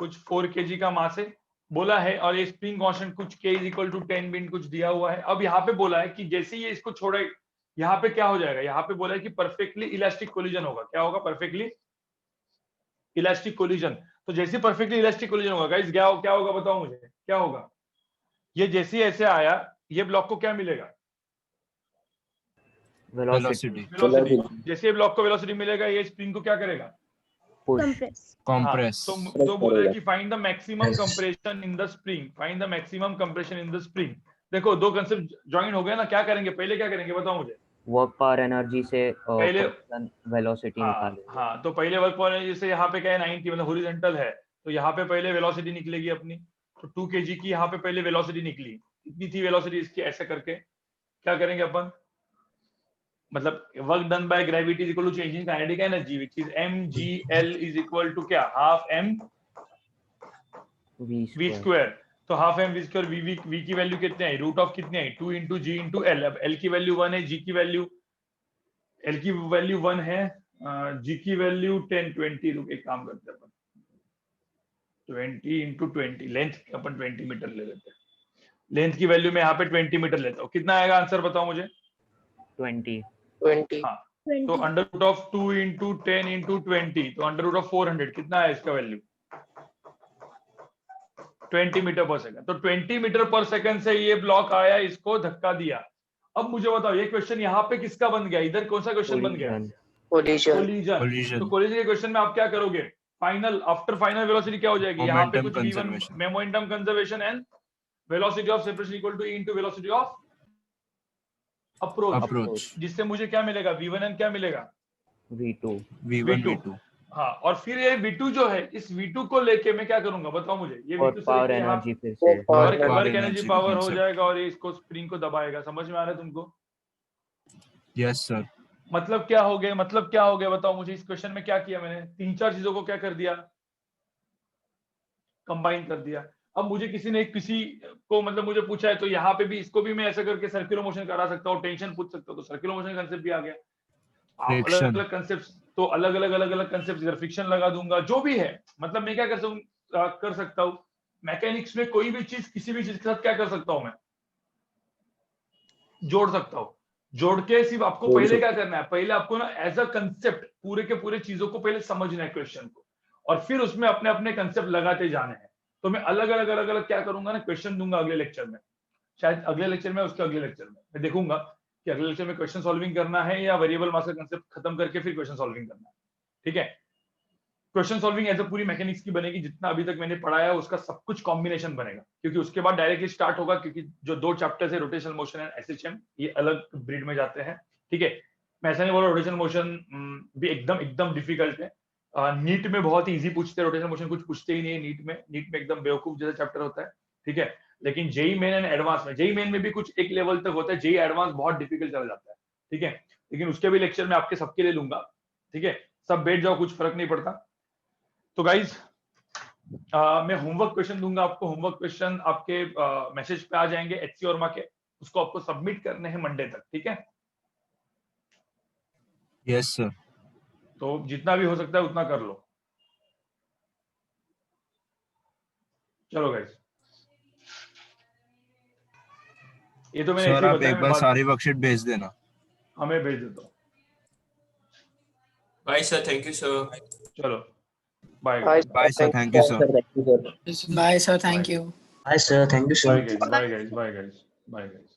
कुछ 4 kg का मास है बोला है, और ये स्प्रिंग कांस्टेंट कुछ k = 10 बिंड कुछ दिया हुआ है। अब यहाँ पे बोला है कि जैसे ये इसको छोड़े, यहाँ पे क्या हो जाएगा, यहाँ पे बोला है कि परफेक्टली इलास्टिक कोलिजन होगा। क्या होगा? Perfectly elastic collision. तो जैसे परफेक्टली इलास्टिक कोलिजन होगा गाइस, क्या होगा बताओ मुझे, क्या होगा? ये जैसे ऐसे आया, ये ब्लॉक को क्या मिलेगा? वेलोसिटी। जैसे ये ब्लॉक को वेलोसिटी मिलेगा, ये स्प्रिंग को क्या करेगा? compress तो बोल रहे हैं कि find the maximum compression in the spring, find the maximum compression in the spring. देखो दो कंसेप्ट ज्वाइन हो गए ना, क्या करेंगे पहले, क्या करेंगे बताओ मुझे? वर्क पावर एनर्जी से पहले वेलोसिटी निकालेंगे। हाँ, तो पहले वर्क पावर एनर्जी से यहाँ पे क्या है 90, मतलब हॉरिजॉन्टल है, तो यहाँ पे पहले वेलोसिटी निकलेगी अपनी। तो 2 kg की यहाँ पे पहले वेलोसिटी निकली, कितनी थी वेलोसिटी इसकी? ऐसे करके क्या करेंगे अपन, मतलब work done by gravity is equal to change in kinetic energy which is mgl is equal to क्या? Half m v square. तो half m v square, v की वैल्यू कितने आई? रूट ऑफ कितने आई? 2 × g × l। अब l की वैल्यू 1 है, g की वैल्यू, l की वैल्यू 1 है, g की वैल्यू 10 20। रुक, एक काम करते हैं अपन, 20 × 20, लेंथ अपन 20 मीटर ले लेते हैं। लेंथ की वैल्यू में यहाँ पे 20 मीटर लेता हूँ, कितना आएगा आंसर बताओ मुझे? 20 हाँ, तो √2 × 10 × 20, तो √400 कितना है इसका वैल्यू? 20 मीटर पर सेकंड। तो 20 मीटर पर सेकंड से ये ब्लॉक आया, इसको धक्का दिया। अब मुझे बताओ ये क्वेश्चन यहाँ पे किसका बन गया? इधर कौन सा क्वेश्चन बन गया? कोलिजन। तो कोलिजन के क्वेश्चन में आप क्या करोगे? फाइनल, आफ्टर फाइनल वेलोसिटी क्या हो जाएगी? यहाँ पे कुछ v1 momentum conservation and velocity of separation equal to e × velocity of approach, जिससे मुझे क्या मिलेगा? v1 एंड क्या मिलेगा? v2। हाँ, और फिर ये v2 जो है, इस v2 को लेके मैं क्या करूंगा बताओ मुझे? ये v2 पावर से एनर्जी फिर से वर्क एनर्जी पावर हो जाएगा और ये इसको स्प्रिंग को दबाएगा। समझ में आ रहा है तुमको? Yes sir. मतलब क्या हो गया, मतलब क्या हो गया बताओ मुझे? इस क्वेश्चन में क्या किया मैंने? 3-4 चीजों को क्या कर दिया? कंबाइन कर दिया। अब मुझे किसी ने किसी को मतलब मुझे पूछा है, तो यहाँ पे भी इसको भी मैं ऐसा करके सर्कुलर मोशन करा सकता हूँ, टेंशन पूछ सकता हूँ, तो सर्कुलर मोशन कंसेप्ट भी आ गया। अलग अलग कंसेप्ट, तो अलग अलग कंसेप्ट, इधर फ्रिक्शन लगा दूंगा, जो भी है। मतलब मैं क्या कर सकता हूँ मैकेनिक्स में, कोई भी चीज किसी भी चीज के साथ क्या कर सकता हूँ मैं? जोड़ सकता हूँ। जोड़ के सिर्फ आपको पहले क्या करना है, पहले आपको ना एज अ कंसेप्ट पूरे के पूरे चीजों को पहले समझना है क्वेश्चन को, और फिर उसमें अपने अपने कंसेप्ट लगाते जाने हैं। तो मैं अलग अलग क्या करूंगा ना, क्वेश्चन दूंगा अगले लेक्चर में, शायद अगले लेक्चर में, उसके अगले लेक्चर में मैं देखूंगा कि अगले लेक्चर में क्वेश्चन सॉल्विंग करना है या वेरिएबल मास का कंसेप्ट खत्म करके फिर क्वेश्चन सॉल्विंग करना है। ठीक है, क्वेश्चन सॉल्विंग एज अ पूरी मैकेनिक्स की बनेगी। जितना अभी तक मैंने पढ़ाया उसका सब कुछ कॉम्बिनेशन बनेगा, क्योंकि उसके बाद डायरेक्टली स्टार्ट होगा, क्योंकि जो 2 चैप्टर्स है रोटेशनल मोशन एंड एसएचएम, ये अलग ब्रीड में जाते हैं। ठीक है, मैं ऐसा नहीं बोल रहा रोटेशनल मोशन भी एकदम डिफिकल्ट है। नीट में बहुत इजी पूछते हैं, रोटेशनल मोशन कुछ पूछते ही नहीं है नीट में एकदम बेवकूफ जैसा चैप्टर होता है। ठीक है, लेकिन जेई मेन एंड एडवांस में, जेई मेन में भी कुछ एक लेवल तक होता है, जेई एडवांस बहुत डिफिकल्ट चला जाता है। ठीक है, लेकिन उसके भी लेक्चर में आपके सबके लिए लूंगा। ठीक है, सब बैठ जाओ, कुछ फर्क नहीं पड़ता। तो गाइज मैं होमवर्क क्वेश्चन दूंगा आपको। होमवर्क क्वेश्चन आपके मैसेज पे आ जाएंगे एचसी वर्मा के, उसको आपको सबमिट करने हैं मंडे तक। ठीक है, यस सर। तो जितना भी हो सकता है उतना कर लो। चलो गाइज, ये तो मैंने सर आप एक बार सारी वर्कशीट भेज देना। हमें भेज देता हूँ। Bye sir, thank you sir. चलो bye bye sir, thank you sir. Bye, sir. Thank you. Bye, sir. Thank you, sir. Bye guys.